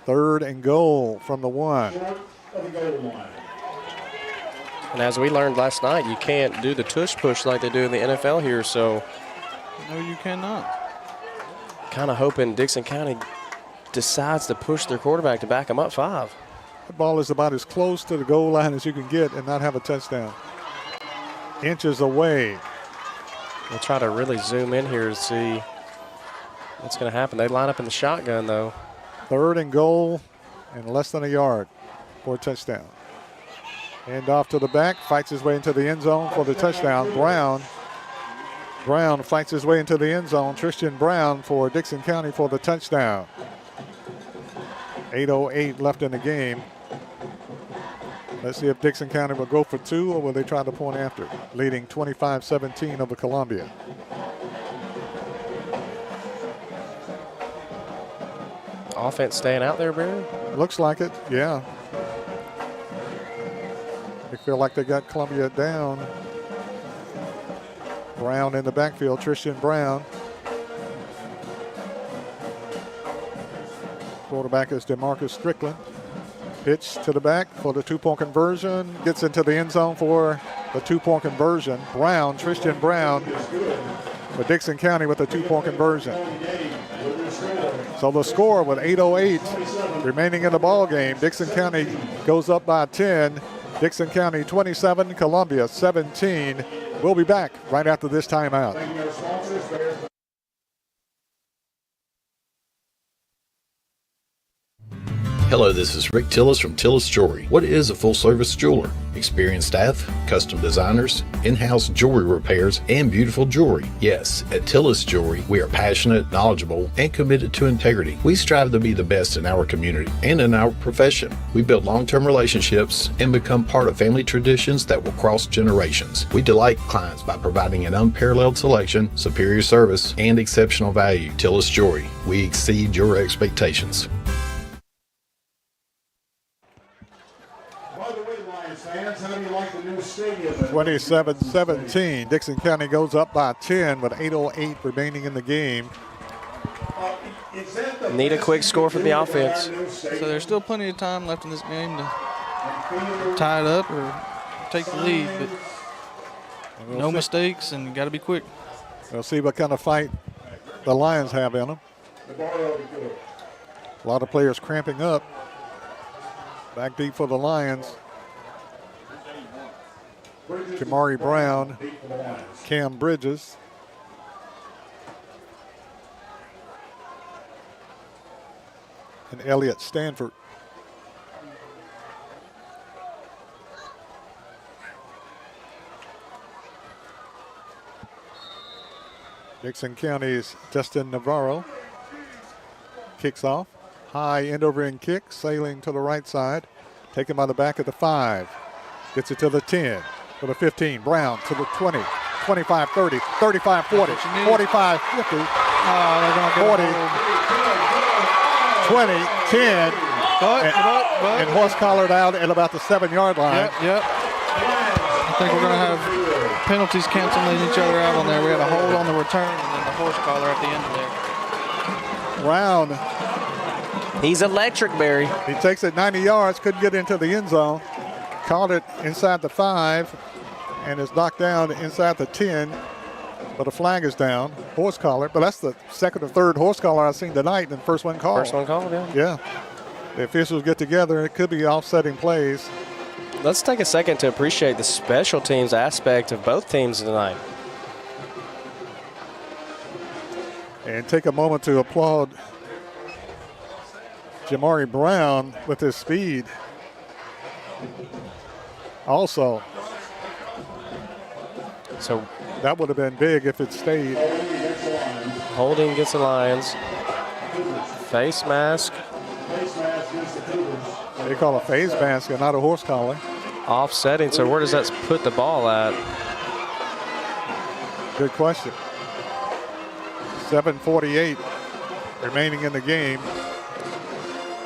Third and goal from the 1. And as we learned last night, you can't do the tush push like they do in the NFL here, so. No, you cannot. Kind of hoping Dickson County decides to push their quarterback to back them up 5. The ball is about as close to the goal line as you can get and not have a touchdown. Inches away. We'll try to really zoom in here to see what's going to happen. They line up in the shotgun, though. 3rd and goal and less than a yard for a touchdown. Hand off to the back, fights his way into the end zone for the touchdown. Brown fights his way into the end zone. Tristan Brown for Dickson County for the touchdown. 8:08 left in the game. Let's see if Dickson County will go for 2 or will they try the point after, leading 25-17 over Columbia. Offense staying out there, Barry? Looks like it, yeah. They feel like they got Columbia down. Brown in the backfield, Tristan Brown. Quarterback is DeMarcus Strickland. Pitch to the back for the 2-point conversion. Gets into the end zone for the 2-point conversion. Tristan Brown for Dickson County with the 2-point conversion. So the score with 8:08 remaining in the ball game. Dickson County goes up by 10. Dickson County 27, Columbia 17. We'll be back right after this timeout. Hello, this is Rick Tillis from Tillis Jewelry. What is a full-service jeweler? Experienced staff, custom designers, in-house jewelry repairs, and beautiful jewelry. Yes, at Tillis Jewelry, we are passionate, knowledgeable, and committed to integrity. We strive to be the best in our community and in our profession. We build long-term relationships and become part of family traditions that will cross generations. We delight clients by providing an unparalleled selection, superior service, and exceptional value. Tillis Jewelry, we exceed your expectations. 27-17. Dickson County goes up by 10 with 8:08 remaining in the game. Need a quick score from the offense. So there's still plenty of time left in this game to tie it up or take the lead, but no mistakes and you got to be quick. We'll see what kind of fight the Lions have in them. A lot of players cramping up. Back deep for the Lions. Jamari Brown, Cam Bridges. And Elliott Stanford. Dickson County's Justin Navarro kicks off. High end over end kick, sailing to the right side. Taken by the back at the 5. Gets it to the 10, to the 15. Brown to the 20, 25, 30, 35, 40, 45, 50, 40, 20, 10. And horse collared out at about the 7-yard line. Yep. I think we're going to have penalties canceling each other out on there. We had a hold on the return and then the horse collar at the end of there. Brown. He's electric, Barry. He takes it 90 yards, couldn't get into the end zone. Caught it inside the 5 and is knocked down inside the 10. But a flag is down. Horse collar. But that's the second or third horse collar I've seen tonight, and the first one called. First one called, yeah. Yeah. The officials get together. It could be offsetting plays. Let's take a second to appreciate the special teams aspect of both teams tonight. And take a moment to applaud Jamari Brown with his speed. Also, so that would have been big if it stayed. Holding against the Lions. Face mask. They call a face mask and not a horse collar. Offsetting, so where does that put the ball at? Good question. 7:48 remaining in the game.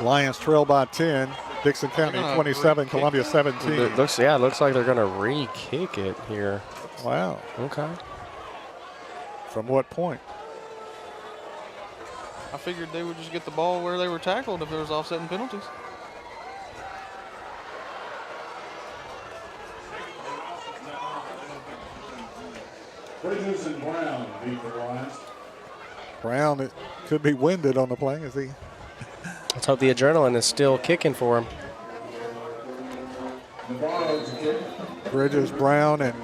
Lions trail by 10. Dickson County 27, Columbia 17. It looks like they're going to re-kick it here. Wow. Okay. From what point? I figured they would just get the ball where they were tackled if there was offsetting penalties. Bridges and Brown beat the Lions. Brown, it could be winded on the play as he Let's hope the adrenaline is still kicking for him. Bridges, Brown, and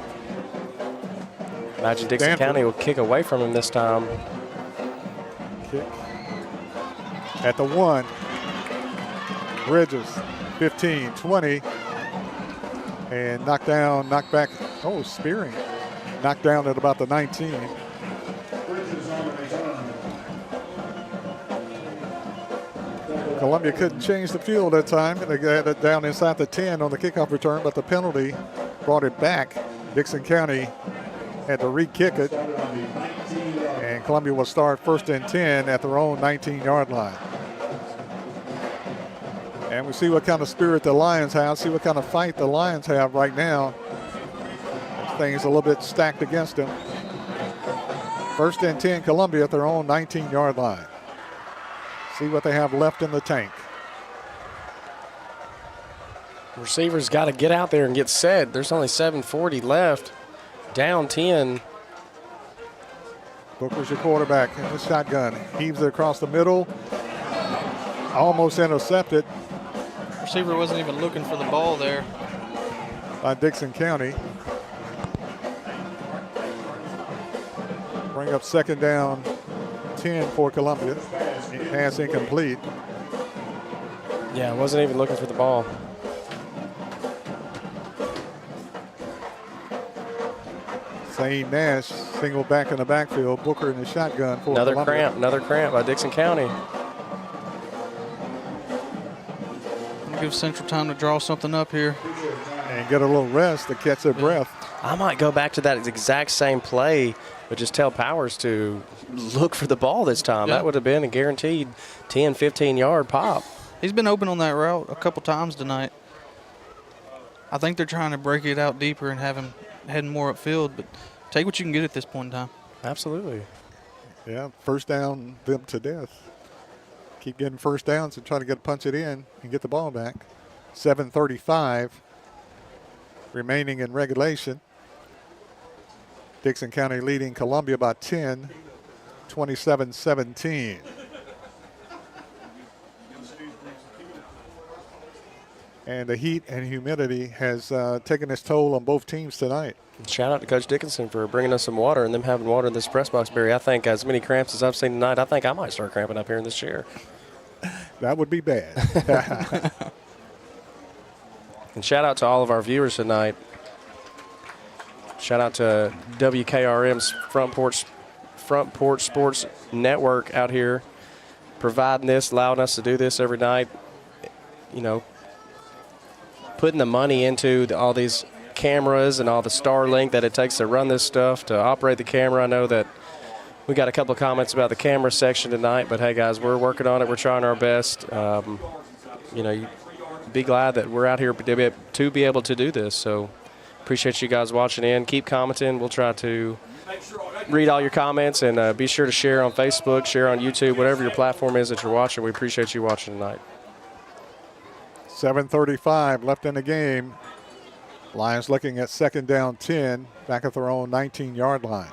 imagine Dixon Stanford. County will kick away from him this time. Kick at the 1. Bridges, 15, 20. And knocked down, knocked back. Oh, spearing. Knocked down at about the 19. Columbia couldn't change the field that time. They got it down inside the 10 on the kickoff return, but the penalty brought it back. Dickson County had to re-kick it. And Columbia will start 1st and 10 at their own 19-yard line. And we see what kind of spirit the Lions have, see what kind of fight the Lions have right now. Things a little bit stacked against them. 1st and 10, Columbia at their own 19-yard line. See what they have left in the tank. Receivers got to get out there and get set. There's only 7:40 left. Down 10. Booker's your quarterback in the shotgun. Heaves it across the middle. Almost intercepted. Receiver wasn't even looking for the ball there. By Dickson County. Bring up 2nd down, 10 for Columbia. Pass incomplete. Yeah, wasn't even looking for the ball. Zane Nash, single back in the backfield. Booker in the shotgun for Another Columbia. another cramp by Dickson County. Give Central time to draw something up here. And get a little rest to catch their breath. I might go back to that exact same play, but just tell Powers to look for the ball this time. Yeah. That would have been a guaranteed 10, 15-yard pop. He's been open on that route a couple times tonight. I think they're trying to break it out deeper and have him heading more upfield, but take what you can get at this point in time. Absolutely. Yeah, 1st down them to death. Keep getting 1st downs and try to punch it in and get the ball back. 7:35 remaining in regulation. Dickson County leading Columbia by 10, 27-17. And the heat and humidity has taken its toll on both teams tonight. Shout out to Coach Dickinson for bringing us some water and them having water in this press box, Barry. I think as many cramps as I've seen tonight, I think I might start cramping up here in this chair. That would be bad. And shout out to all of our viewers tonight. Shout out to WKRM's Front Porch Sports Network out here providing this, allowing us to do this every night. You know, putting the money into all these cameras and all the Starlink that it takes to run this stuff, to operate the camera. I know that we got a couple of comments about the camera section tonight, but hey guys, we're working on it. We're trying our best. You know, be glad that we're out here to be able to do this. So appreciate you guys watching in. Keep commenting. We'll try to read all your comments, and be sure to share on Facebook, share on YouTube, whatever your platform is that you're watching. We appreciate you watching tonight. 7:35 left in the game. Lions looking at 2nd down 10, back at their own 19-yard line.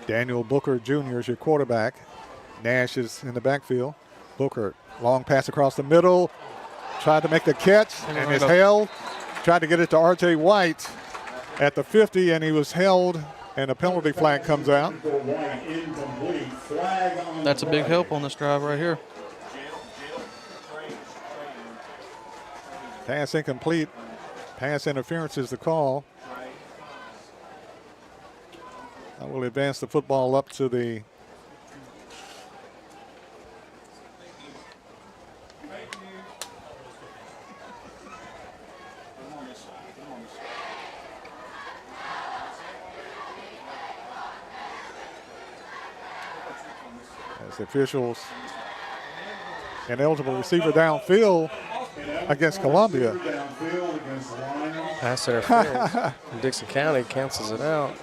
Daniel Booker Jr. is your quarterback. Nash is in the backfield. Booker, long pass across the middle. Tried to make the catch and is held. Tried to get it to R.J. White at the 50, and he was held, and a penalty flag comes out. That's a big help on this drive right here. Pass incomplete. Pass interference is the call. I will advance the football up to the as the officials. An eligible receiver downfield against Columbia. Pass interference. Dickson County cancels it out.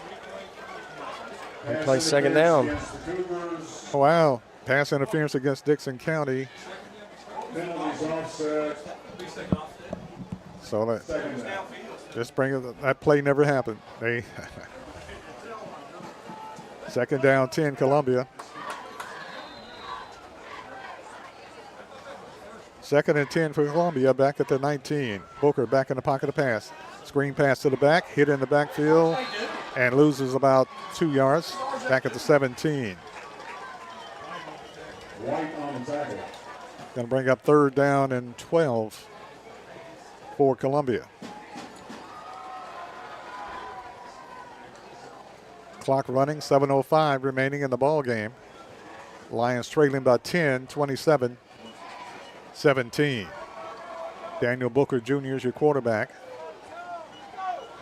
He plays 2nd down. Wow. Pass interference against Dickson County. So that just bring it. That play never happened. They 2nd down 10, Columbia. Second and 10 for Columbia, back at the 19. Booker back in the pocket to pass. Screen pass to the back, hit in the backfield, and loses about 2 yards. Back at the 17. White on the tackle. Going to bring up 3rd down and 12 for Columbia. Clock running, 7:05 remaining in the ball game. Lions trailing by 10, 27-17. Daniel Booker Jr. is your quarterback.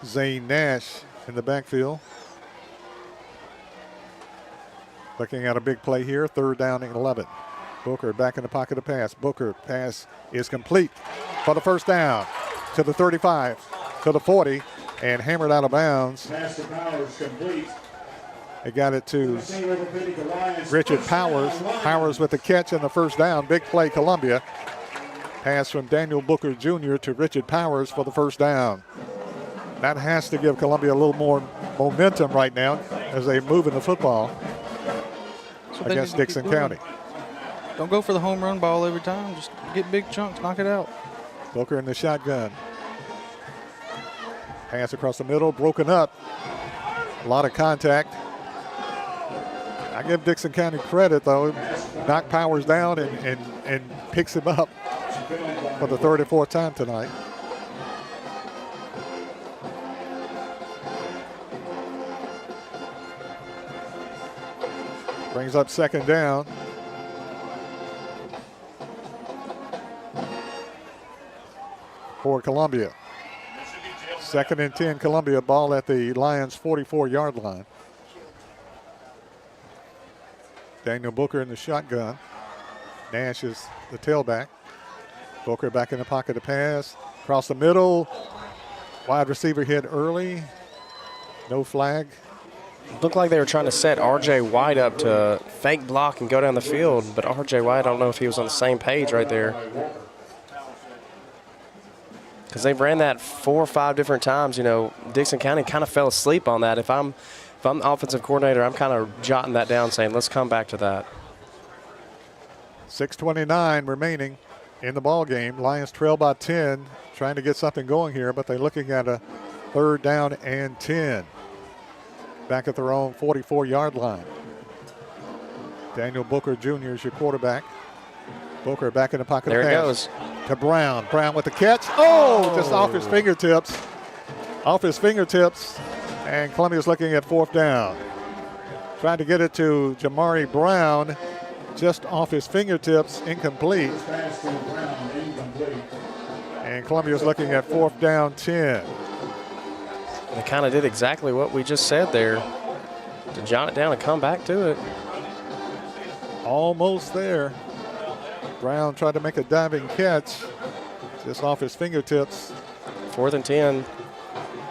Zane Nash in the backfield. Looking at a big play here, 3rd down and 11. Booker back in the pocket to pass. Booker pass is complete for the 1st down to the 35, to the 40, and hammered out of bounds. Pass to Powers complete. They got it to Richard Powers. Powers with the catch and the 1st down. Big play, Columbia. Pass from Daniel Booker Jr. to Richard Powers for the 1st down. That has to give Columbia a little more momentum right now as they move in the football against Dickson County. Don't go for the home run ball every time. Just get big chunks, knock it out. Booker in the shotgun. Pass across the middle, broken up. A lot of contact. I give Dickson County credit, though. Knocked Powers down and picks him up for the 34th time tonight. Brings up 2nd down. For Columbia. 2nd and 10, Columbia, ball at the Lions' 44-yard line. Daniel Booker in the shotgun. Nash is the tailback. Booker back in the pocket to pass. Across the middle. Wide receiver hit early. No flag. Looked like they were trying to set R.J. White up to fake block and go down the field, but R.J. White, I don't know if he was on the same page right there. Because they ran that 4 or 5 different times. You know, Dickson County kind of fell asleep on that. If I'm the offensive coordinator, I'm kind of jotting that down, saying, let's come back to that. 6:29 remaining in the ball game. Lions trail by 10, trying to get something going here, but they're looking at a 3rd down and 10. Back at their own 44-yard line. Daniel Booker Jr. is your quarterback. Booker back in the pocket. There to it pass goes. To Brown. Brown with the catch. Oh, just off his fingertips. Off his fingertips. And Columbia's looking at 4th down. Trying to get it to Jamari Brown. Just off his fingertips. Incomplete. And Columbia's looking at 4th down 10. They kind of did exactly what we just said there, to jot it down and come back to it. Almost there. Brown tried to make a diving catch, just off his fingertips. 4th and 10.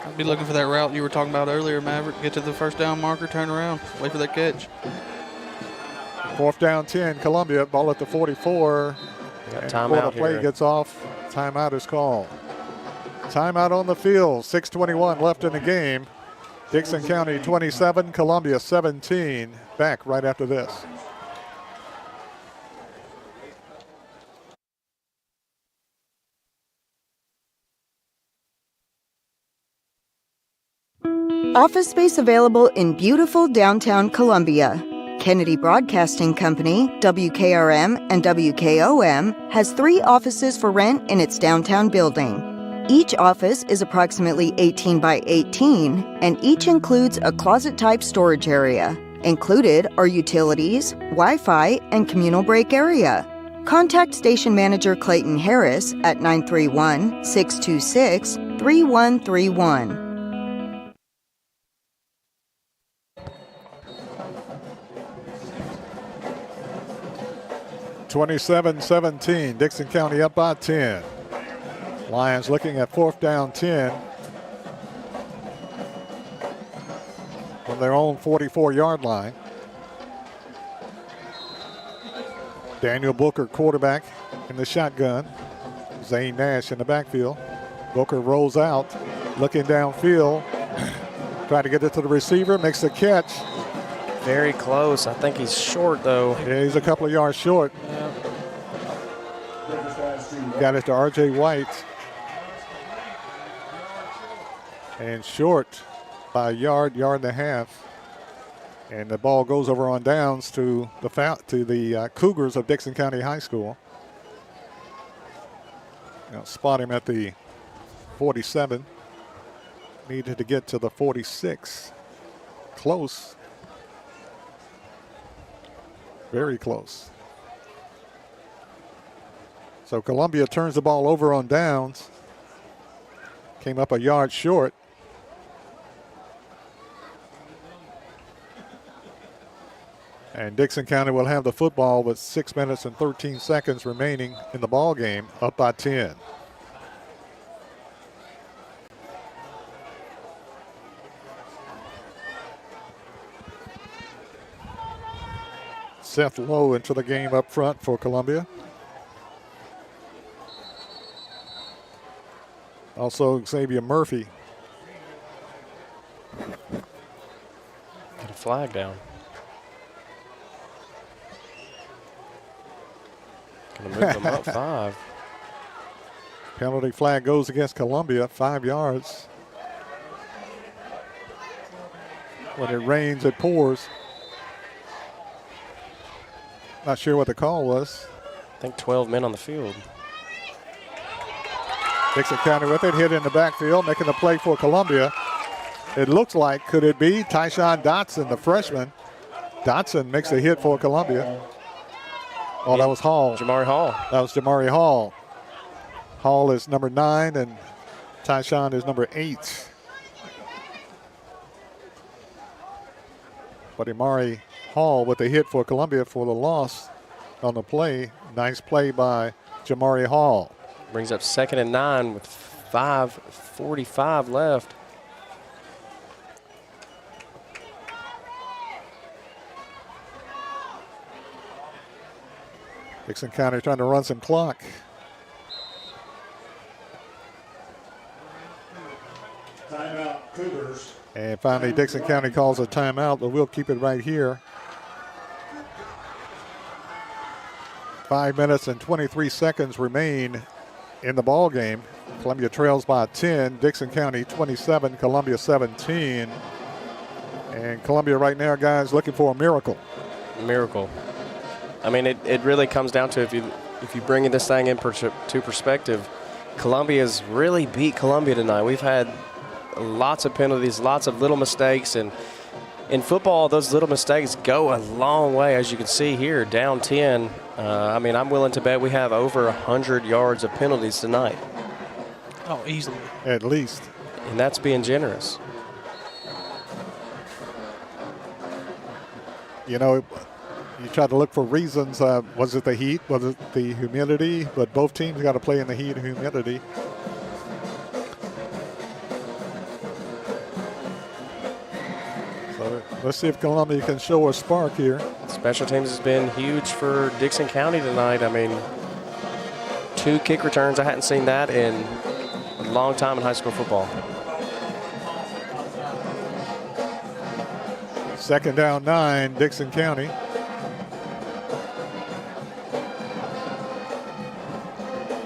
I'd be looking for that route you were talking about earlier, Maverick. Get to the 1st down marker, turn around, wait for that catch. 4th down 10, Columbia, ball at the 44. Got and timeout before the play here. gets off, timeout is called. Timeout on the field, 6:21 left in the game. Dickson County 27, Columbia 17. Back right after this. Office space available in beautiful downtown Columbia. Kennedy Broadcasting Company, WKRM and WKOM, has 3 offices for rent in its downtown building. Each office is approximately 18 by 18, and each includes a closet-type storage area. Included are utilities, Wi-Fi, and communal break area. Contact Station Manager Clayton Harris at 931-626-3131. 27-17, Dickson County up by 10. Lions looking at 4th down 10 from their own 44-yard line. Daniel Booker, quarterback, in the shotgun. Zane Nash in the backfield. Booker rolls out, looking downfield, trying to get it to the receiver, makes the catch. Very close. I think he's short, though. Yeah, he's a couple of yards short. Yeah. got it to R.J. White. And short by a yard and a half. And the ball goes over on downs to the Cougars of Dickson County High School. Spot him at the 47. Needed to get to the 46. Close. Very close. So Columbia turns the ball over on downs. Came up a yard short. And Dickson County will have the football with 6 minutes and 13 seconds remaining in the ball game, up by 10. Seth Lowe into the game up front for Columbia. Also Xavier Murphy. Get a flag down. Gonna move them up 5. Penalty flag goes against Columbia, 5 yards. When it rains, it pours. Not sure what the call was. I think 12 men on the field. Dixon County with it, hit in the backfield, making the play for Columbia. It looks like, could it be Tyshawn Dotson, the freshman? Dotson makes a hit for Columbia. Oh, that was Hall. Jamari Hall. That was Jamari Hall. Hall is number 9 and Tyshawn is number 8. But Jamari Hall with a hit for Columbia for the loss on the play. Nice play by Jamari Hall. Brings up 2nd and 9 with 5:45 left. Dixon County trying to run some clock. Timeout, Cougars. And finally, Dixon County calls a timeout, but we'll keep it right here. 5 minutes and 23 seconds remain in the ball game. Columbia trails by 10. Dixon County 27, Columbia 17. And Columbia right now, guys, looking for a miracle. Miracle. I mean, it really comes down to if you bring this thing to perspective, Columbia's really beat Columbia tonight. We've had lots of penalties, lots of little mistakes, and in football, those little mistakes go a long way. As you can see here, down 10. I mean, I'm willing to bet we have over 100 yards of penalties tonight. Oh, easily. At least. And that's being generous. You know, you try to look for reasons. Was it the heat? Was it the humidity? But both teams got to play in the heat and humidity. So let's see if Columbia can show a spark here. Special teams has been huge for Dickson County tonight. I mean, 2 kick returns. I hadn't seen that in a long time in high school football. 2nd down 9, Dickson County.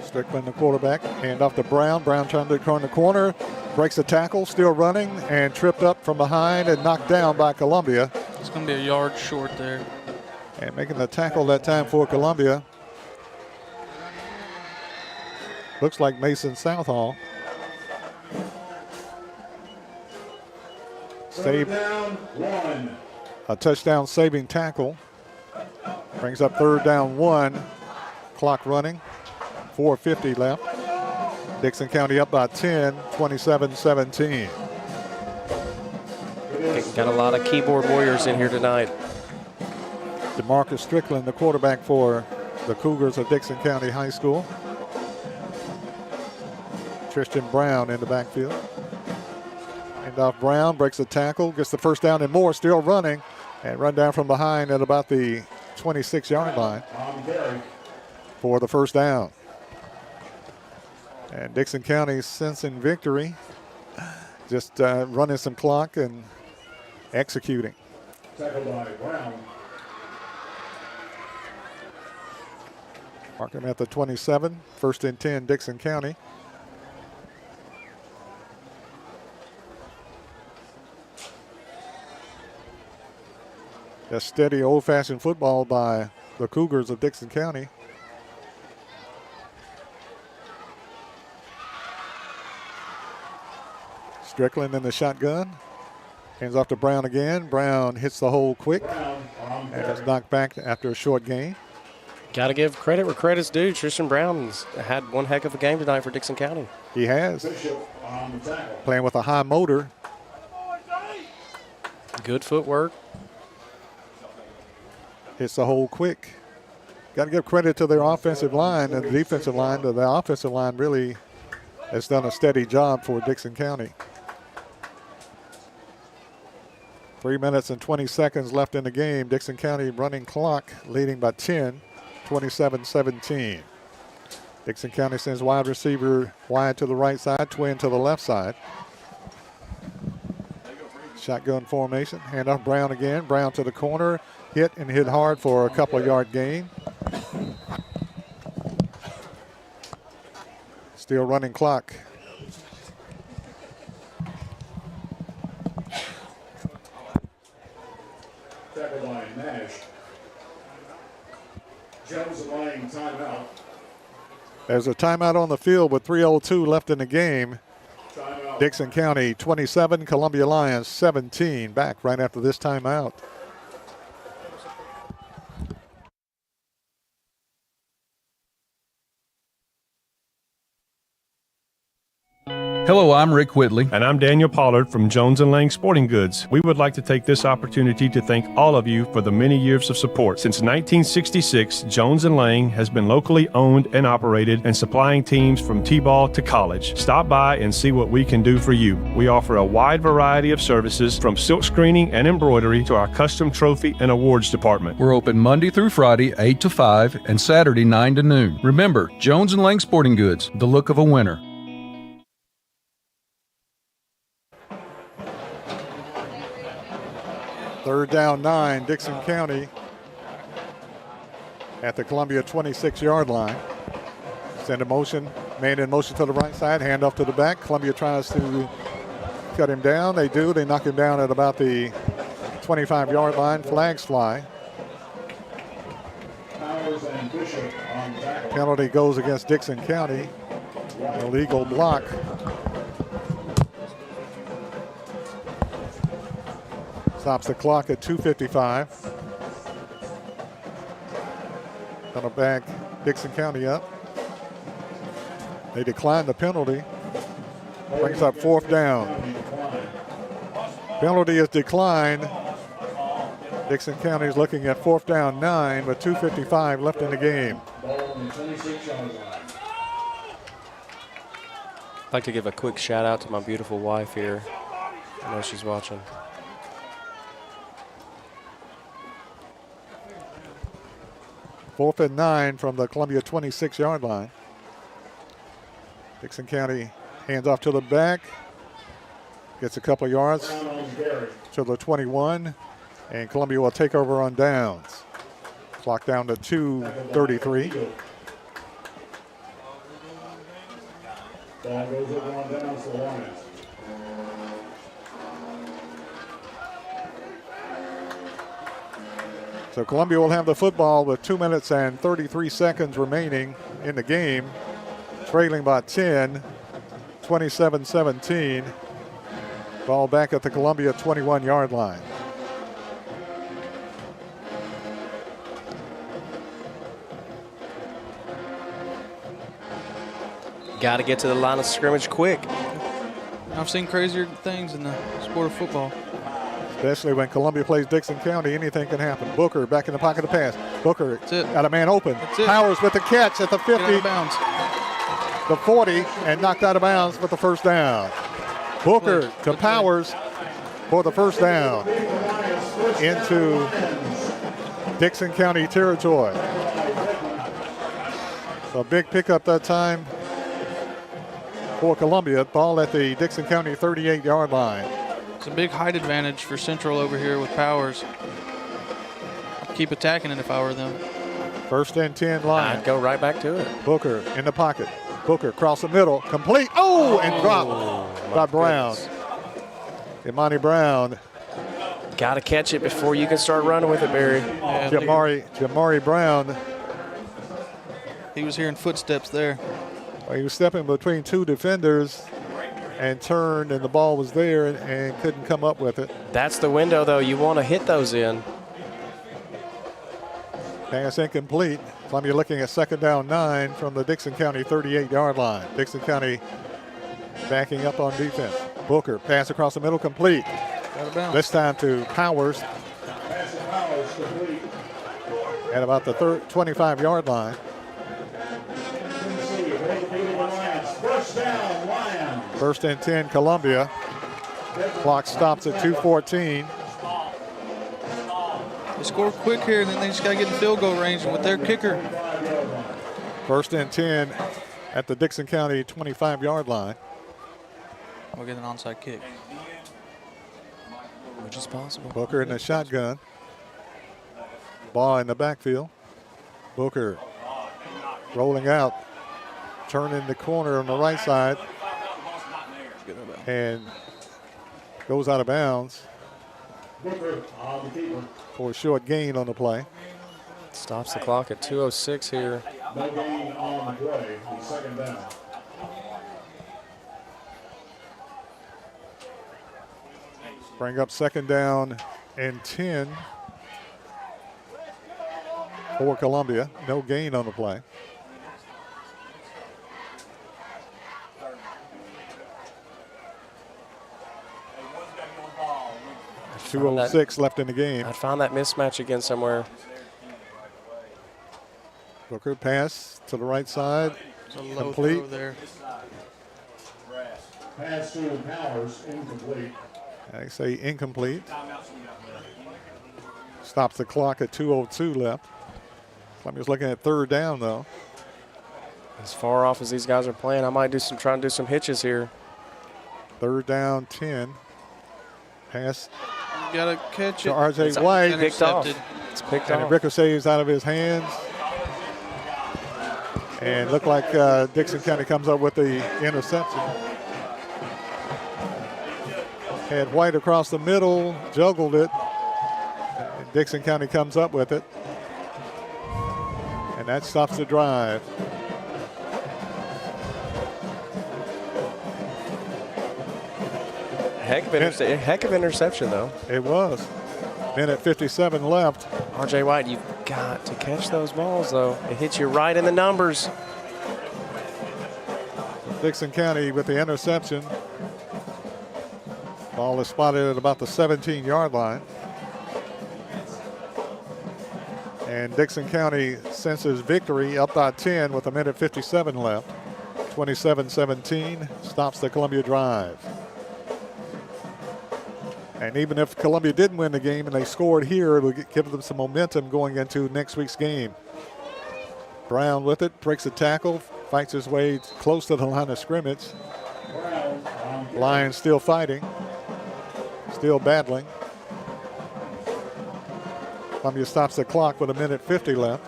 Strickland, the quarterback, hand off to Brown. Brown trying to turn the corner, breaks the tackle, still running, and tripped up from behind and knocked down by Columbia. It's going to be a yard short there. And making the tackle that time for Columbia. Looks like Mason Southall. Save a touchdown saving tackle. Brings up 3rd down 1. Clock running. 4:50 left. Dixon County up by 10, 27-17. Got a lot of keyboard warriors in here tonight. DeMarcus Strickland, the quarterback for the Cougars of Dixon County High School. Tristan Brown in the backfield. Hand off Brown, breaks the tackle, gets the 1st down and more, still running, and run down from behind at about the 26-yard line for the 1st down. And Dixon County sensing victory, just running some clock and executing. Tackled by Brown. Mark him at the 27, 1st and 10, Dickson County. A steady, old-fashioned football by the Cougars of Dickson County. Strickland in the shotgun. Hands off to Brown again. Brown hits the hole quick and is knocked back after a short gain. Got to give credit where credit's due. Tristan Brown's had one heck of a game tonight for Dickson County. He has. Playing with a high motor. Good footwork. Hits the hole quick. Got to give credit to their offensive line and the defensive line. The offensive line really has done a steady job for Dickson County. 3 minutes and 20 seconds left in the game. Dickson County running clock, leading by 10, 27-17. Dickson County sends wide receiver wide to the right side, twin to the left side. Shotgun formation, hand off Brown again. Brown to the corner, hit and hit hard for a couple of yard gain. Still running clock. Tackle by Nash. Jones laying timeout. There's a timeout on the field with 3:02 left in the game. Timeout. Dickson County 27, Columbia Lions 17. Back right after this timeout. Hello, I'm Rick Whitley. And I'm Daniel Pollard from Jones & Lang Sporting Goods. We would like to take this opportunity to thank all of you for the many years of support. Since 1966, Jones & Lang has been locally owned and operated and supplying teams from T-ball to college. Stop by and see what we can do for you. We offer a wide variety of services from silk screening and embroidery to our custom trophy and awards department. We're open Monday through Friday, 8 to 5, and Saturday, 9 to noon. Remember, Jones & Lang Sporting Goods, the look of a winner. Third down 9, Dickson County at the Columbia 26-yard line. Send a motion, man in motion to the right side, hand off to the back. Columbia tries to cut him down. They do. They knock him down at about the 25-yard line. Flags fly. Penalty goes against Dickson County. Illegal block. Stops the clock at 2:55. Gonna back Dickson County up. They decline the penalty. Brings up 4th down. Penalty is declined. Dickson County is looking at 4th down 9 with 2:55 left in the game. I'd like to give a quick shout out to my beautiful wife here. I know she's watching. 4th and 9 from the Columbia 26-yard line. Dickson County hands off to the back. Gets a couple of yards to the 21. And Columbia will take over on downs. Clock down to 2:33. Ball goes over on downs for Lions. So Columbia will have the football with 2 minutes and 33 seconds remaining in the game. Trailing by 10, 27-17. Ball back at the Columbia 21-yard line. Got to get to the line of scrimmage quick. I've seen crazier things in the sport of football. Especially when Columbia plays Dickson County, anything can happen. Booker back in the pocket to pass. Booker got a man open. Powers with the catch at the 50. The 40 and knocked out of bounds with the first down. Booker to Powers for the first down into Dickson County territory. So big pickup that time for Columbia. Ball at the Dickson County 38-yard line. It's a big height advantage for Central over here with Powers. I'd keep attacking it if I were them. First and 10 Lions. I'd go right back to it. Booker in the pocket. Booker across the middle, complete. Oh, and dropped by Brown. Imani Brown. Got to catch it before you can start running with it, Barry. Yeah, Jamari Brown. He was hearing footsteps there. Well, he was stepping between two defenders and turned, and the ball was there and couldn't come up with it. That's the window, though. You want to hit those in. Pass incomplete. So you're looking at 2nd down 9 from the Dixon County 38-yard line. Dixon County backing up on defense. Booker, pass across the middle, complete. This time to Powers at about the 25-yard line. First and 10, Columbia. Clock stops at 2:14. They score quick here, and then they just got to get in field goal range with their kicker. First and 10 at the Dixon County 25-yard line. We'll get an onside kick. Which is possible. Booker in the shotgun. Ball in the backfield. Booker rolling out. Turning the corner on the right side. And goes out of bounds. For a short gain on the play. Stops the clock at 2:06 here. No gain on the play. 2nd down. Bring up 2nd down and 10 for Columbia. No gain on the play. .206 left in the game. I'd find that mismatch again somewhere. Booker pass to the right side. Complete. There. Pass to Powers, incomplete. I say incomplete. Stops the clock at 2:02 left. Columbia's looking at 3rd down though. As far off as these guys are playing, I might try and do some hitches here. 3rd down 10. Pass. You gotta catch it. To RJ White. Picked off. It's picked and off. it ricochets out of his hands. And looked like Dixon County comes up with the interception. Had White across the middle, juggled it. And Dixon County comes up with it. And that stops the drive. Heck of interception, though. It was. Minute 57 left. RJ White, you've got to catch those balls, though. It hits you right in the numbers. Dixon County with the interception. Ball is spotted at about the 17-yard line. And Dixon County senses victory up by 10 with a minute 57 left. 27-17 stops the Columbia drive. And even if Columbia didn't win the game and they scored here, it would give them some momentum going into next week's game. Brown with it, breaks a tackle, fights his way close to the line of scrimmage. Lions still fighting, still battling. Columbia stops the clock with a minute 50 left.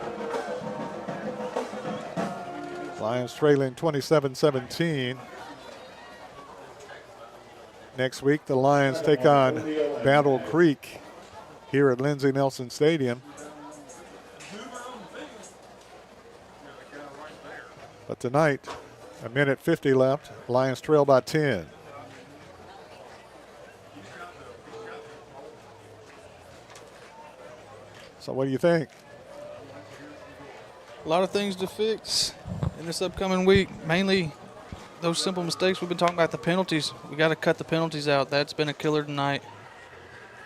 Lions trailing 27-17. Next week, the Lions take on Battle Creek here at Lindsey Nelson Stadium. But tonight, a minute 50 left. Lions trail by 10. So what do you think? A lot of things to fix in this upcoming week, mainly those simple mistakes we've been talking about, the penalties. We got to cut the penalties out. That's been a killer tonight.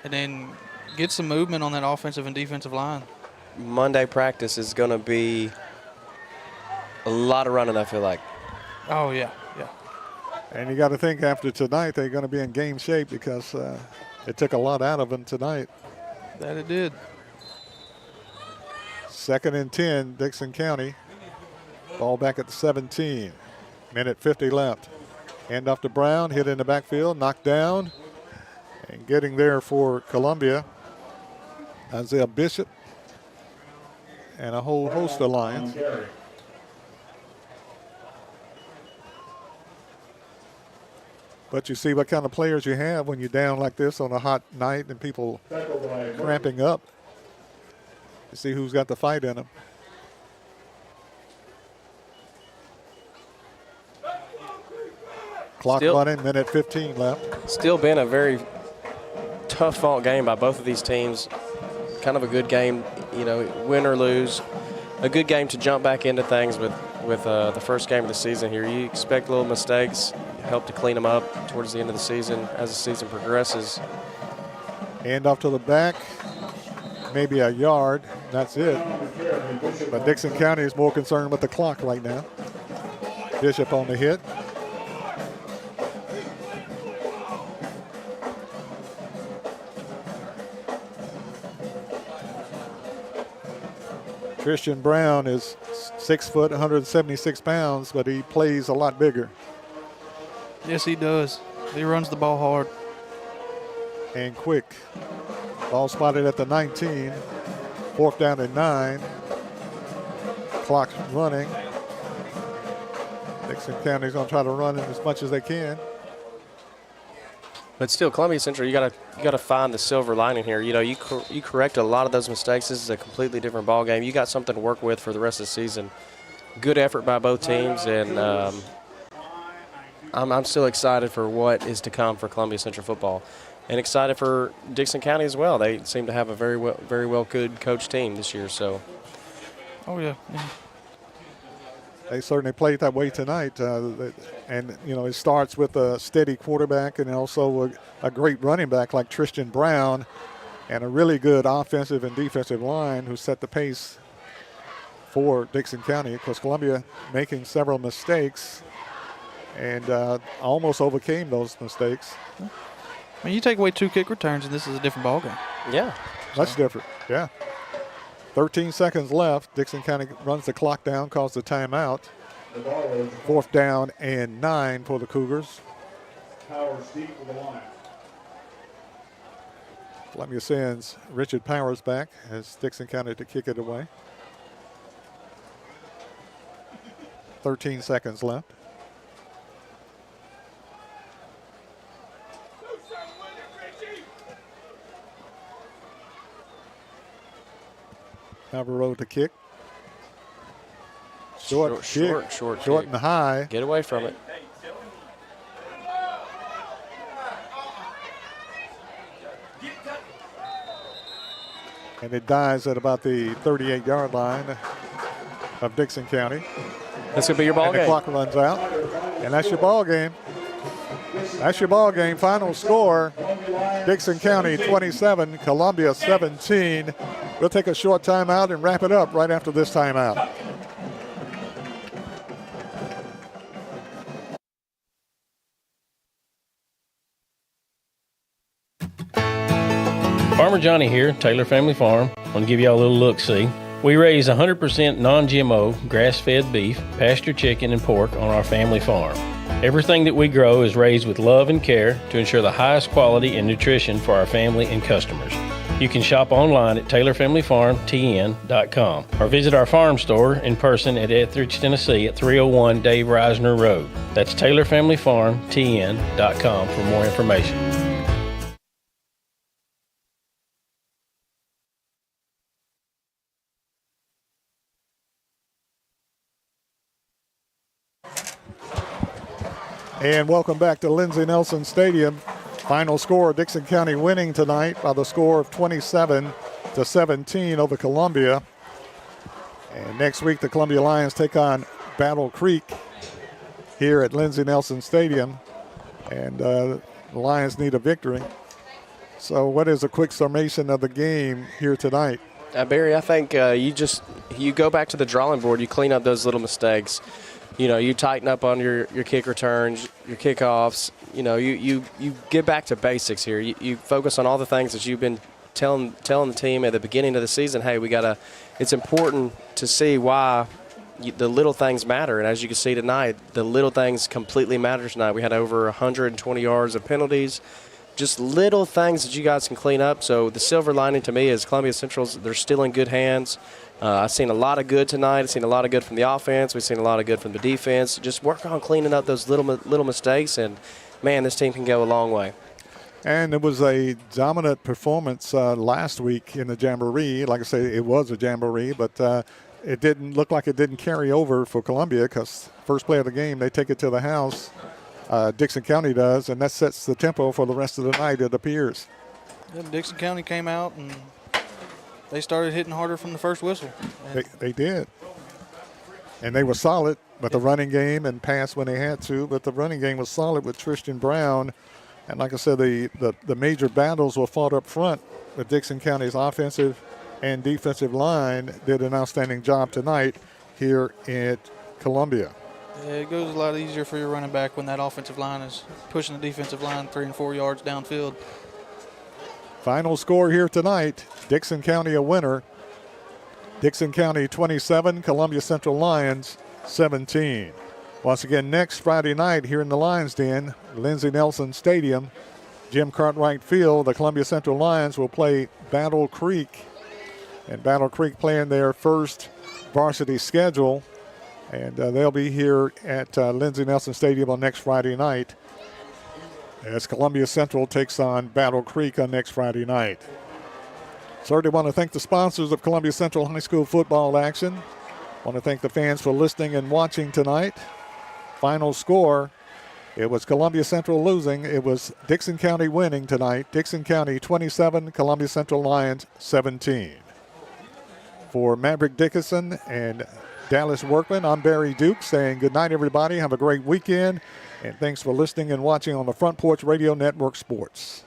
And then get some movement on that offensive and defensive line. Monday practice is going to be a lot of running, I feel like. Oh, yeah, yeah. And you got to think after tonight they're going to be in game shape because it took a lot out of them tonight. That it did. 2nd and 10, Dixon County. Ball back at the 17. Minute 50 left. Hand off to Brown, hit in the backfield, knocked down. And getting there for Columbia, Isaiah Bishop. and a whole host of Lions. But you see what kind of players you have when you're down like this on a hot night and people cramping up. You see who's got the fight in them. Clock running, minute 15 left. Still been a very tough fought game by both of these teams. Kind of a good game, you know, win or lose. A good game to jump back into things with the first game of the season here. You expect little mistakes, help to clean them up towards the end of the season as the season progresses. Hand off to the back, maybe a yard, that's it. But Dickson County is more concerned with the clock right now. Bishop on the hit. Christian Brown is 6 foot, 176 pounds, but he plays a lot bigger. Yes, he does. He runs the ball hard. And quick. Ball spotted at the 19. 4th down and 9. Clock running. Dixon County's going to try to run as much as they can. But still, Columbia Central, you gotta find the silver lining here. You know, you correct a lot of those mistakes. This is a completely different ball game. You got something to work with for the rest of the season. Good effort by both teams, and I'm still excited for what is to come for Columbia Central football, and excited for Dickson County as well. They seem to have a very well good coached team this year. So. Oh yeah. They certainly played that way tonight. And, you know, it starts with a steady quarterback and also a great running back like Tristan Brown and a really good offensive and defensive line who set the pace for Dickson County. Because Columbia making several mistakes and almost overcame those mistakes. I mean, you take away 2 kick returns and this is a different ball game. Yeah. Much different, yeah. 13 seconds left. Dickson County runs the clock down, calls the timeout. 4th down and 9 for the Cougars. Powers deep for the line. Columbia sends Richard Powers back as Dickson County to kick it away. 13 seconds left. Navarro to kick. Short kick. And high. Get away from it. And it dies at about the 38-yard line of Dickson County. That's going to be your ball game. The clock runs out. And that's your ball game. That's your ball game. Final score, Dickson County 27, Columbia 17. We'll take a short timeout and wrap it up right after this timeout. Farmer Johnny here, Taylor Family Farm. I want to give y'all a little look-see. We raise 100% non-GMO, grass-fed beef, pasture chicken, and pork on our family farm. Everything that we grow is raised with love and care to ensure the highest quality and nutrition for our family and customers. You can shop online at TaylorFamilyFarmTN.com or visit our farm store in person at Etheridge, Tennessee at 301 Dave Reisner Road. That's TaylorFamilyFarmTN.com for more information. And welcome back to Lindsey Nelson Stadium. Final score, Dickson County winning tonight by the score of 27-17 over Columbia. And next week, the Columbia Lions take on Battle Creek here at Lindsey Nelson Stadium. And the Lions need a victory. So what is a quick summation of the game here tonight? Barry, I think you go back to the drawing board, you clean up those little mistakes. You know, you tighten up on your kick returns, your kickoffs. You know, you get back to basics here. You focus on all the things that you've been telling the team at the beginning of the season. Hey, it's important to see why the little things matter. And as you can see tonight, the little things completely matter tonight. We had over 120 yards of penalties. just little things that you guys can clean up. So the silver lining to me is Columbia Central's, they're still in good hands. I've seen a lot of good tonight. I've seen a lot of good from the offense. We've seen a lot of good from the defense. Just work on cleaning up those little mistakes, and, man, this team can go a long way. And it was a dominant performance last week in the Jamboree. Like I say, it was a Jamboree, but it didn't look like it didn't carry over for Columbia because first play of the game, they take it to the house. Dickson County does, and that sets the tempo for the rest of the night, it appears. Yeah, Dickson County came out and they started hitting harder from the first whistle. They did. And they were solid, but the running game and pass when they had to, but the running game was solid with Tristan Brown. And like I said, the major battles were fought up front, but Dickson County's offensive and defensive line did an outstanding job tonight here at Columbia. Yeah, it goes a lot easier for your running back when that offensive line is pushing the defensive line 3 and 4 yards downfield. Final score here tonight, Dickson County a winner. Dickson County 27, Columbia Central Lions 17. Once again, next Friday night here in the Lions Den, Lindsey Nelson Stadium, Jim Cartwright Field, the Columbia Central Lions will play Battle Creek. And Battle Creek playing their first varsity schedule. And they'll be here at Lindsey Nelson Stadium on next Friday night as Columbia Central takes on Battle Creek on next Friday night. Certainly want to thank the sponsors of Columbia Central High School football action. Want to thank the fans for listening and watching tonight. Final score, it was Columbia Central losing. It was Dickson County winning tonight. Dickson County 27, Columbia Central Lions 17. For Maverick Dickinson and Dallas Workman, I'm Barry Duke saying good night, everybody. Have a great weekend. And thanks for listening and watching on the Front Porch Radio Network Sports.